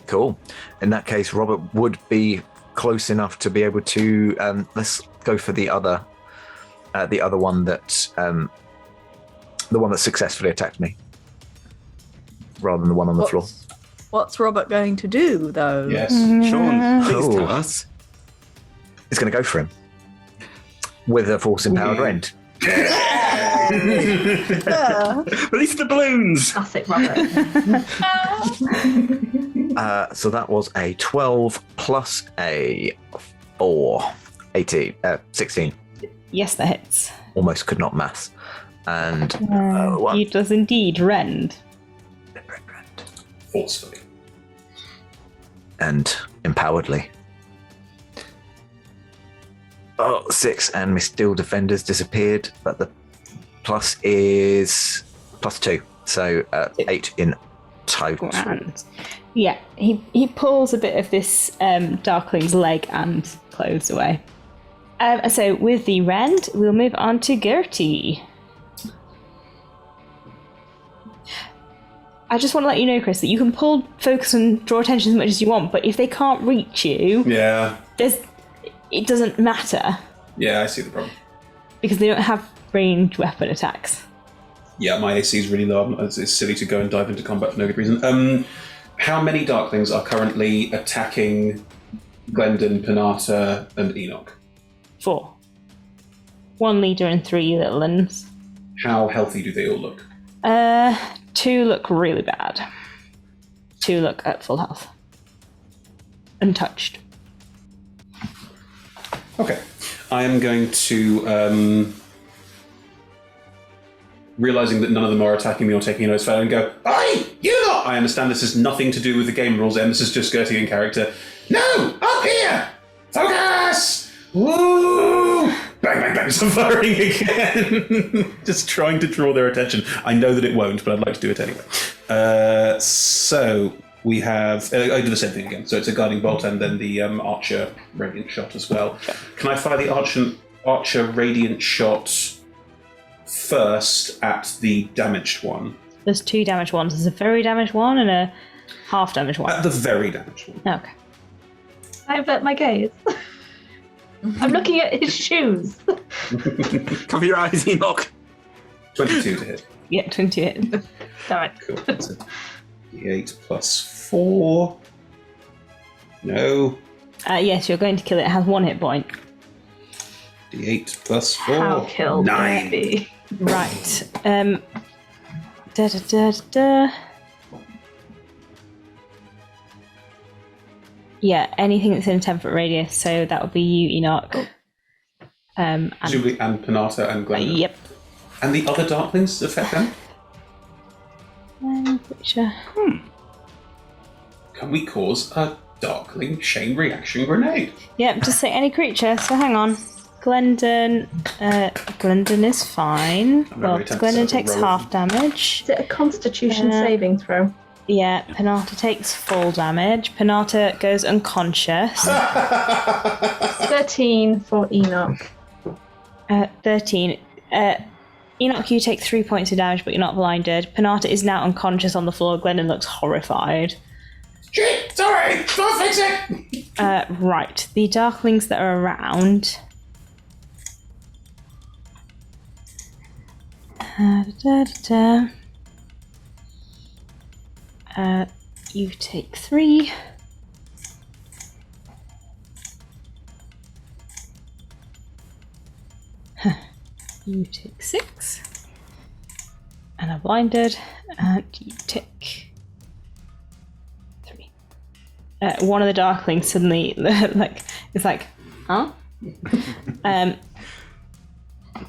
Cool. In that case, Robert would be close enough to be able to. Let's go for the other one that the one that successfully attacked me, rather than the one on the floor. What's Robert going to do, though? Yes. Sean, please tell us. He's going to go for him with a force-empowered rend. Release the balloons. Classic Robert. So that was a 12 plus a 4, 18, 16. Yes, that hits. Almost could not maths. And one. He does indeed rend. Forcefully. And empoweredly. 6, and my steel defenders disappeared, but the plus is +2, so 8 in total. Grand. Yeah, he pulls a bit of this darkling's leg and clothes away. So with the rend, we'll move on to Gertie. I just want to let you know, Chris, that you can pull focus and draw attention as much as you want, but if they can't reach you, it doesn't matter. Yeah, I see the problem. Because they don't have ranged weapon attacks. Yeah, my AC is really low. It's silly to go and dive into combat for no good reason. How many darklings are currently attacking Glendon, Penata, and Enoch? 4. 1 leader and 3 little ones. How healthy do they all look? 2 look really bad. 2 look at full health. Untouched. Okay. I am going to, realising that none of them are attacking me or taking a nose fail, and go, "Oi, you lot! I understand this has nothing to do with the game rules, and this is just Gertie in character. No! Up here! Focus! Woo! Bang, bang, bang, some firing again. Just trying to draw their attention. I know that it won't, but I'd like to do it anyway. So we have... I do the same thing again. So it's a guiding bolt and then the archer radiant shot as well. Can I fire the archer radiant shot first at the damaged one? There's 2 damaged ones. There's a very damaged one and a half damaged one. At the very damaged one. Okay. I avert my gaze. I'm looking at his shoes. Cover your eyes, Enoch. 22 to hit. Yeah, 20 hit. All right. Cool. That's a D8 plus 4. No. Yes, you're going to kill it. It has 1 hit point. D8 plus 4. How killed 9. be? Right. Da da da da. Yeah, anything that's in a 10-foot radius, so that would be you, Enoch. Presumably, and Penata and Glendon. Yep. And the other darklings affect them? Creature. Can we cause a darkling chain reaction grenade? Yep, just say any creature, so hang on. Glendon is fine. Well, Glendon takes half damage. Is it a constitution saving throw? Yeah, Penata takes full damage. Penata goes unconscious. 13 for Enoch. 13. Enoch, you take 3 points of damage, but you're not blinded. Penata is now unconscious on the floor. Glendon looks horrified. Shit! Sorry! Don't fix it! Right, the darklings that are around... you take 3. You take 6. And I'm blinded. And you take 3. One of the darklings suddenly it's like, huh?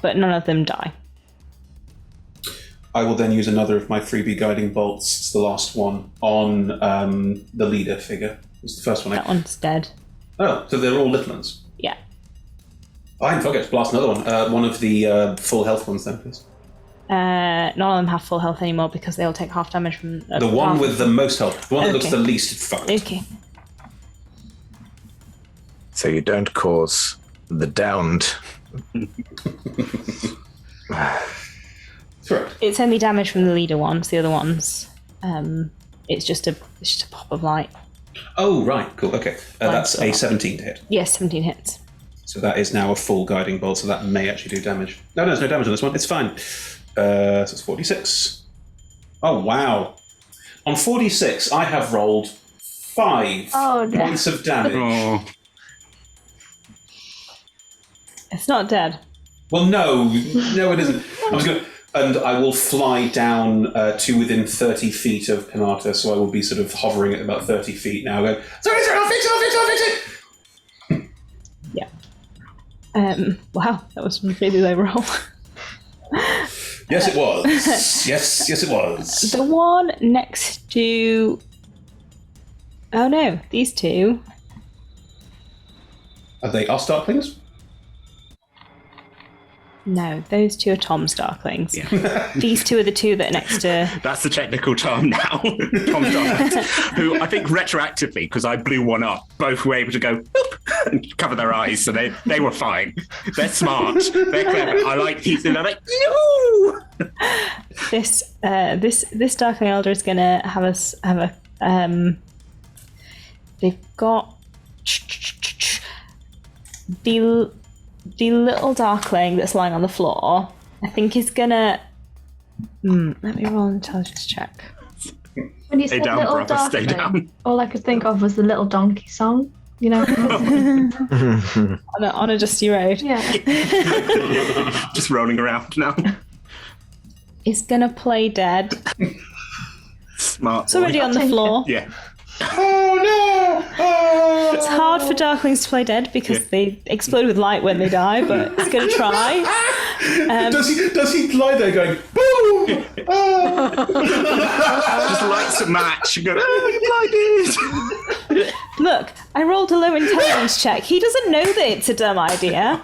But none of them die. I will then use another of my freebie guiding bolts, it's the last one, on the leader figure. It's the first one. That one's dead. Oh, so they're all little ones. Yeah. Fine, fuck it, blast another one. One of the full health ones then, please. None of them have full health anymore because they all take half damage from... The one with the most health. The one that looks Okay. the least fucked. Okay. So you don't cause the downed. Correct. It's only damage from the leader ones. The other ones, it's just a pop of light. Oh, right, cool, okay. That's a 17 to hit. Yes, 17 hits. So that is now a full guiding bolt, so that may actually do damage. No, there's no damage on this one. It's fine. So it's 46. Oh, wow. On 46, I have rolled 5 points of damage. Oh. It's not dead. Well, no, it isn't. And I will fly down to within 30 feet of Pinata, so I will be sort of hovering at about 30 feet now, going, sorry, I'll fix it! Yeah. Wow, that was a really low roll. Yes, it was. Yes, it was. The one next to... Oh no, these two. Are they us darklings? No, those two are Tom's darklings. Yeah. These two are the two that are next to... That's the technical term now. Tom's darklings, who I think retroactively, because I blew one up, both were able to go boop, and cover their eyes, so they were fine. They're smart. They're clever. I like these, and they're like, no! This Darkling Elder is going to have a... They've got... The little Darkling that's lying on the floor, I think is gonna... let me roll an intelligence check. When you said down, little brother, stay darkling, down. all I could think of was the Little Donkey song. You know? on a dusty road. Yeah. Just rolling around now. Is gonna play dead. Smart. It's already on the floor. Yeah. Oh, no! Oh! It's hard for Darklings to play dead because they explode with light when they die, but it's gonna try. Does he lie there going, boom? Just lights a match and go, oh, you blinded! Look, I rolled a low intelligence check. He doesn't know that it's a dumb idea.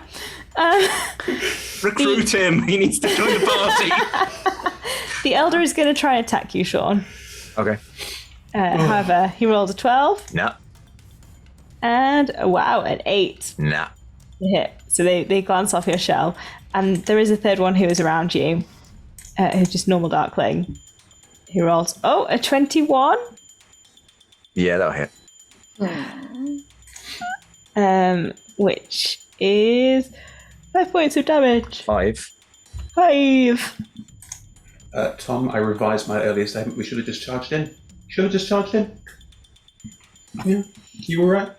Recruit him. He needs to join the party. The Elder is gonna try and attack you, Sean. Okay. However, he rolled a 12. Nah. And, wow, an 8 Nah. to hit. So they glance off your shell. And there is a third one who is around you, who's just normal Darkling. He rolls, a 21? Yeah, that'll hit. Which is 5 points of damage. 5. 5. Tom, I revised my earlier statement. We should have just charged in. Yeah, you all right?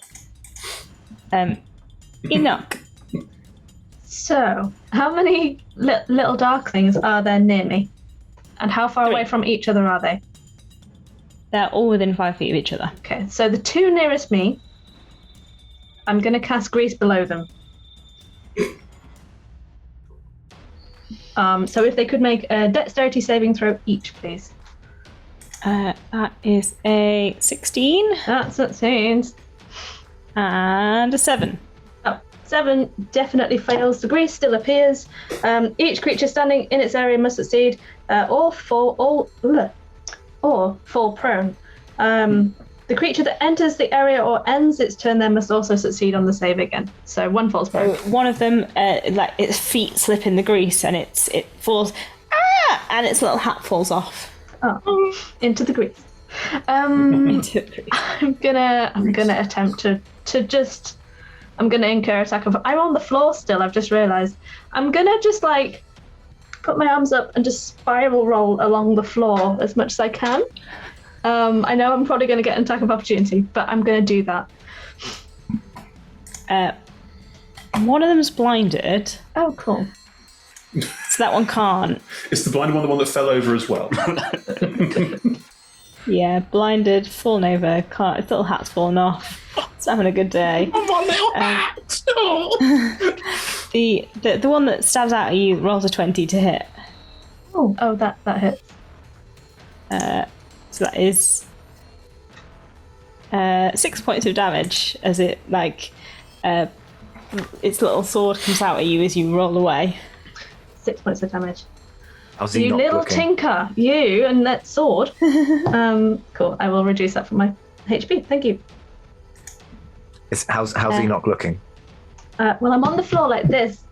Enoch. So, how many little Darklings are there near me? And how far 3. away from each other are they? They're all within 5 feet of each other. Okay, so the two nearest me, I'm going to cast Grease below them. So if they could make a dexterity saving throw each, please. That is a 16. That's what seems. And a 7. 7 definitely fails. The grease still appears. Each creature standing in its area must succeed or fall prone. The creature that enters the area or ends its turn then must also succeed on the save again. So one falls prone. So one of them, its feet slip in the grease and it falls, and its little hat falls off. Into the grease. Into the grease. I'm gonna attempt to just. I'm gonna incur attack of. I'm on the floor still. I've just realised. I'm gonna just put my arms up and just spiral roll along the floor as much as I can. I know I'm probably gonna get an attack of opportunity, but I'm gonna do that. One of them's blinded. Oh, cool. So that one can't. Is the blind one the one that fell over as well? Yeah, blinded, fallen over, can't. Its little hat's fallen off. It's having a good day. Oh, my little hat! The one that stabs out at you rolls a 20 to hit. Oh, that hits. So that is 6 points of damage as it its little sword comes out at you as you roll away. 6 points of damage. How's he You not little looking? tinker, you and that sword. Cool. I will reduce that from my HP. Thank you. How's he not looking? Well, I'm on the floor like this,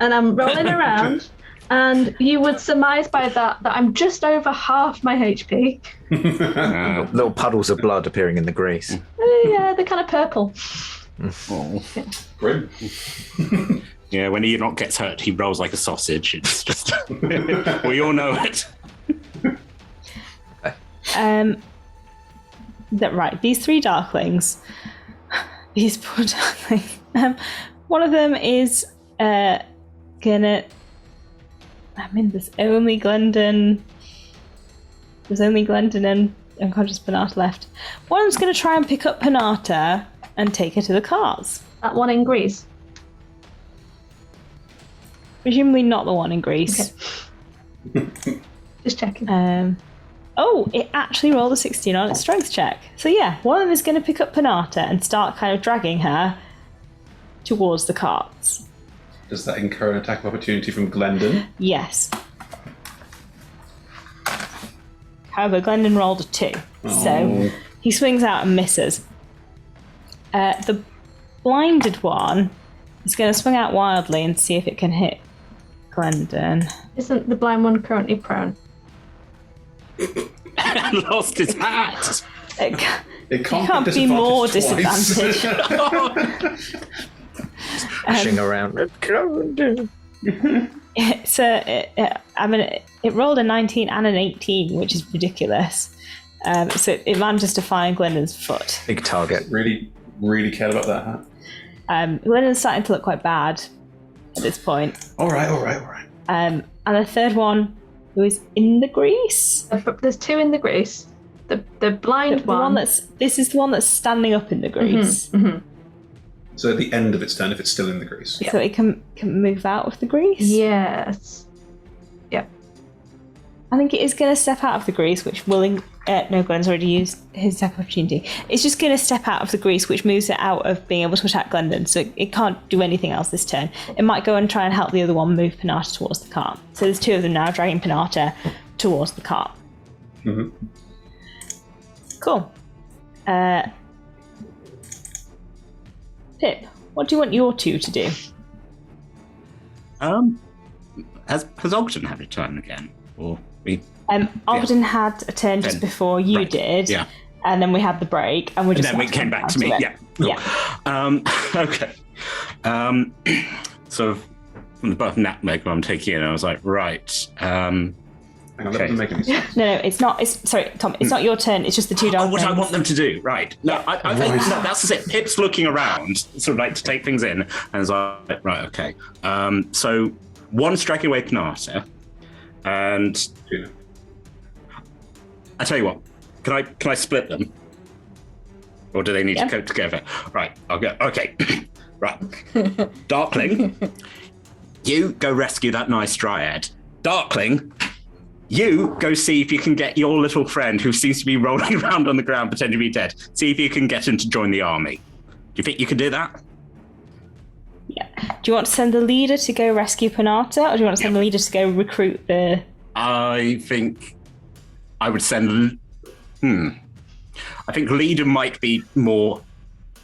and I'm rolling around, And you would surmise by that I'm just over half my HP. Little puddles of blood appearing in the grease. Yeah, they're kind of purple. Oh. Yeah. Grim. Yeah, when Enoch gets hurt, he rolls like a sausage. It's just... we all know it. Right, these 3 darklings. These poor darklings. One of them is gonna... there's only Glendon and unconscious Panata left. One of them's gonna try and pick up Panata and take her to the cars. That one in Greece. Presumably not the one in Greece. Okay. Just checking. It actually rolled a 16 on its strength check. So yeah, one of them is going to pick up Panata and start kind of dragging her towards the carts. Does that incur an attack of opportunity from Glendon? Yes. However, Glendon rolled a 2. So he swings out and misses. The blinded one is going to swing out wildly and see if it can hit Glendon. Isn't the blind one currently prone? Lost his hat. It can't be more disadvantaged disadvantaged. Hashing around. It rolled a 19 and an 18, which is ridiculous. So it manages to find Glendon's foot. Big target. Really, really cared about that hat. Glendon's starting to look quite bad at this point. All right. And the third one, who is in the grease. There's 2 in the grease. The blind one. This is the one that's standing up in the grease. Mm-hmm, mm-hmm. So at the end of its turn, if it's still in the grease. So it can move out of the grease? Yes. Yep. I think it is going to step out of the grease, which will... no, Glenn's already used his attack opportunity. It's just going to step out of the grease, which moves it out of being able to attack Glendon, so it can't do anything else this turn. It might go and try and help the other one move Panata towards the cart. So there's 2 of them now dragging Panata towards the cart. Mm-hmm. Cool. Pip, what do you want your 2 to do? Has Ogden had a turn again? Or we... Ogden had a turn just before you did. Yeah. And then we had the break, and we just... And then it came back to me. Yeah. Cool. Yeah. Okay. So from the button Nutmeg I'm taking in, I was like, right. Hang on, that doesn't make any sense. No, it's not. Sorry, Tom. It's not your turn. It's just the 2 dark what I things. want them to do, right? No, I think no, that's it. Pip's looking around, sort of like to take things in, and is like, right, okay. So one striking away Panata, and I tell you what, can I split them, or do they need to go together? Right, I'll go. Okay, right. Darkling, you go rescue that nice dryad. Darkling, you go see if you can get your little friend who seems to be rolling around on the ground, pretending to be dead. See if you can get him to join the army. Do you think you can do that? Yeah. Do you want to send the leader to go rescue Panata, or do you want to send the leader to go recruit the... I think I would send... I think leader might be more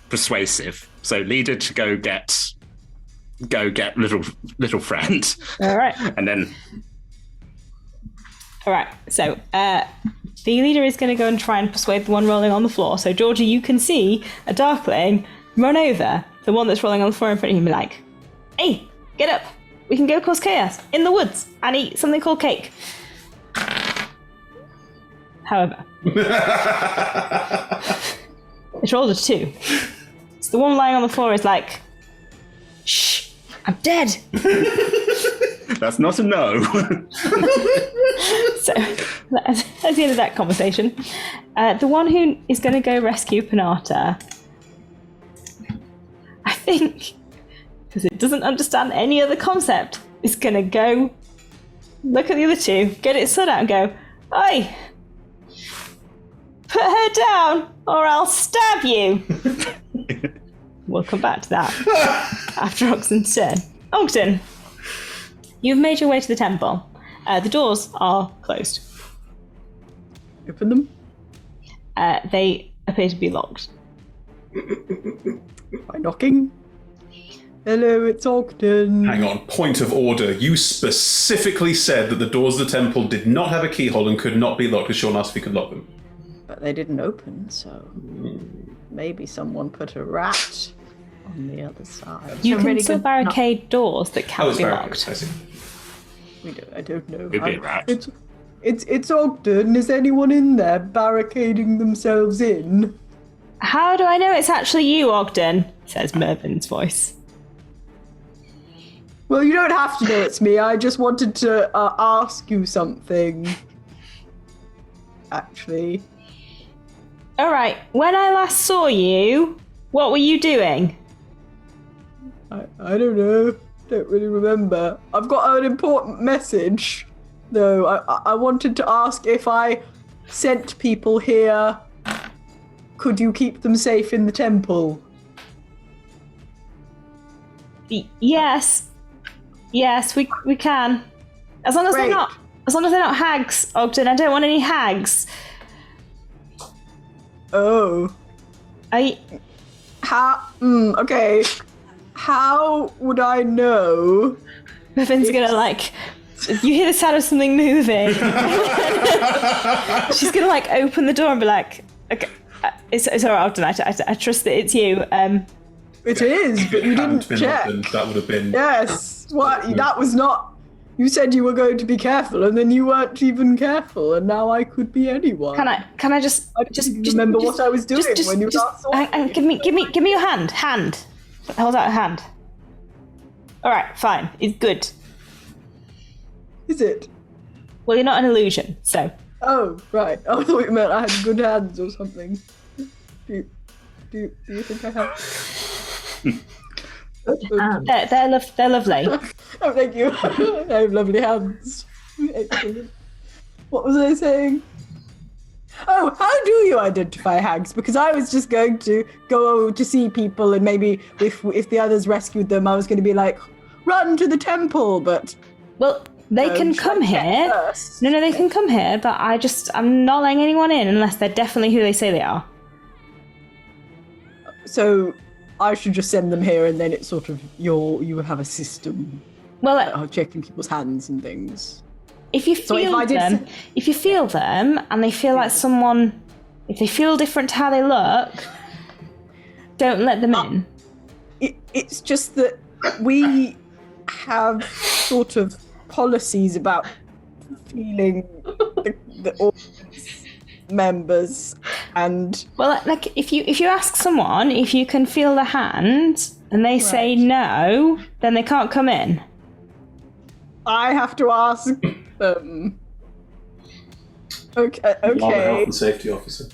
persuasive. So leader to go get little friend. All right. And then... All right, so the leader is going to go and try and persuade the one rolling on the floor. So, Georgia, you can see a darkling run over the one that's rolling on the floor in front of you and be like, hey, get up. We can go cause chaos in the woods and eat something called cake. However, it's rolled a 2. So the one lying on the floor is like, shh, I'm dead. That's not a no. So that's the end of that conversation. The one who is going to go rescue Panata, I think, because it doesn't understand any other concept, is going to go look at the other 2, get its sword out and go, oi, put her down or I'll stab you. We'll come back to that after Ogden's turn. Ogden, you've made your way to the temple. The doors are closed. Open them. They appear to be locked. By knocking. Hello, it's Ogden. Hang on, point of order. You specifically said that the doors of the temple did not have a keyhole and could not be locked, because Sean asked if he could lock them. But they didn't open, so maybe someone put a rat on the other side. You can still barricade doors that can't be locked. I see. I don't know. Could be a rat. It's Ogden. Is anyone in there barricading themselves in? How do I know it's actually you, Ogden? Says Mervin's voice. Well, you don't have to know it's me. I just wanted to ask you something. Actually. All right. When I last saw you, what were you doing? I don't know. Don't really remember. I've got an important message, though. I wanted to ask if I sent people here, could you keep them safe in the temple? Yes. Yes, we can. As long as they're not hags, Ogden. I don't want any hags. Oh. Okay. How would I know? Mervin's gonna you hear the sound of something moving. She's gonna open the door and be like, okay, it's all right, Ogden. I trust that it's you. It is, but you didn't check. That would have been. Yes. What? That was not. You said you were going to be careful, and then you weren't even careful, and now I could be anyone. Can I just remember what I was doing when you last saw me? Give me your hand. Hand. Hold out a hand. All right, fine. It's good. Is it? Well, you're not an illusion, so. Oh, right. I thought you meant I had good hands or something. Do you think I have? They're lovely. Oh, thank you. I have lovely hands. Excellent. What was I saying? Oh, how do you identify hags? Because I was just going to go over to see people, and maybe if the others rescued them, I was going to be like, run to the temple, but... Well, they can come here. First. No, they can come here, but I'm not letting anyone in unless they're definitely who they say they are. So I should just send them here, and then it's sort of you have a system. Well, checking people's hands and things. If you feel them, and they feel like someone, if they feel different to how they look, don't let them in. It's just that we have sort of policies about feeling the audience members, and if you ask someone if you can feel the hand and they say no, then they can't come in. I have to ask them. Okay. I'm the health and safety officer.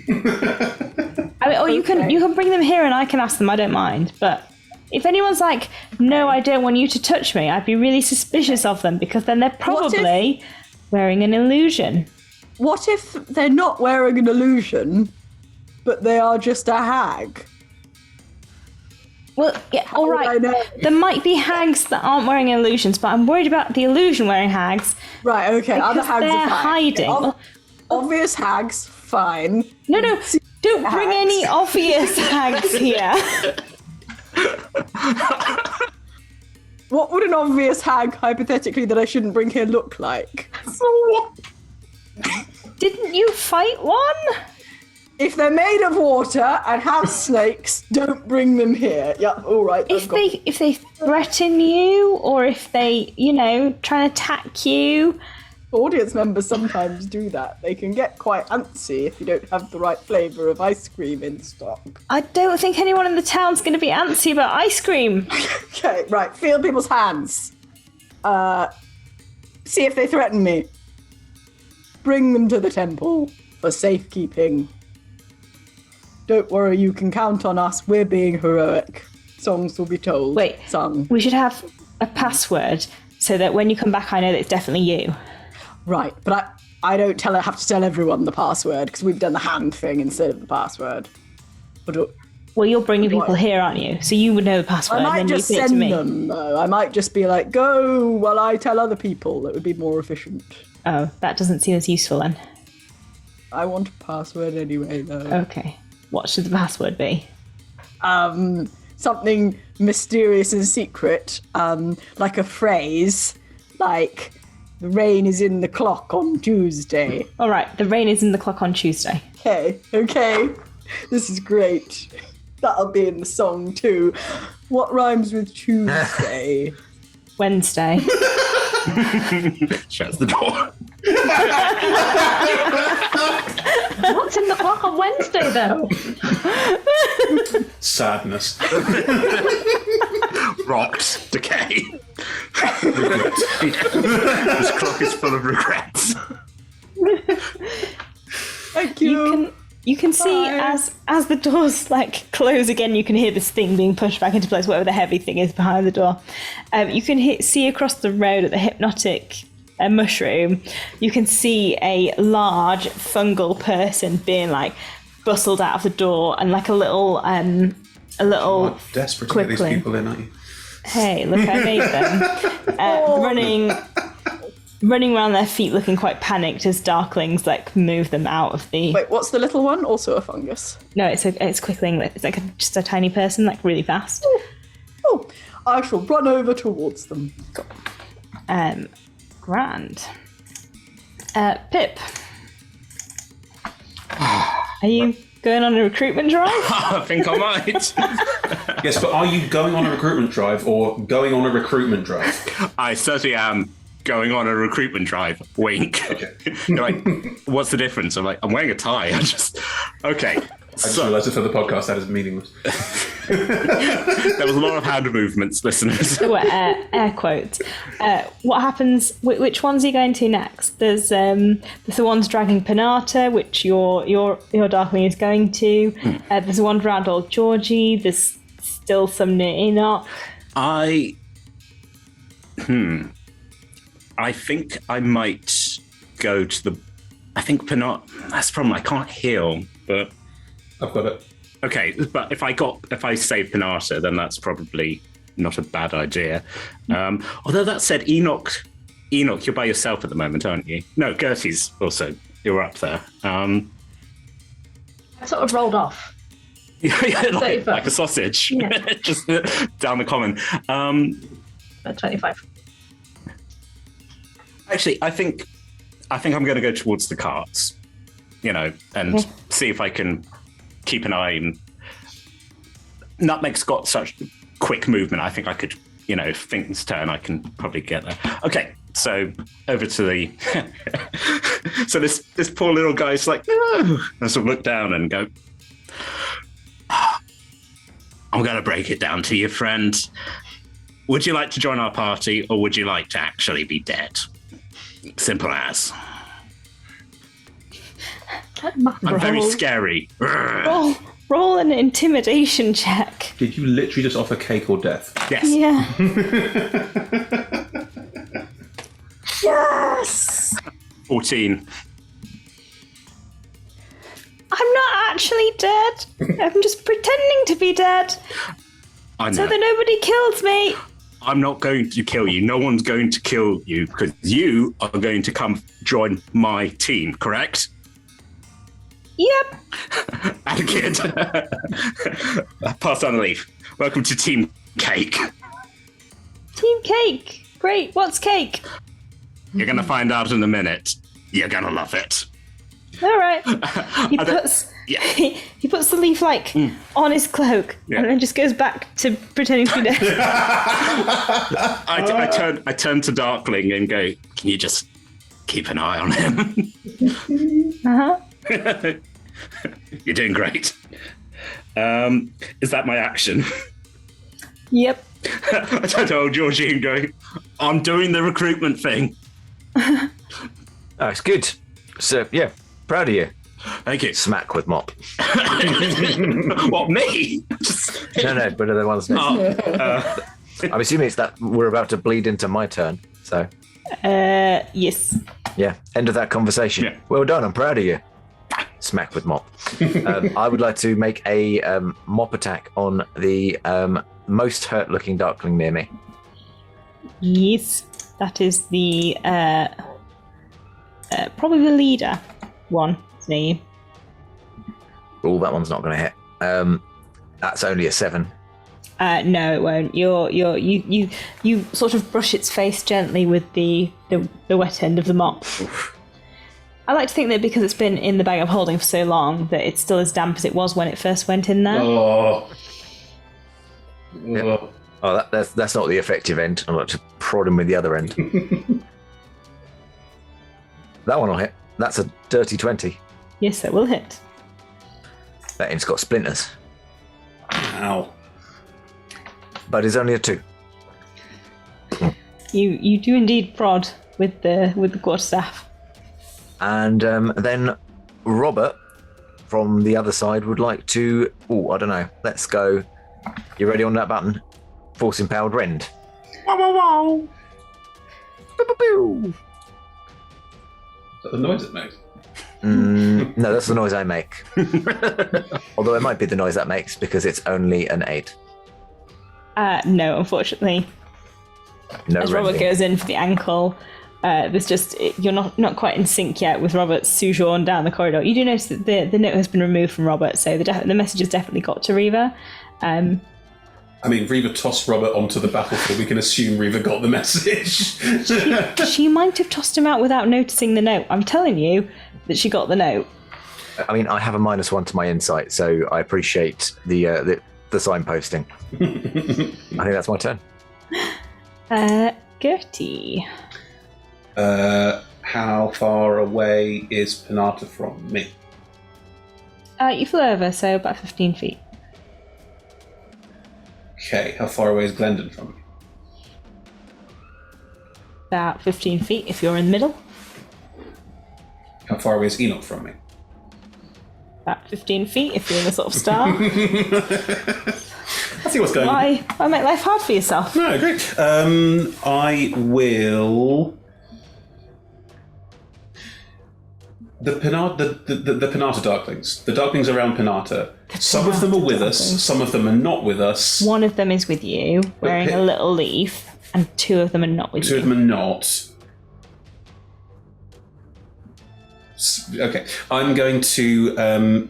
You can bring them here and I can ask them. I don't mind. But if anyone's like, no, I don't want you to touch me, I'd be really suspicious of them, because then they're probably wearing an illusion. What if they're not wearing an illusion, but they are just a hag? Well, yeah, all right. There might be hags that aren't wearing illusions, but I'm worried about the illusion-wearing hags. Right, okay. Other hags they're are fine. hiding. Obvious hags, fine. No, don't bring any obvious hags here. What would an obvious hag, hypothetically, that I shouldn't bring here look like? Didn't you fight one? If they're made of water and have snakes, don't bring them here. Yeah, all right. If they threaten you, or if they, try and attack you. Audience members sometimes do that. They can get quite antsy if you don't have the right flavour of ice cream in stock. I don't think anyone in the town's going to be antsy about ice cream. Okay, right. Feel people's hands. See if they threaten me. Bring them to the temple for safekeeping. Don't worry, you can count on us. We're being heroic. Songs will be told. Sung. We should have a password so that when you come back, I know that it's definitely you. Right, but I don't have to tell everyone the password, because we've done the hand thing instead of the password. Well, you're bringing people here, aren't you? So you would know the password. I might just send them, though. I might just be like, go while I tell other people. That would be more efficient. Oh, that doesn't seem as useful then. I want a password anyway, though. Okay. What should the password be? Something mysterious and secret, like a phrase, like the rain is in the clock on Tuesday. All right, the rain is in the clock on Tuesday. Okay. This is great. That'll be in the song too. What rhymes with Tuesday? Wednesday. Shuts the door. What's in the clock on Wednesday, though? Sadness. Rocks. Decay. Regret. This clock is full of regrets. Thank you. You can see as the doors like close again, you can hear this thing being pushed back into place, whatever the heavy thing is behind the door. You can see across the road at the hypnotic mushroom, you can see a large fungal person being like bustled out of the door, and like a little Desperate to get these quickling. people in, aren't you? Hey, look, I made them. Running around their feet, looking quite panicked as darklings like move them out of the. Wait, what's the little one? Also a fungus. No, it's quickling. It's like just a tiny person, like really fast. Oh, I shall run over towards them. Grand. Pip, are you going on a recruitment drive? I think I might. Yes, but are you going on a recruitment drive or going on a recruitment drive? I certainly am going on a recruitment drive. Wink. Okay. You're like, what's the difference? I'm like, I'm wearing a tie. Okay. I just realised that for the podcast that is meaningless. There was a lot of hand movements, listeners. Air quotes. What happens? Which ones are you going to next? There's the ones dragging Panata, which your Darkling is going to. There's one around Old Georgie. There's still some near Enoch. I think I might go to the. I think Panata. That's the problem. I can't heal, but. I've got it. Okay, but if I save Panata, then that's probably not a bad idea. Although that said, Enoch, you're by yourself at the moment, aren't you? No, Gertie's also. You're up there. I sort of rolled off. like a sausage, Yeah. just down the common. At 25. Actually, I think I'm going to go towards the carts, and see if I can keep an eye on. Nutmeg's got such quick movement. I think I could, if things turn, I can probably get there. Okay, so over to the. So this poor little guy's like, no. I sort of look down and go, I'm going to break it down to you, friend. Would you like to join our party, or would you like to actually be dead? Simple as. I'm very scary. Roll an intimidation check. Did you literally just offer cake or death? Yes. Yeah. Yes! 14. I'm not actually dead. I'm just pretending to be dead I know. so that nobody kills me. I'm not going to kill you. No one's going to kill you because you are going to come join my team, correct? Yep. And kid. Pass down the leaf. Welcome to Team Cake. Team Cake. Great. What's cake? You're going to find out in a minute. You're going to love it. All right. He Yeah. he puts the leaf on his cloak and then just goes back to pretending to be dead. I turn to Darkling and go, can you just keep an eye on him? Uh-huh. You're doing great. Is that my action? Yep. I turn to old Georgie and go, I'm doing the recruitment thing. Oh, it's good. So, yeah, proud of you. Thank you. Smack with mop. What, me? No, but the ones next. I'm assuming it's that we're about to bleed into my turn. So, Yes. yeah, end of that conversation. Yeah. Well done, I'm proud of you. Smack with mop. I would like to make a mop attack on the most hurt-looking darkling near me. Yes. That is the probably the leader one. See. Oh, that one's not going to hit. That's only a 7. No, it won't. You sort of brush its face gently with the wet end of the mop. I like to think that because it's been in the bag of holding for so long that it's still as damp as it was when it first went in there. Oh. Yeah. Oh, that's not the effective end. I'm going to prod him with the other end. That one will hit. That's a dirty 20. Yes, it will hit. That end's got splinters. Ow. But it's only a 2. You do indeed prod with the quarterstaff. And then Robert from the other side would like to... Oh, I don't know. Let's go. You ready on that button? Force Empowered Rend. Wow, wow, wow. Is that the noise it makes? No, that's the noise I make. Although it might be the noise that makes because it's only an 8. No, unfortunately. No As Robert rending. goes in for the ankle, there's just... You're not quite in sync yet with Robert's sojourn down the corridor. You do notice that the note has been removed from Robert, so the message has definitely got to Reva. I mean, Reva tossed Robert onto the battlefield. We can assume Reva got the message. She might have tossed him out without noticing the note. I'm telling you that she got the note. I mean, I have a -1 to my insight, so I appreciate the signposting. I think that's my turn. Gertie. How far away is Penata from me? You flew over, so about 15 feet. Okay, how far away is Glendon from me? About 15 feet if you're in the middle. How far away is Enoch from me? About 15 feet if you're in the sort of star. I see what's going on. Why make life hard for yourself? No, great. I will... The Penata Darklings. The Darklings around Penata. Some of them are with us, some of them are not with us. One of them is with you, wearing a little leaf, and 2 of them are not with you. 2 of them are not. Okay, I'm going to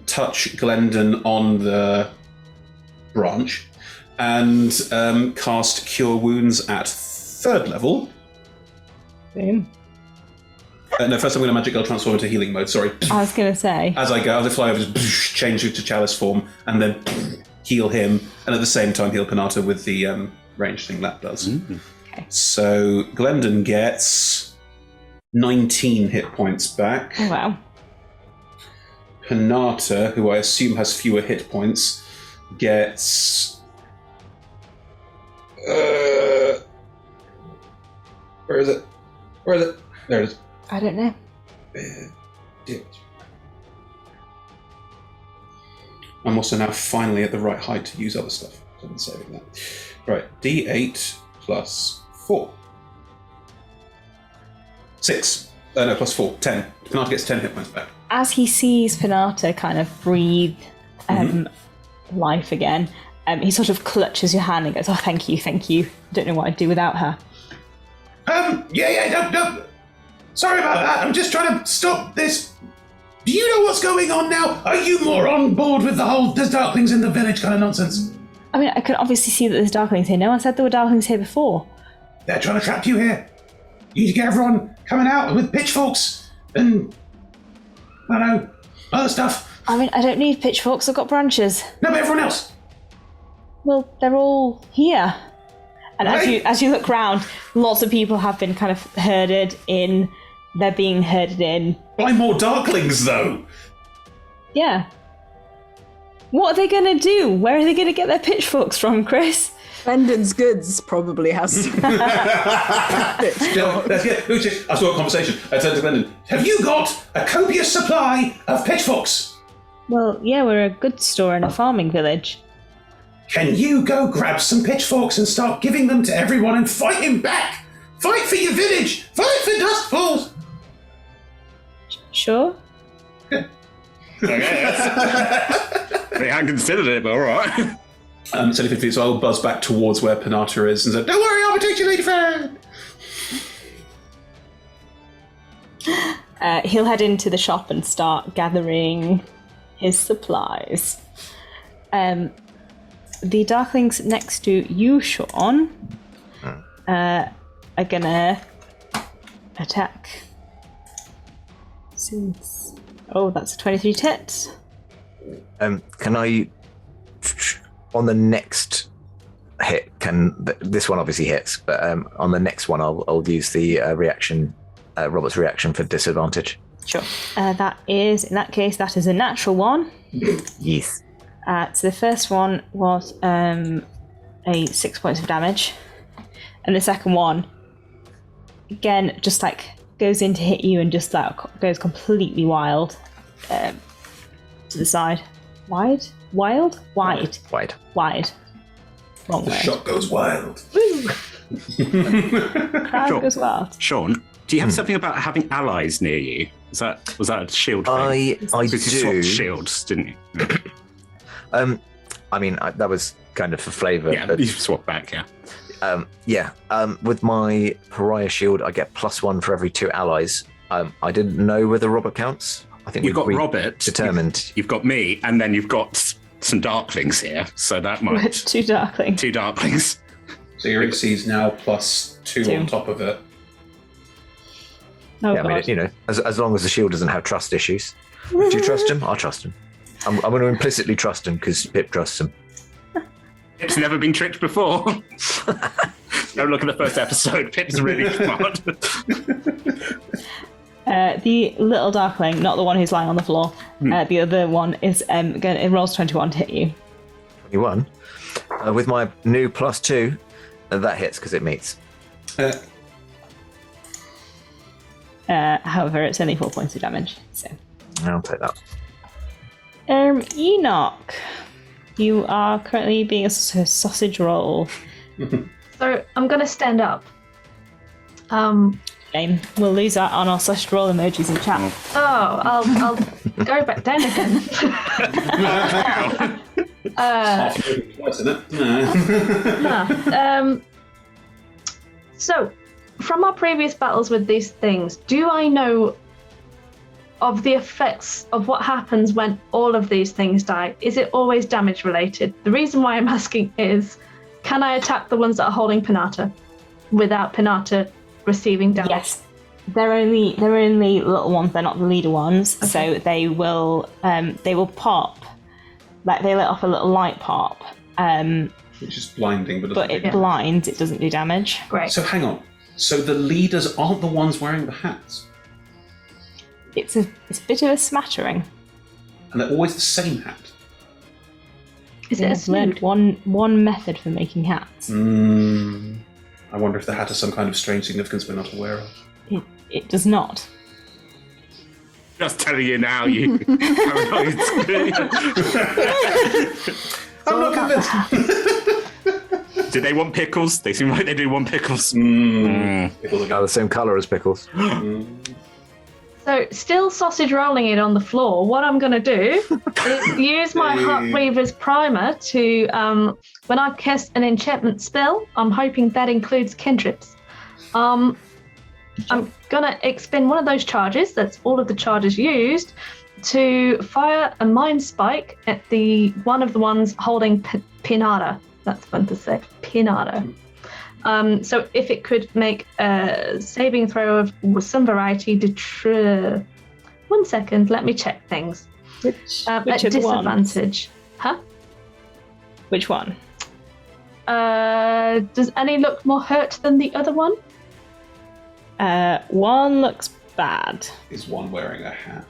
touch Glendon on the branch and cast Cure Wounds at 3rd level. Boom. No, first I'm going to Magic Girl transform into healing mode, sorry. I was going to say. As I go, as I fly over, just change it to Chalice form, and then heal him, and at the same time heal Penata with the range thing that does. Okay. So Glendon gets 19 hit points back. Oh, wow. Penata, who I assume has fewer hit points, gets... where is it? Where is it? There it is. I don't know. I'm also now finally at the right height to use other stuff. So I'm saving that. Right, D8 plus 4. 6. No, plus 4. 10. Penata gets 10 hit points back. As he sees Penata kind of breathe life again, he sort of clutches your hand and goes, "Oh, thank you. I don't know what I'd do without her." No. Sorry about that. I'm just trying to stop this. Do you know what's going on now? Are you more on board with the whole "there's Darklings in the village" kind of nonsense? I mean, I can obviously see that there's Darklings here. No one said there were Darklings here before. They're trying to trap you here. You need to get everyone coming out with pitchforks and, I don't know, other stuff. I mean, I don't need pitchforks. I've got branches. No, but everyone else. Well, they're all here. And Right. as you look round, lots of people have been kind of herded in. They're being herded in. By more Darklings, though. Yeah. What are they going to do? Where are they going to get their pitchforks from, Chris? Brendan's Goods probably has. I've still got a conversation. I turned to Glendon. Have you got a copious supply of pitchforks? Well, yeah, we're a goods store in a farming village. Can you go grab some pitchforks and start giving them to everyone and fight him back? Fight for your village! Fight for Dusk Falls! Sure. Okay, I hadn't considered it, but alright. It's only 50 feet, so I'll buzz back towards where Penata is and say, "Don't worry, I'll protect you, lady friend!" He'll head into the shop and start gathering his supplies. the darklings next to you, Sean, are gonna attack. Since that's a 23 hit. Can I, on the next hit, this one obviously hits, but on the next one I'll use the reaction, Robert's reaction for disadvantage. Sure. That is, in that case, that is a natural one. Yes. So the first one was a 6 points of damage, and the second one, again, just like goes in to hit you and just like goes completely wild to the side. Wide. Wrong The way. shot goes wild. Crowd goes wild. Sean, do you have something about having allies near you? Was that a shield thing? I Because you do. swapped shields, didn't you? I mean, that was kind of for flavour. Yeah, but, you swapped back, yeah. with my pariah shield, I get +1 for every 2 allies. I didn't know whether Robert counts. I think You've got we Robert. determined. You've got me, and then you've got some darklings here, so that might... 2 darklings. 2 darklings. So your AC is now +2 2. on top of it. Oh, Yeah, I God. mean, as long as the shield doesn't have trust issues. Do you trust him? I trust him. I'm going to implicitly trust him because Pip trusts him. Pip's never been tricked before. Go look at the first episode. Pip's really smart. The little darkling, not the one who's lying on the floor. The other one is it rolls 21 to hit you. 21. With my new +2, that hits because it meets. However, it's only 4 points of damage. So, I'll take that. Enoch, you are currently being a sausage roll. So I'm going to stand up. Shame. We'll lose that on our sausage roll emojis in chat. I'll go back down again. Half moving twice, isn't it? So, from our previous battles with these things, do I know of the effects of what happens when all of these things die? Is it always damage related? The reason why I'm asking is, can I attack the ones that are holding Pinata without Pinata receiving damage? Yes. They're only little ones, they're not the leader ones. Okay. So they will pop. Like they let off a little light pop. Which is blinding, but But it blinds, it doesn't do damage. Great. So hang on. So the leaders aren't the ones wearing the hats, It's a bit of a smattering. and they're always the same hat. Is it a I've learned snood? one method for making hats. I wonder if the hat has some kind of strange significance we're not aware of. It does not. Just telling you now, you paranoid. I'm not convinced. Do they want pickles? They seem like they do want pickles. Pickles Are the same colour as pickles. So, still sausage rolling it on the floor, what I'm going to do is use my Heartweaver's Primer to, when I cast an enchantment spell, I'm hoping that includes cantrips. I'm going to expend one of those charges, that's all of the charges used, to fire a Mind Spike at one of the ones holding Pinata. That's fun to say, Pinata. So if it could make a saving throw of some variety, 1 second, let me check things. Which At of the ones? disadvantage. Huh? Which one? Does any look more hurt than the other one? One looks bad. Is one wearing a hat?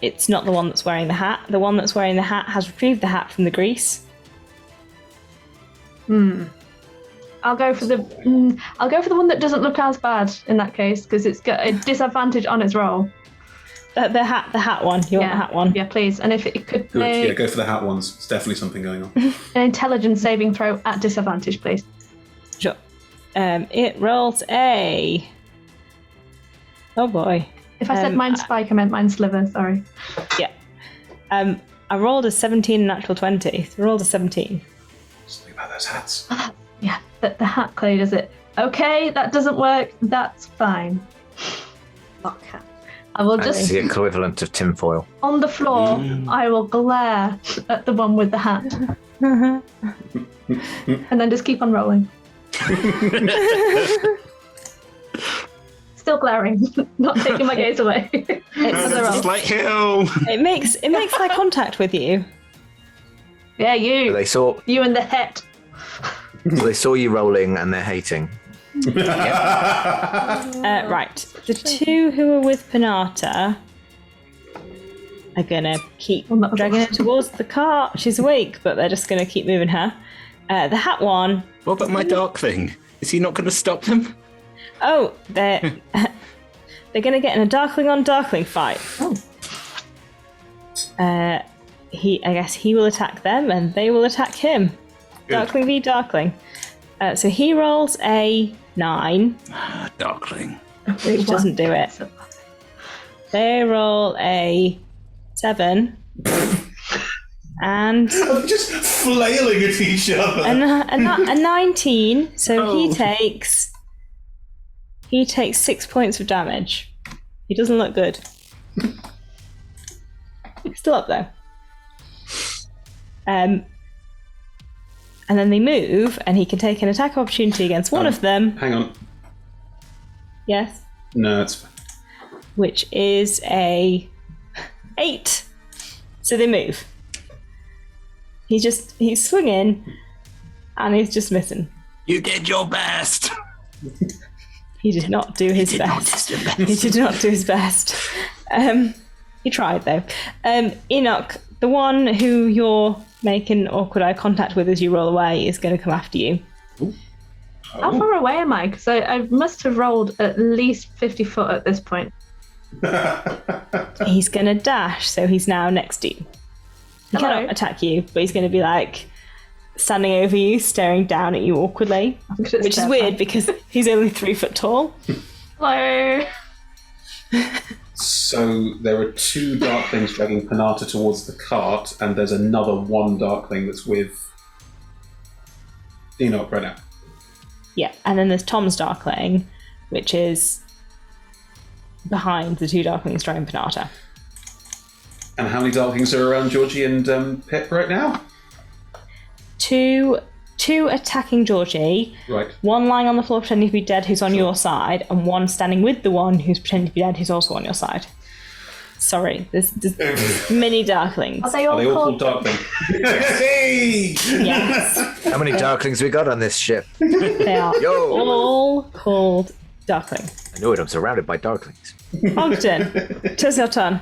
It's not the one that's wearing the hat. The one that's wearing the hat has retrieved the hat from the grease. I'll go for the one that doesn't look as bad in that case, because it's got a disadvantage on its roll. The hat one. You want the hat one? Yeah, please. And if it could Good. make Yeah, go for the hat ones. It's definitely something going on. an intelligence saving throw at disadvantage, please. Sure. It rolls a. Oh boy. If I said Mind Spike, I meant Mind Sliver, sorry. Yeah. I rolled a 17 natural 20. So I rolled a 17. Something about those hats. Yeah, the hat clears it. Okay, that doesn't work. That's fine. Fuck hat. I will That's just the equivalent of tinfoil. on the floor. I will glare at the one with the hat, and then just keep on rolling. Still glaring, not taking my gaze away. There's a slight hill. It makes eye contact with you. Yeah, you. They saw You and the het. you rolling, and they're hating. Right. The two who are with Panata are gonna keep dragging her towards the cart. She's awake, but they're just gonna keep moving her. The hat one. What about my darkling? Is he not going to stop them? Oh, they're gonna get in a darkling on darkling fight. I guess he will attack them, and they will attack him. Good. Darkling v Darkling. So he rolls a 9, Darkling. which doesn't do it. They roll a 7, and I'm just flailing at each other. a 19. So Oh. he takes 6 points of damage. He doesn't look good. He's still up though. And then they move, and he can take an attack opportunity against one of them. Hang on. Yes. No, it's fine. Which is a 8. So they move. He's swinging, and he's just missing. You did your best. He did not do his best. He did not do his best. He tried though. Enoch, the one who you're making awkward eye contact with as you roll away, is going to come after you. How far away am I? Because I must have rolled at least 50 foot at this point. He's going to dash, so he's now next to you. He Hello. cannot attack you, but he's going to be like standing over you, staring down at you awkwardly, which is weird because he's only 3 foot tall. Hello. So there are 2 darklings dragging Panata towards the cart, and there's another 1 darkling that's with Enoch right now. Yeah, and then there's Tom's Darkling, which is behind the 2 Darklings driving Panata. And how many darklings are around Georgie and Pip right now? Two attacking Georgie, Right. 1 lying on the floor pretending to be dead who's on your side, and 1 standing with the one who's pretending to be dead who's also on your side. Sorry, there's many Darklings. Are they all, Are they all called? called darkling? Hey! Yes, How many darklings we got on this ship? they are Yo! all called Darkling. I knew it. I'm surrounded by darklings. Ogden, tis your turn.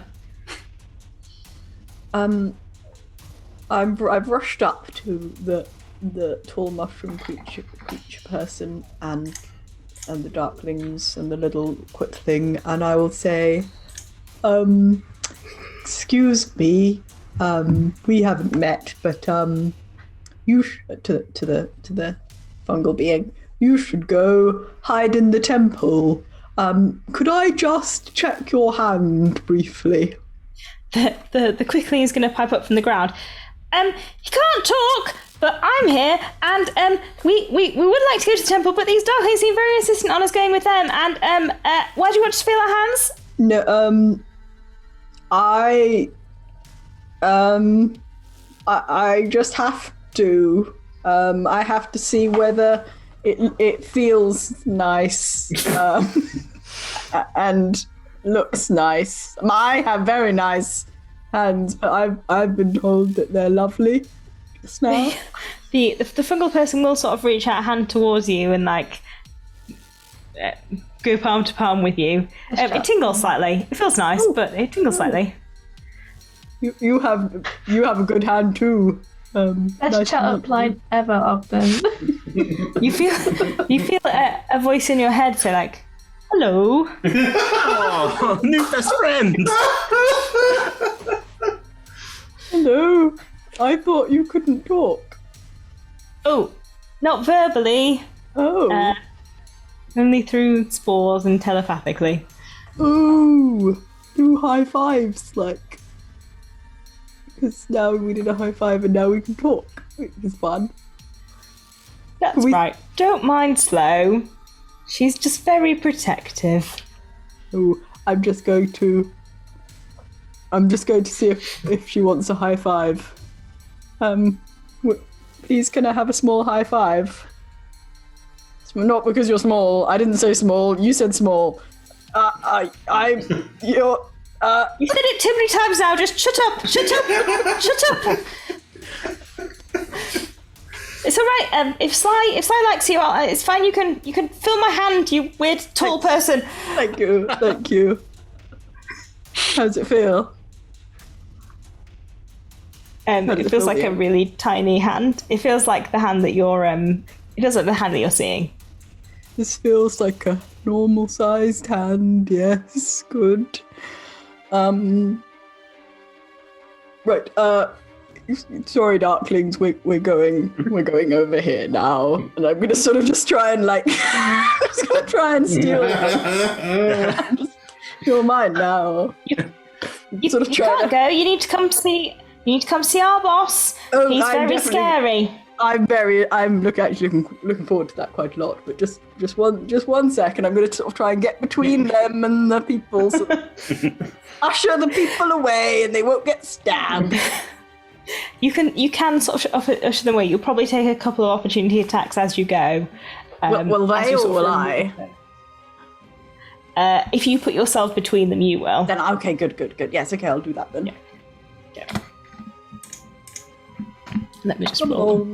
I've rushed up to the tall mushroom creature person and the darklings and the little quick thing, and I will say, excuse me, we haven't met, but you to the fungal being, you should go hide in the temple. Could I just check your hand briefly? The quickling is going to pipe up from the ground. He can't talk, but I'm here, and we would like to go to the temple, but these darklings seem very insistent on us going with them. And why do you want to feel our hands? No, I just have to. I have to see whether it feels nice and looks nice. I have very nice hands, but I've been told that they're lovely just now. The fungal person will sort of reach out a hand towards you and like go palm to palm with you. It tingles slightly. It feels nice, but it tingles slightly. You have a good hand too. Best Nice chat to up meet line ever of them. You feel a voice in your head say like, "Hello." Oh, new best friend. Hello. I thought you couldn't talk. Oh, not verbally. Oh. Only through spores and telepathically. Ooh. Do high fives, like. Because now we did a high five and now we can talk, which is fun. That's right. Don't mind Slow. She's just very protective. Oh, I'm just going to see if she wants a high five. Please, can I have a small high five? Not because you're small. I didn't say small. You said small. You're. You said it too many times now. Just shut up. Shut up. Shut up. It's all right. If Sly likes you, it's fine. You can feel my hand. You weird tall person. Thank you. Thank you. How does it feel? It feels like a really tiny hand. It feels like the hand that you're. It feels like the hand that you're seeing. This feels like a normal-sized hand. Yes, good. Right. Sorry, darklings. We're going over here now, and I'm gonna sort of just try and I'm just gonna try and steal your mind now. You can't go. You need to come see. You need to come see our boss. Oh, he's very scary. I'm actually looking forward to that quite a lot. But just one second, I'm going to sort of try and get between them and the people, so usher the people away, and they won't get stabbed. You can sort of usher them away. You'll probably take a couple of opportunity attacks as you go. Will they or will I? If you put yourself between them, you will. Then okay, good. Yes, okay, I'll do that then. Yeah. Let me just roll.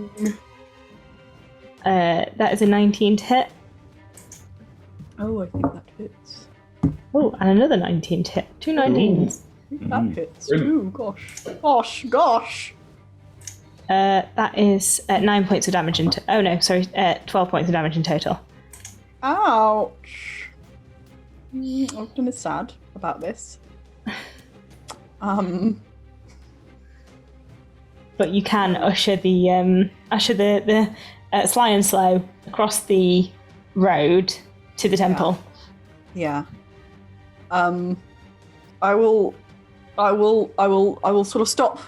That is a 19 to hit. Oh, I think that hits. Oh, and another 19 to hit. 2 19s. That hits too. Gosh. That is 9 points of damage 12 points of damage in total. Ouch. I'm kind of sad about this. But you can usher the Sly and Slow across the road to the temple. Yeah. I will sort of stop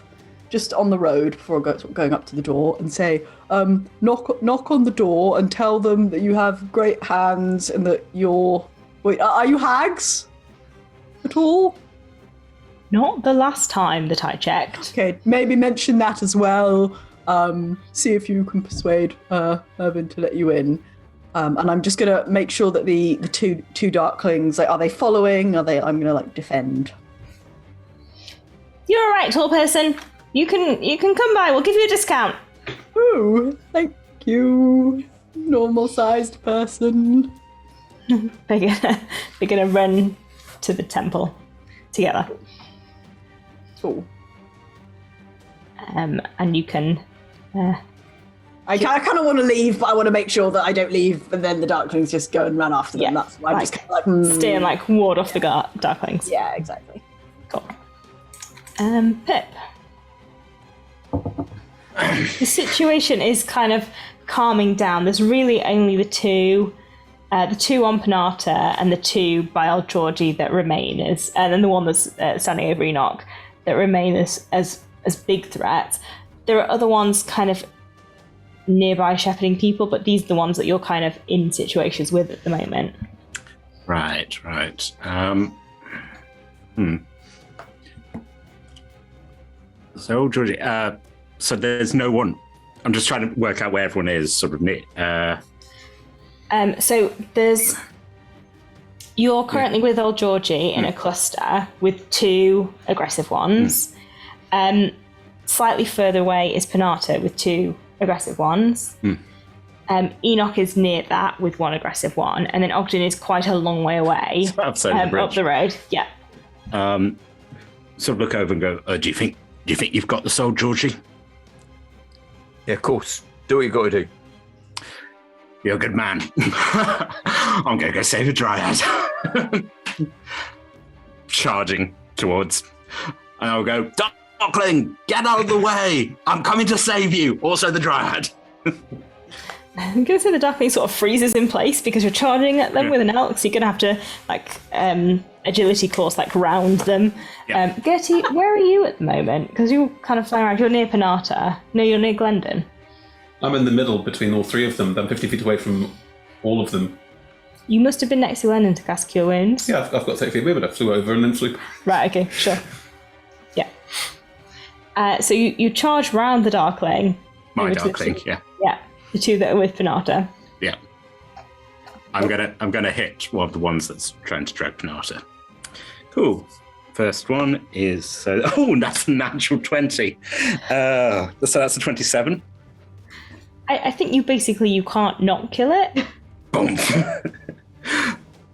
just on the road before going up to the door and say, knock on the door and tell them that you have great hands and that you're... Wait, are you hags at all? Not the last time that I checked. Okay, maybe mention that as well. See if you can persuade Irvin to let you in. And I'm just gonna make sure that the two darklings, are they following? I'm gonna defend. You're all right, tall person. You can come by. We'll give you a discount. Ooh, thank you, normal-sized person. They're gonna run to the temple together. Cool. And you can. I kind of want to leave, but I want to make sure that I don't leave, and then the darklings just go and run after them. Yeah, that's why I'm just kind of stay and ward off the darklings. Yeah, exactly. Cool. Pip. The situation is kind of calming down. There's really only the two on Panata and the two by Old Georgie that remain and then the one that's standing over Enoch that remain as big threats. There are other ones kind of nearby shepherding people, but these are the ones that you're kind of in situations with at the moment. Right. So, Georgie, so there's no one. I'm just trying to work out where everyone is, sort of near. So you're currently with Old Georgie in a cluster with two aggressive ones. Slightly further away is Panata with two aggressive ones. Enoch is near that with one aggressive one, and then Ogden is quite a long way away up the road. Yeah. Sort of look over and go, do you think you've got this, Old Georgie? Yeah, of course. Do what you got to do. You're a good man. I'm going to go save a dryad. Charging towards. And I'll go, Darkling, get out of the way. I'm coming to save you. Also the dryad. I'm going to say the Darkling sort of freezes in place because you're charging at them with an elk, so you're going to have to, agility course, round them. Yeah. Gertie, where are you at the moment? Because you're kind of flying around. You're near Panata. No, you're near Glendon. I'm in the middle between all three of them. I'm 50 feet away from all of them. You must have been next to Lennon to cast Cure Wounds. Yeah, I've got 30 feet movement. I flew over and then flew. Right, okay, sure. Yeah. So you charge round the Darkling. My over to the Darkling, two- yeah. Yeah, the two that are with Penata. Yeah. I'm gonna hit one of the ones that's trying to drag Penata. Cool. First one is that's a natural 20. So that's a 27. I think you can't not kill it. Boom.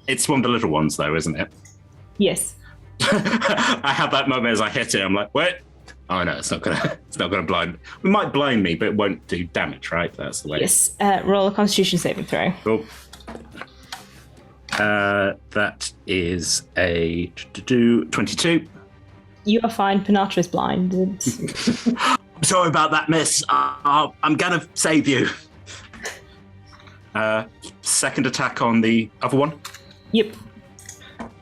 It's one of the little ones though, isn't it? Yes. I had that moment as I hit it. I'm like, wait. Oh no, it's not gonna blind. It might blind me, but it won't do damage, right? That's the way. Yes. Roll a Constitution saving throw. Cool. That is a 22. You are fine. Penata is blinded. I'm sorry about that, miss. I'm gonna save you. Second attack on the other one. Yep.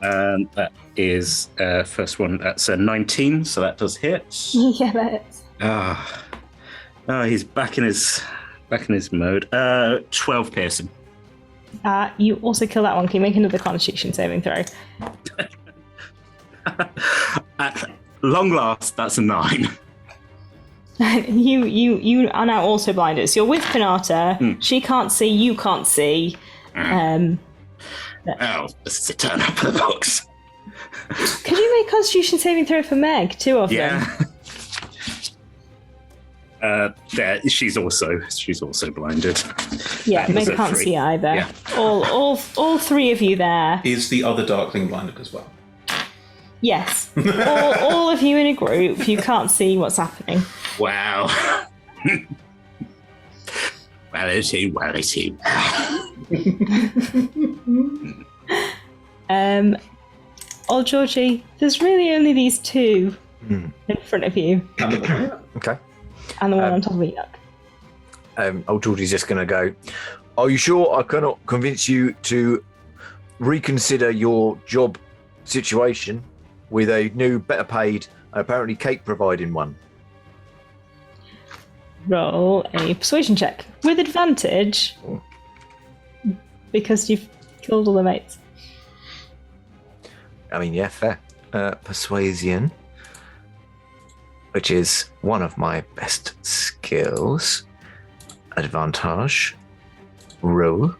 And that is first one. That's a 19, so that does hit. Yeah, that is. He's back in his mode. 12 piercing. You also kill that one. Can you make another Constitution saving throw? At long last, that's a 9. You are now also blinded. So you're with Penata. She can't see. You can't see. This is a turn up for the books. Could you make Constitution saving throw for Meg? 2 of them. There, she's also blinded. Yeah, Meg can't 3. see either. Yeah. All 3 of you there. Is the other Darkling blinded as well? Yes. all of you in a group. You can't see what's happening. Wow. Wellity. Old Georgie, there's really only these 2 in front of you. Okay. And the one on top of Enoch. Old Georgie's just going to go, are you sure I cannot convince you to reconsider your job situation with a new, better paid, apparently cake providing one? Roll a persuasion check with advantage because you've killed all the mates. I mean, yeah, fair. Persuasion, which is one of my best skills. Advantage. Roll.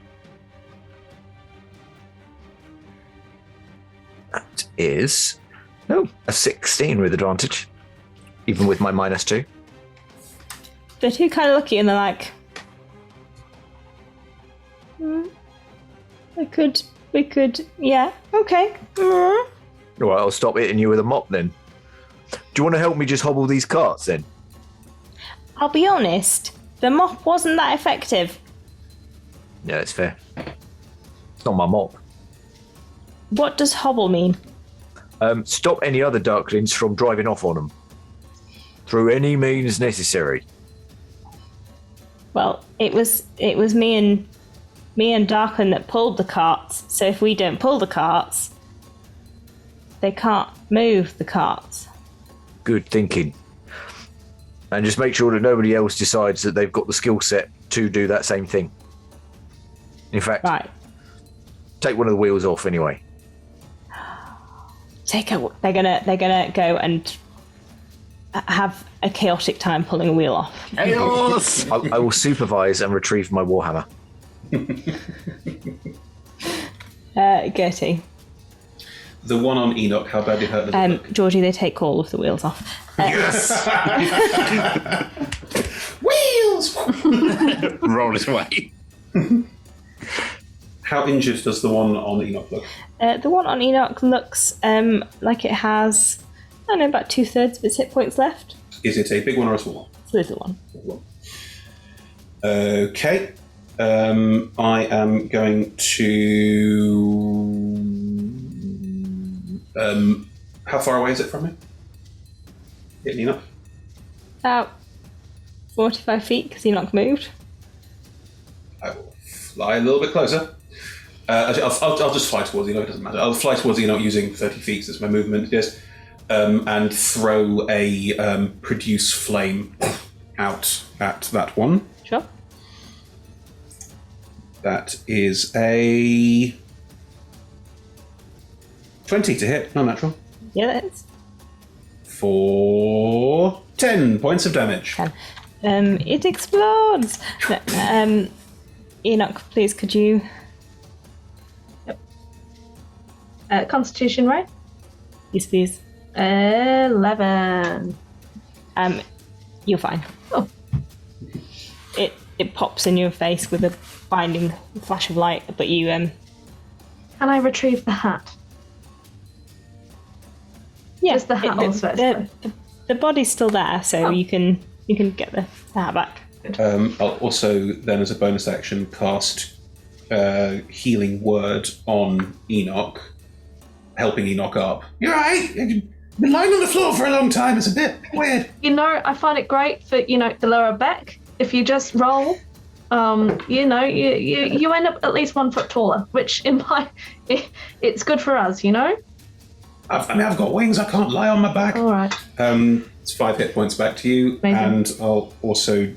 That is a 16 with advantage, even with my -2. The 2 kind of look at you and they're like, we could, yeah, okay. All right, I'll stop hitting you with a mop then. Do you want to help me just hobble these carts then? I'll be honest, the mop wasn't that effective. Yeah, that's fair. It's not my mop. What does hobble mean? Stop any other Darklings from driving off on them. Through any means necessary. Well, it was me and Darkling that pulled the carts, so if we don't pull the carts, they can't move the carts. Good thinking. And just make sure that nobody else decides that they've got the skill set to do that same thing. In fact, take one of the wheels off anyway. They're gonna go and have a chaotic time pulling a wheel off. Chaos! I will supervise and retrieve my warhammer. Gertie. The one on Enoch, how badly hurt does it look? Georgie, they take all of the wheels off. Yes! Wheels! Roll it away. How injured does the one on Enoch look? The one on Enoch looks like it has, I don't know, about 2/3 of its hit points left. Is it a big one or a small one? It's a little one. Okay. I am going to... how far away is it from me? Hitting Enoch? About 45 feet, because Enoch moved. I will fly a little bit closer. I'll just fly towards Enoch, it doesn't matter. I'll fly towards Enoch using 30 feet as my movement, yes. And throw a produce flame out at that one. Sure. That is a 20 to hit, not natural. Yeah, that is. For 10 points of damage. It explodes. Enoch, please, could you? Constitution, right? Yes, please. 11. You're fine. Oh. It pops in your face with a blinding flash of light, but you Can I retrieve the hat? Yeah, Just the hat also. The body's still there, so you can get the hat back. I'll also then, as a bonus action, cast Healing Word on Enoch, helping Enoch up. You're right. You've been lying on the floor for a long time. It's a bit weird. I find it great for, the lower back. If you just roll, you end up at least 1 foot taller, which it's good for us, I've got wings. I can't lie on my back. All right. It's 5 hit points back to you, Amazing. and I'll also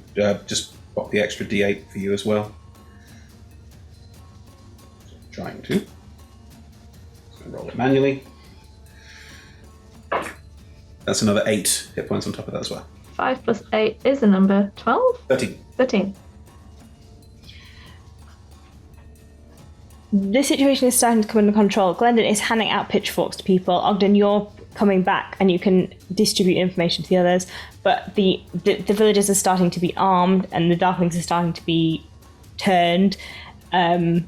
just pop the extra D8 for you as well. Trying to. Just gonna roll it manually. That's another 8 hit points on top of that as well. 5 plus 8 is the number 12? 13. This situation is starting to come under control. Glendon is handing out pitchforks to people. Ogden, you're coming back and you can distribute information to the others. But the villagers are starting to be armed and the darklings are starting to be turned to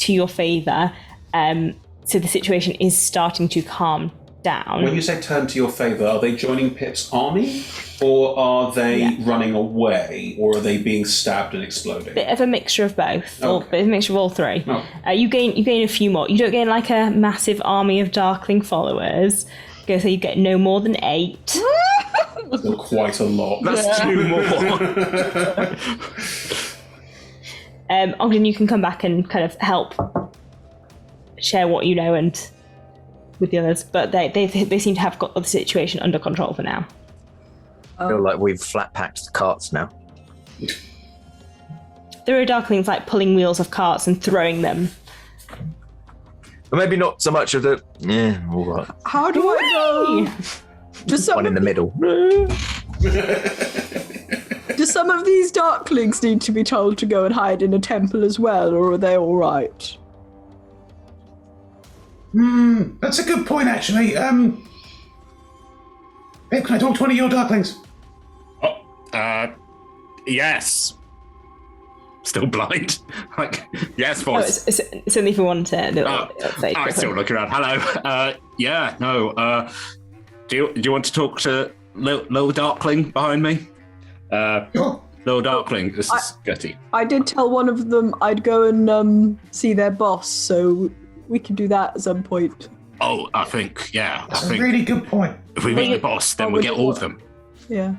your favour. So the situation is starting to calm down. When you say turn to your favour, are they joining Pip's army? Or are they running away? Or are they being stabbed and exploding? Bit of a mixture of both. Or bit of a mixture of all three. Oh. You gain a few more. You don't gain like a massive army of darkling followers. So you get no more than 8. Still quite a lot. That's 2 more. Ogden, you can come back and kind of help share what you know and with the others, but they seem to have got the situation under control for now. I feel like we've flat packed the carts now. There are darklings like pulling wheels of carts and throwing them. But maybe not so much of the. Yeah, all right. How do I know? One in the middle. Do some of these darklings need to be told to go and hide in a temple as well, or are they all right? That's a good point, actually. Pip, can I talk to one of your darklings? Yes. Still blind. Yes, boss. It's only for one turn. I still look around. Hello. Yeah, no. Do you want to talk to little darkling behind me? Sure. Little darkling, this is Gertie. I did tell one of them I'd go and see their boss, so we can do that at some point. Oh, I think That's a really good point. if we meet the boss, then we'll get all of them. Yeah.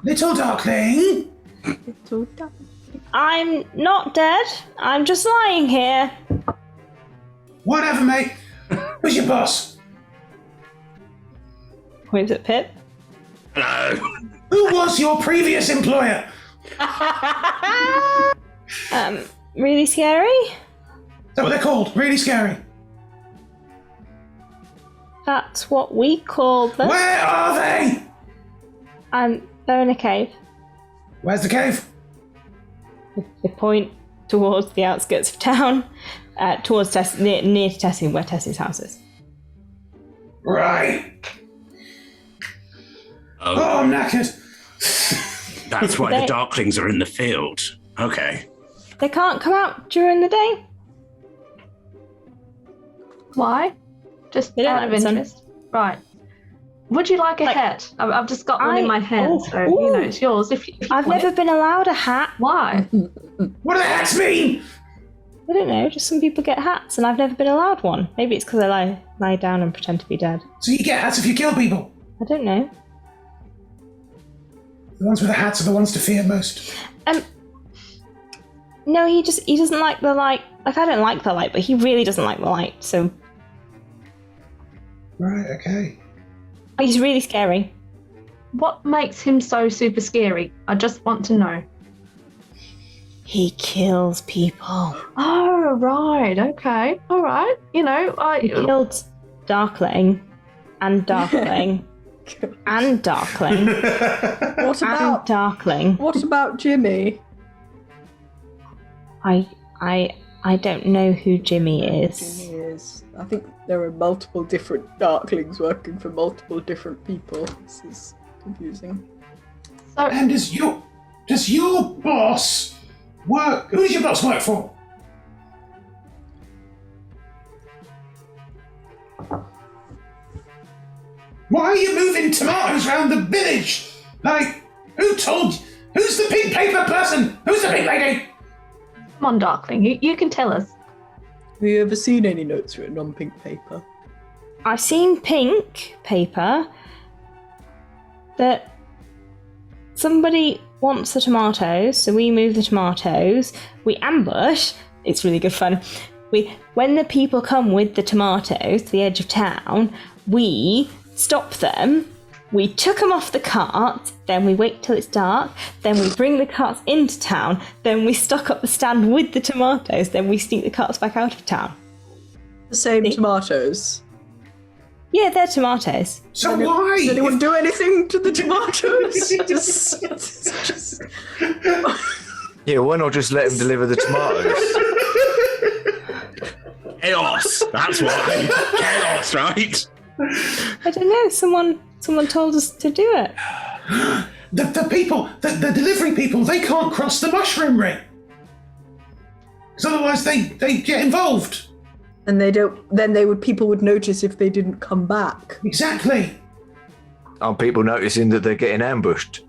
Little darkling. Little darkling. I'm not dead. I'm just lying here. Whatever, mate. Who's your boss? Points at Pip. Hello. Who was your previous employer? Really scary? Is that what they're called? Really scary. That's what we call them. Where are they? They're in a cave. Where's the cave? They point towards the outskirts of town, towards Tess, near to Tessie, where Tessie's house is. Right. Oh, Oh, I'm knackered. that's why the darklings are in the field. Okay. They can't come out during the day. Why? Just They don't out of have sun. interest. Right. Would you like a hat? I've just got one in my hand, so it's yours. If you I've want never it. been allowed a hat. Why? What do the hats mean? I don't know, just some people get hats, and I've never been allowed one. Maybe it's because I lie down and pretend to be dead. So you get hats if you kill people. I don't know. The ones with the hats are the ones to fear most. No, he doesn't like the light. Like, I don't like the light, but he really doesn't like the light, so Right, okay. he's really scary. What makes him so super scary? I just want to know. He kills people. Oh, right. Okay. All right. You know, He killed Darkling and Darkling and Darkling What and about Darkling. what about Jimmy? I don't know who Jimmy is. Jimmy is. I think there are multiple different Darklings working for multiple different people. This is confusing. so And does your boss work? Who does your boss work for? Why are you moving tomatoes around the village? Like, who's the pink paper person? Who's the pink lady? come on, Darkling. You can tell us. Have you ever seen any notes written on pink paper? I've seen pink paper that somebody wants the tomatoes, so we move the tomatoes. We ambush. It's really good fun. When the people come with the tomatoes to the edge of town, we stop them. We chuck them off the cart, then we wait till it's dark, then we bring the carts into town, then we stock up the stand with the tomatoes, then we sneak the carts back out of town. The same tomatoes. Yeah, they're tomatoes. So why? Does anyone do anything to the tomatoes? just... Yeah, why not just let him deliver the tomatoes? Chaos. That's why. Chaos, right? I don't know, someone told us to do it. The people, the delivery people, they can't cross the mushroom ring. Because otherwise they get involved. And they don't. Then people would notice if they didn't come back. Exactly. Aren't people noticing that they're getting ambushed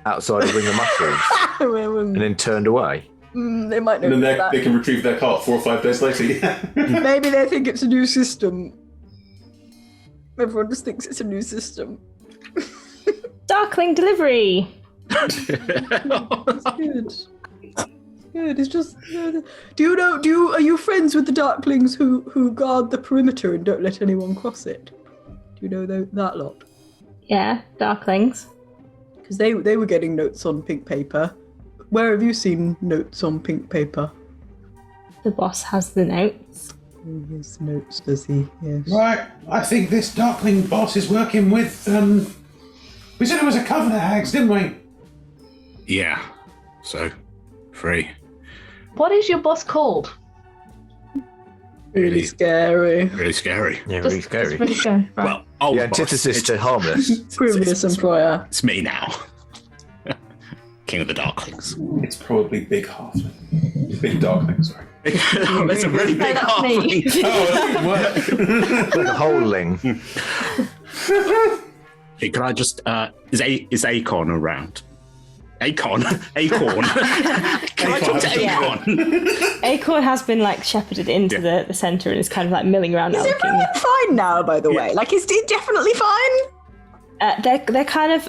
outside of Ring of Mushrooms and then turned away? They might And notice then that. they can retrieve their cart 4 or 5 days later. Maybe they think it's a new system. Everyone just thinks it's a new system. Darkling delivery. It's good. Good. It's just. Are you friends with the Darklings who guard the perimeter and don't let anyone cross it? Do you know that lot? Yeah, Darklings. Because they were getting notes on pink paper. Where have you seen notes on pink paper? The boss has the notes. His notes, does he? Yes. Right. I think this Darkling boss is working with. We said it was a coven of hags, didn't we? Yeah. So, free. What is your boss called? Really scary. Really scary. Yeah, really scary. Really scary. Right. Well, old The boss. antithesis to harmless. Previous employer. It's me now. King of the Darklings. It's probably Big Halfling. Big Darkling, sorry. It's a really big that's me. halfling. Like a holding. Hey, can I just is Acorn around? Acorn? Can I talk to Acorn? Acorn has been shepherded into the centre and is kind of milling around. Is now everyone looking. fine now, by the way? Is it definitely fine? They're kind of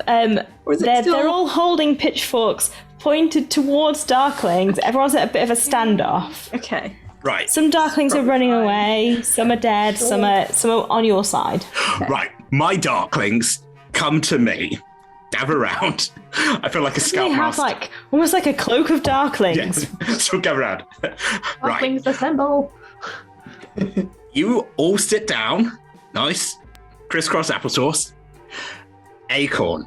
Or is it they're still- all holding pitchforks pointed towards Darklings. Everyone's at a bit of a standoff. Okay. Right. Some Darklings are running away. Some are dead. Some are on your side. Right. My Darklings come to me. Gather around. I feel like a They scoutmaster. have almost like a cloak of Darklings. Yes. So gather around. Right. Darklings assemble. You all sit down. Nice. Crisscross applesauce. Acorn.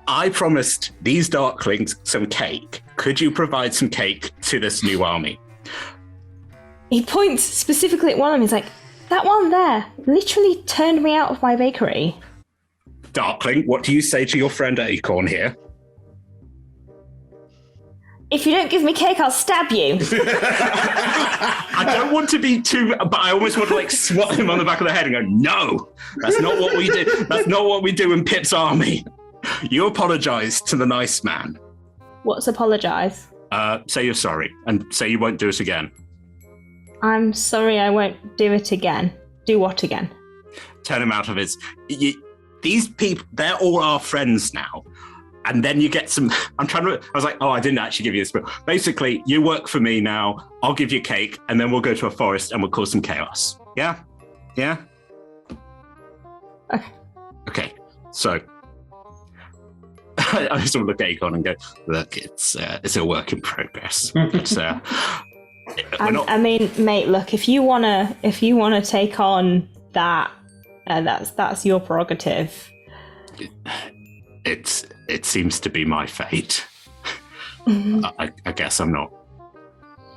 I promised these Darklings some cake. Could you provide some cake to this new army? He points specifically at one of them. He's like, that one there literally turned me out of my bakery. Darkling, what do you say to your friend Acorn here? If you don't give me cake, I'll stab you. I don't want to be too, but I almost want to swat him on the back of the head and go, no, that's not what we do. That's not what we do in Pitt's army. You apologize to the nice man. What's apologise? Say you're sorry and say you won't do it again. I'm sorry, I won't do it again. Do what again? Turn him out of his... these people, they're all our friends now. And then you get some... I was like, I didn't actually give you this, but basically, you work for me now. I'll give you cake, and then we'll go to a forest and we'll cause some chaos. Yeah? Yeah? Okay. Okay. So... I sort of look at Acorn and go, look, it's a work in progress. But, I mean, mate, look, if you wanna take on that, that's your prerogative. It seems to be my fate. I guess I'm not.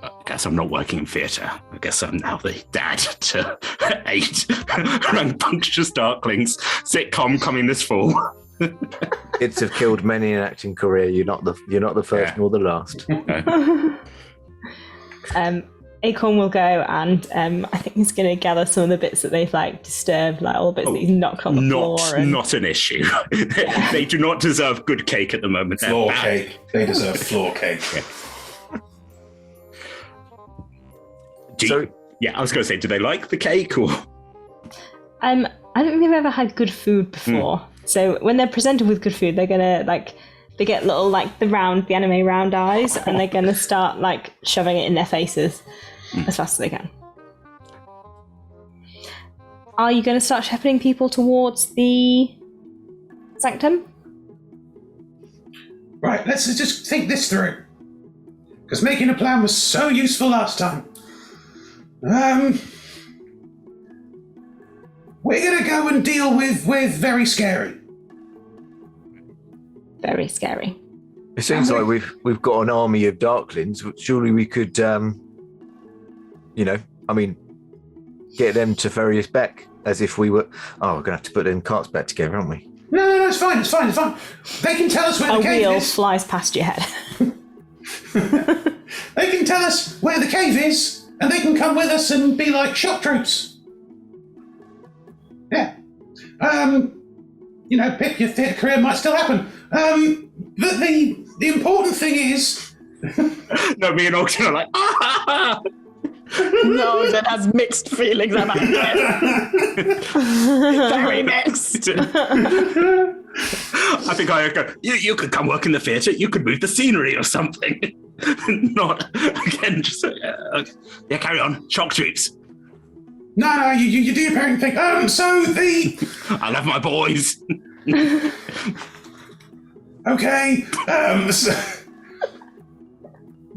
I guess I'm not working in theatre. I guess I'm now the dad to 8 rambunctious darklings. Sitcom coming this fall. Kids have killed many an acting career. You're not the first nor the last. Acorn will go and I think he's going to gather some of the bits that they've disturbed, all the bits that he's knocked on the floor. Not an issue. They do not deserve good cake at the moment. Floor cake. They deserve floor cake. I was going to say, do they like the cake or? I don't think they've ever had good food before. So when they're presented with good food, they're gonna they get little the anime round eyes, and they're gonna start shoving it in their faces as fast as they can. Are you gonna start shepherding people towards the sanctum? Right, let's just think this through. Because making a plan was so useful last time. We're gonna go and deal with very scary. Very scary. It seems like we've got an army of darklings. Surely we could, get them to ferry us back as if we were. Oh, we're gonna have to put them carts back together, aren't we? No, it's fine. They can tell us where the cave is. A wheel flies past your head. They can tell us where the cave is, and they can come with us and be like shock troops. Yeah. Pick your theatre career might still happen. But the important thing is... No, me and Ogden are like, ah! No, that has mixed feelings about this. Very mixed. I think I go, you could come work in the theatre, you could move the scenery or something. Not, again, just, okay. Yeah, carry on. Shock troops. No, you do your parenting thing. I love my boys. Okay,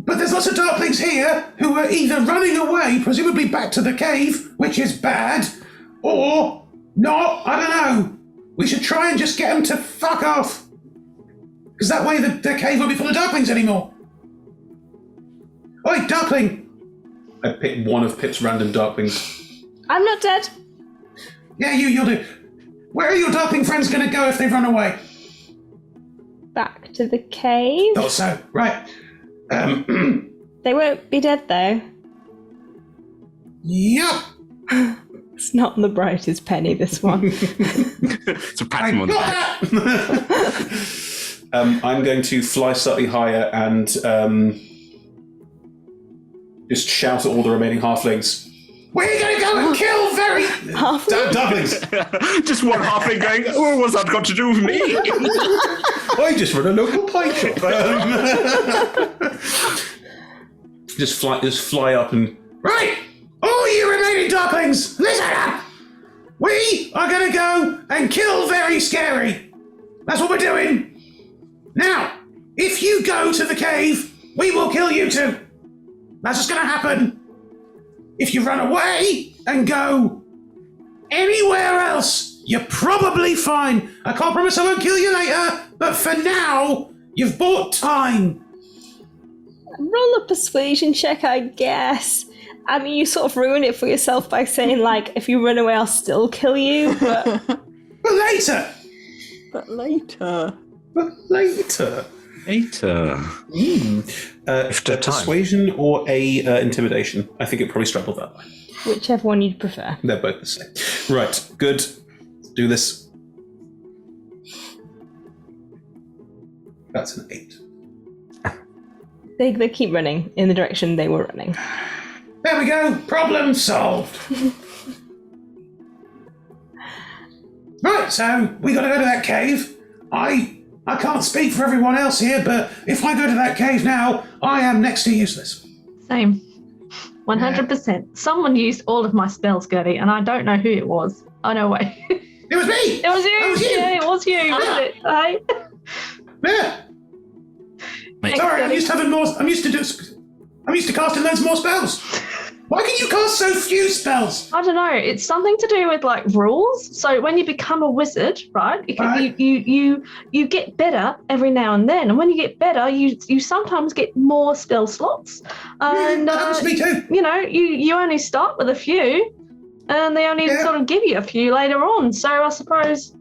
but there's lots of darklings here who are either running away, presumably back to the cave, which is bad, or not, I don't know. We should try and just get them to fuck off. Because that way the cave won't be full of darklings anymore. Oi, darkling! I pick one of Pip's random darklings. I'm not dead. Yeah, you'll do. Where are your darkling friends going to go if they run away? Back to the cave. Thought so. Right. They won't be dead, though. Yup. It's not the brightest penny, this one. It's a pat him on the back. I'm going to fly slightly higher and just shout at all the remaining halflings. We're going to go and kill very... Darklings! Just one halfling going, what's that got to do with me? I just run a local pie shop. Just fly up and... Right! All you remaining darklings, listen up! We are going to go and kill very scary. That's what we're doing. Now, if you go to the cave, we will kill you too. That's what's going to happen. If you run away and go anywhere else, you're probably fine. I can't promise I won't kill you later, but for now, you've bought time. Roll a persuasion check, I guess. I mean, you sort of ruin it for yourself by saying, if you run away, I'll still kill you, but... But later. Persuasion or a intimidation? I think it probably struggled that way. Whichever one you'd prefer. They're both the same. Right, good. Do this. That's an 8. They keep running in the direction they were running. There we go. Problem solved. Right, so we got to go to that cave. I can't speak for everyone else here, but if I go to that cave now, I am next to useless. Same. 100%. Someone used all of my spells, Gertie, and I don't know who it was. Oh, no way. It was me! It was you! It was you! Yeah, it was you, wasn't it? Hey? Yeah. Sorry, I'm used to casting loads more spells. Why can you cast so few spells? I don't know. It's something to do with like rules. So when you become a wizard, right? You get better every now and then, and when you get better, you sometimes get more spell slots. And that happens to me too. You know, you only start with a few, and they only sort of give you a few later on. So I suppose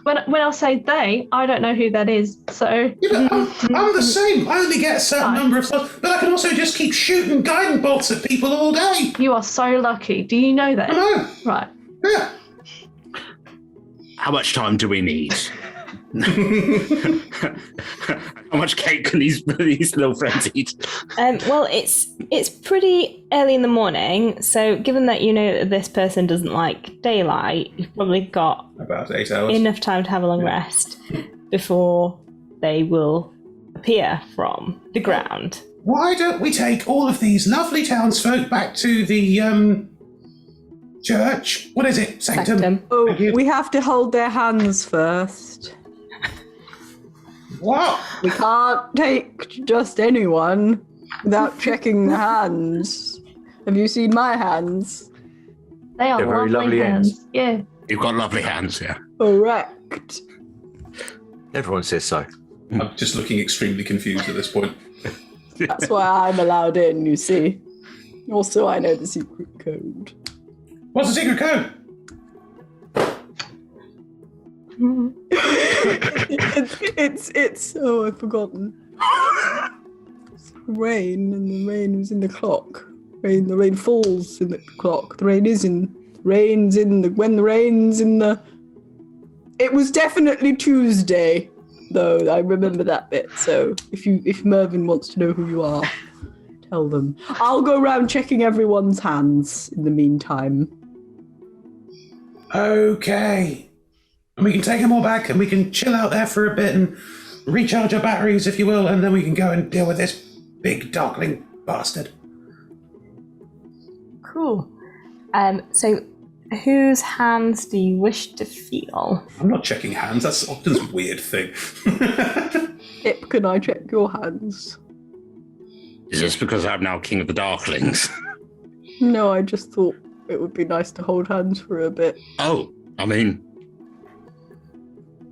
when I say they, I don't know who that is. So yeah, but I'm the same. I only get a certain number of slots, but I can also just keep shooting guiding bolts at people all day. You are so lucky. Do you know that? I know. Right. Yeah. How much time do we need? How much cake can these little friends eat? Well, it's pretty early in the morning, so given that you know that this person doesn't like daylight, you've probably got About 8 hours. enough time to have a long rest before they will appear from the ground. Why don't we take all of these lovely townsfolk back to the church? What is it? Sanctum. Oh, we have to hold their hands first. What? We can't take just anyone without checking the hands. Have you seen my hands? They are They're very lovely hands. Yeah. You've got lovely hands, yeah. Correct. Everyone says so. I'm just looking extremely confused at this point. That's why I'm allowed in, you see. Also, I know the secret code. What's the secret code? it's oh, I've forgotten. It's rain, and the rain was in the clock. The rain falls in the clock. The rain is in. Rain's in the. When the rain's in the. It was definitely Tuesday, though. I remember that bit. So if Mervyn wants to know who you are, tell them. I'll go around checking everyone's hands in the meantime. Okay. And we can take them all back and we can chill out there for a bit and recharge our batteries, if you will, and then we can go and deal with this big darkling bastard. Cool. So whose hands do you wish to feel? I'm not checking hands. That's Ogden's weird thing. Hip, can I check your hands? Is this because I'm now king of the darklings? No, I just thought it would be nice to hold hands for a bit. Oh, I mean,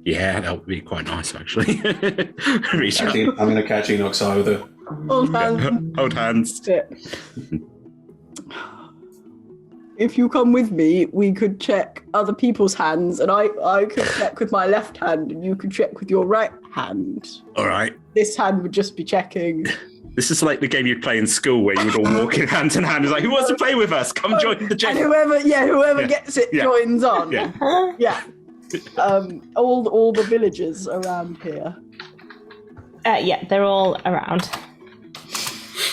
yeah, that would be quite nice, actually. Reach out. I'm going to catch Enoch's eye with a... Hold hands. Hold hands. If you come with me, we could check other people's hands, and I could check with my left hand, and you could check with your right hand. All right. This hand would just be checking. This is like the game you'd play in school where you would all walk in hand in hand. It's like, who wants to play with us? Come join the And game. whoever gets it joins on. Yeah. Yeah. All the villagers around here. Yeah, they're all around.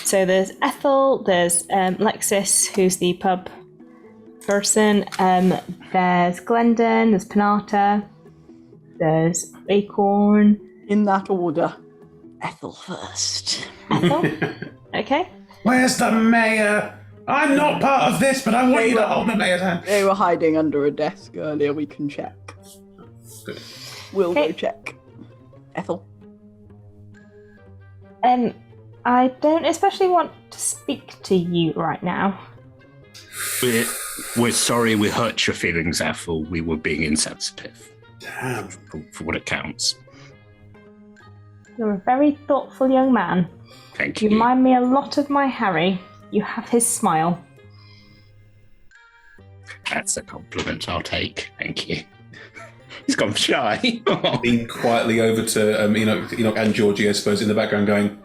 So there's Ethel, there's Lexis, who's the pub person. There's Glendon, there's Panata, there's Acorn. In that order. Ethel first. Ethel? Okay. Where's the mayor? I'm not part of this, but I want you to hold the mayor's hand. They were hiding under a desk earlier. We can check. Good. We'll Okay. go check. Ethel. I don't especially want to speak to you right now. We're sorry we hurt your feelings, Ethel. We were being insensitive. Damn. For what it counts. You're a very thoughtful young man. Thank You you. remind me a lot of my Harry. You have his smile. That's a compliment I'll take. Thank you. He's gone shy. Lean quietly over to Enoch and Georgie, I suppose, in the background going,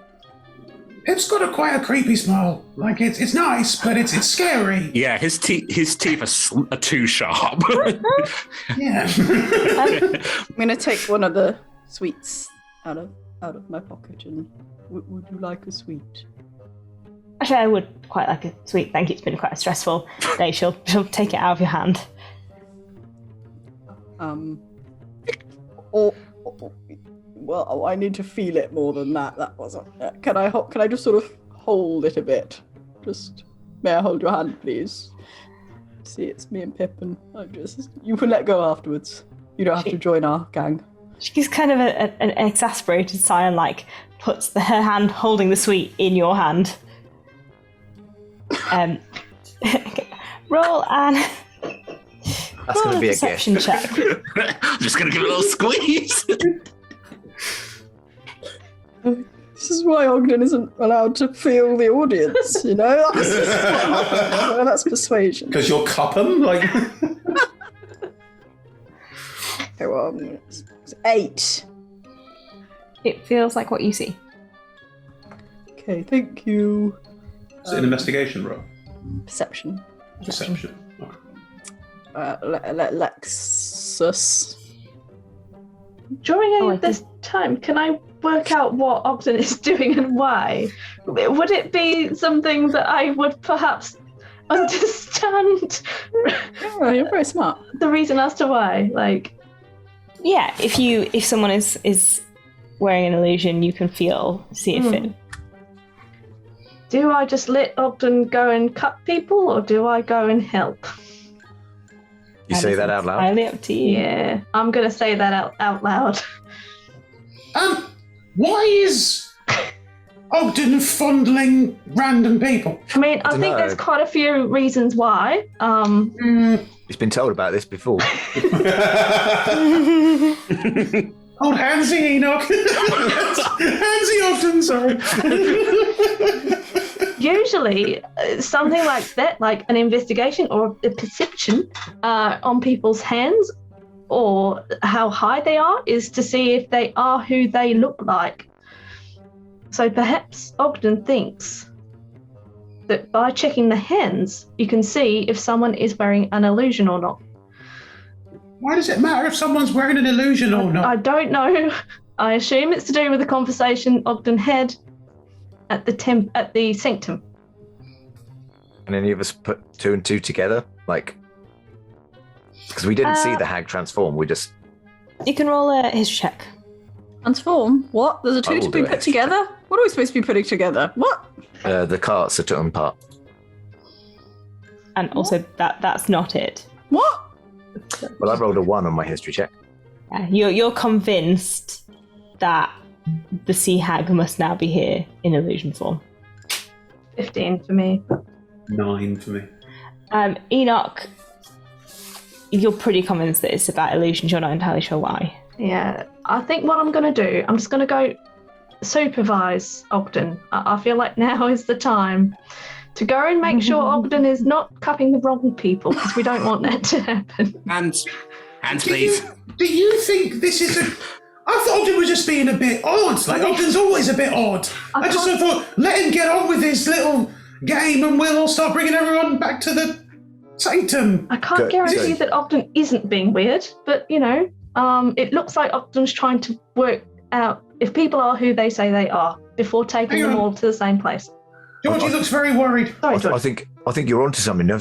It's got quite a creepy smile. Like, it's nice, but it's scary. Yeah, his teeth are too sharp. Yeah. I'm going to take one of the sweets out of my pocket, and would you like a sweet? Actually, I would quite like a sweet thank you. It's been quite a stressful day. She'll take it out of your hand. Well, I need to feel it more than that. That wasn't. Can I just sort of hold it a bit? May I hold your hand, please? See, it's me and Pip, and you can let go afterwards. You don't have to join our gang. She gives kind of an exasperated sigh and like puts her hand holding the sweet in your hand. Roll and That's going to be a perception gift. check. I'm just going to give it a little squeeze. This is why Ogden isn't allowed to feel the audience, you know? That's persuasion. Because you'll cup 'em? Like... Okay, well, it's 8. It feels like what you see. Okay, thank you. Is it an investigation roll? Perception. Perception. Okay. Lexus. During Oh, I this time, can I work out what Ogden is doing and why? Would it be something that I would perhaps understand Oh, you're very smart. the reason as to why? Like, Yeah, if someone is wearing an illusion, you can see if it. do I just let Ogden go and cut people, or do I go and help? You say that out loud? Entirely up to you. Yeah, I'm going to say that out loud. Why is Ogden fondling random people? I mean, I think dunno. there's quite a few reasons why. He's been told about this before. Old Hansy Enoch. Hansy Ogden, sorry. Usually, something like that, like an investigation or a perception on people's hands or how high they are, is to see if they are who they look like. So perhaps Ogden thinks that by checking the hands, you can see if someone is wearing an illusion or not. Why does it matter if someone's wearing an illusion or not? I don't know. I assume it's to do with the conversation Ogden had at the sanctum. And any of us put 2 and 2 together? Like, because we didn't see the hag transform, we just... You can roll a history check. Transform? What? There's a I 2 will to be do it. put together? What are we supposed to be putting together? What? the carts are torn apart. And also that's not it. What? Well, I rolled a 1 on my history check. Yeah, you're convinced that the sea hag must now be here in illusion form. 15 for me. 9 for me. Enoch, you're pretty convinced that it's about illusions. You're not entirely sure why. Yeah, I think what I'm going to do, I'm just going to go supervise Ogden. I feel like now is the time to go and make sure Ogden is not cupping the wrong people, because we don't want that to happen. Hands, please. Do you think this is a... I thought Ogden was just being a bit odd. Like, Ogden's always a bit odd. I just sort of thought, let him get on with his little game and we'll all start bringing everyone back to the sanctum. I can't guarantee that Ogden isn't being weird, but, you know, it looks like Ogden's trying to work out if people are who they say they are before taking them all to the same place. Georgie looks very worried. Sorry, I George. think you're onto something.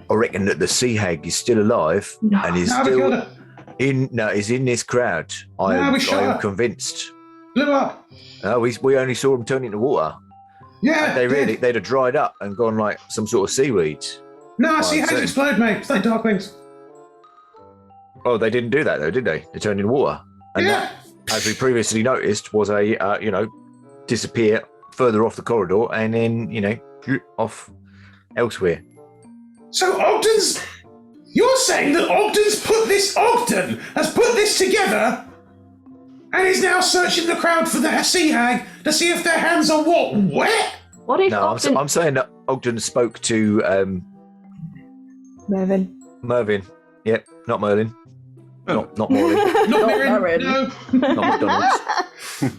I reckon that the sea hag is still alive and is No, we still killed her. is in this crowd. I No, we shot am her. convinced. Blew up. No, we only saw them turn into water. Yeah, They'd have dried up and gone like some sort of seaweed. No, sea I'd hags say. explode, mate. It's like darklings. Oh, they didn't do that though, did they? They turned into water. And Yeah. that, as we previously noticed, was a disappear further off the corridor and then off elsewhere. So Ogden's... You're saying that Ogden has put this together and is now searching the crowd for the sea hag to see if their hands are what? Wet? What if No, Ogden... I'm saying that Ogden spoke to Mervyn. Mervyn. Yep, not Merlin. Not Morley. Not Mirren. Mirren. No. Not McDonald's.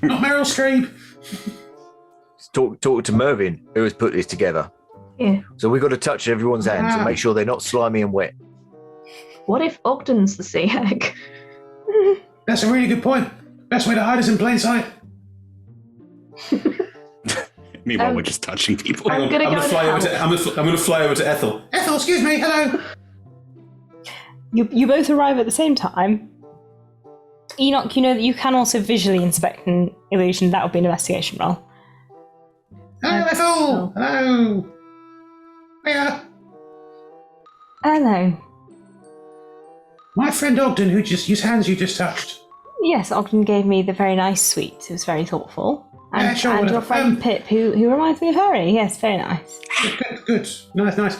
Not Meryl Streep. Talk to Mervyn, who has put this together. Yeah. So we've got to touch everyone's hands and make sure they're not slimy and wet. What if Ogden's the sea hag? That's a really good point. Best way to hide is in plain sight. Meanwhile, we're just touching people. I'm gonna go fly over to to. I'm gonna fly over to Ethel. Ethel, excuse me, hello. You both arrive at the same time. Enoch, you know that you can also visually inspect an illusion. That would be an investigation roll. Hello, Ethel. Hello. Hiya. Hello. My friend Ogden, whose hands you just touched. Yes, Ogden gave me the very nice sweets. It was very thoughtful. And, Yeah, sure, and your whatever. friend Pip, who reminds me of Harry. Yes, very nice. Good. Nice.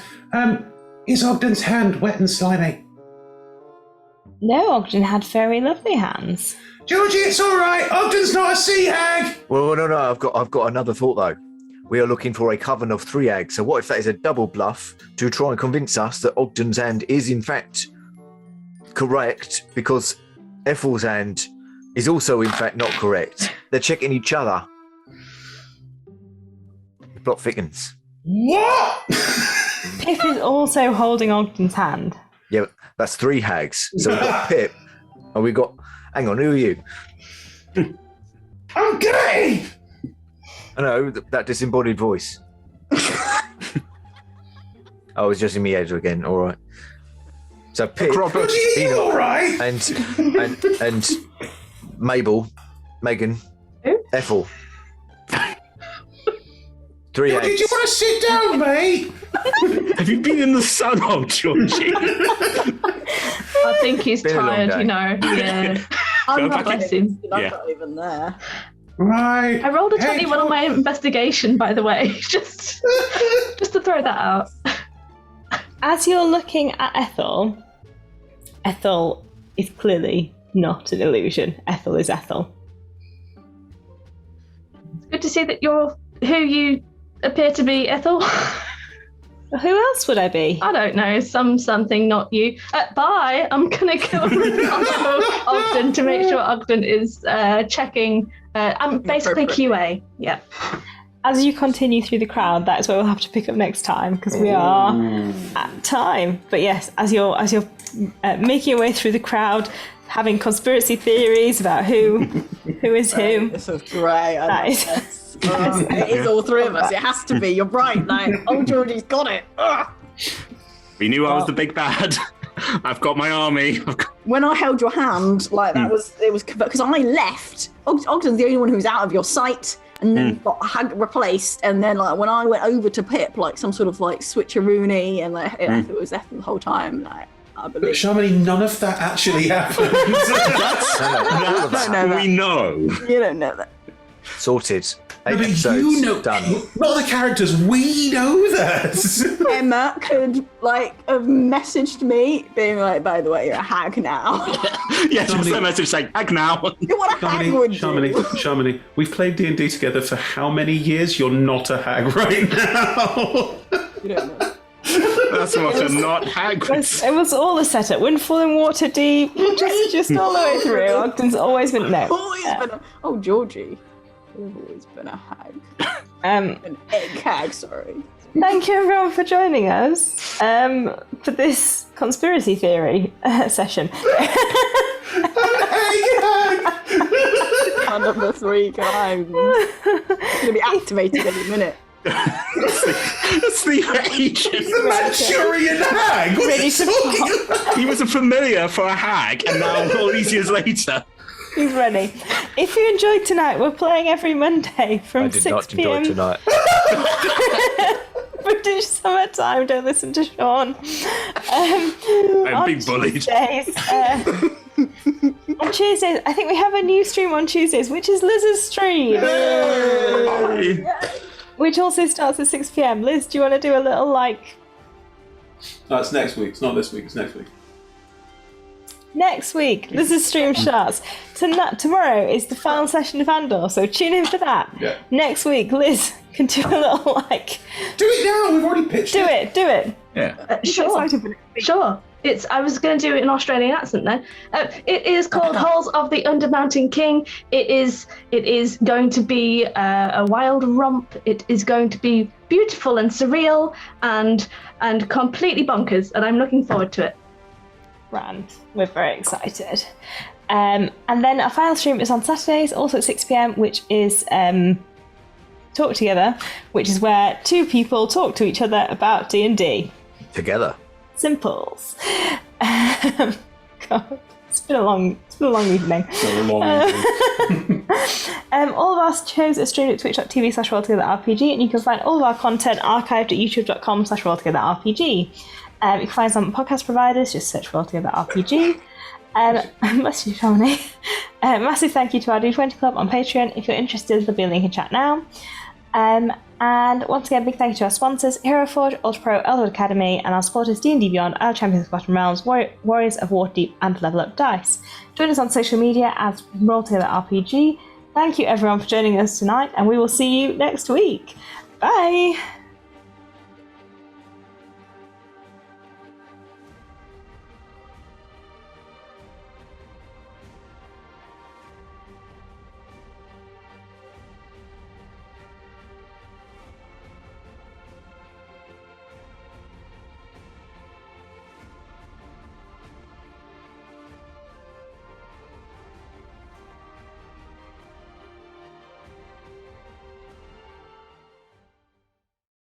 Is Ogden's hand wet and slimy? No, Ogden had very lovely hands. Georgie, it's all right. Ogden's not a sea hag. Well, no. I've got another thought though. We are looking for a coven of 3 hags. So what if that is a double bluff to try and convince us that Ogden's hand is in fact correct, because Ethel's hand is also in fact not correct? They're checking each other. The plot thickens. What? Pip is also holding Ogden's hand. Yeah, that's 3 hags. So we've got Pip, and we've got... Hang on, who are you? I'm gay. I know, that disembodied voice. Oh, it's just in my head again. All right. So Pip, Georgie, are you all right? and Mabel, Megan, Ethel. 3 Georgie, do you hags. want to sit down, mate? Have you been in the sun, old Georgie? I think he's Been a long tired, day. you know. Yeah. I'm back not bless him. I'm Yeah. not even there. Right. I rolled a Hey, 21 on my investigation, by the way, just to throw that out. As you're looking at Ethel is clearly not an illusion. Ethel is Ethel. It's good to see that you're who you appear to be, Ethel. Who else would I be? I don't know, something not you. Bye. I'm gonna go to Ogden to make sure Ogden is checking. I'm basically QA. Yeah. As you continue through the crowd, that's where we'll have to pick up next time, because we are at time. But yes, as you're making your way through the crowd, having conspiracy theories about who is who. This is great. I That love is- this. It is all 3 of us. It has to be. You're right. Like, oh, Georgie's got it. Ugh. We knew I was the big bad. I've got my army. When I held your hand, like it was because I left. Ogden's the only one who's out of your sight, and then got replaced. And then like when I went over to Pip, like some sort of like switcheroony, and like it was Ethel the whole time. Like I But believe. Shamini, none of that actually happened. That's we know. You don't know that. Sorted. 8 No, but episodes you know, done. not the characters. We know that. Emma could like have messaged me, being like, "By the way, you're a hag now." Yeah, just a message saying, "Hag now." What a hag would do. Shamini, we've played D&D together for how many years? You're not a hag right now. You don't know. That's what a not hag. It was all a setup. Windfall and Waterdeep, just all the way through. Ogden's always been Always been a, Georgie. You've always been a hag. An egg hag, sorry. Thank you everyone for joining us for this conspiracy theory session. Number 3 times. It's going to be activated any minute. That's the agent. The Manchurian hag. What are Ready you to talking about? He was a familiar for a hag, and now all these years later. He's ready. If you enjoyed tonight, we're playing every Monday from I did 6 not enjoy p.m. tonight. British summertime. Don't listen to Sean. I'm being bullied. Tuesdays, on Tuesdays, I think we have a new stream on Tuesdays, which is Liz's stream, which also starts at 6 p.m. Liz, do you want to do a little like? No, it's next week. It's not this week. It's next week. Next week, Liz's stream starts. Tomorrow is the final session of Andor, so tune in for that. Yeah. Next week, Liz can do a little like. Do it now. We've already pitched Do it. Yeah. Sure. Sure. I was going to do it in Australian accent then. It is called Halls of the Undermountain King. It is going to be a wild romp. It is going to be beautiful and surreal and completely bonkers, and I'm looking forward to it. Grand. We're very excited. And then our final stream is on Saturdays, also at 6 p.m, which is Talk Together, which is where 2 people talk to each other about D&D. Together. Simples. God, it's been a long evening. All of our shows are streamed at twitch.tv/rolltogetherrpg, and you can find all of our content archived at youtube.com/rolltogetherrpg. You can find us on podcast providers, just search for Altogether RPG. Bless you, Charlie. Massive thank you to our D20 Club on Patreon. If you're interested, there'll be a link in chat now. And once again, big thank you to our sponsors, Hero Forge, Ultra Pro, Elderwood Academy, and our supporters D&D Beyond, our Champions of Forgotten Realms, Warriors of Waterdeep, and Level Up Dice. Join us on social media as Roll Together RPG. Thank you everyone for joining us tonight, and we will see you next week. Bye!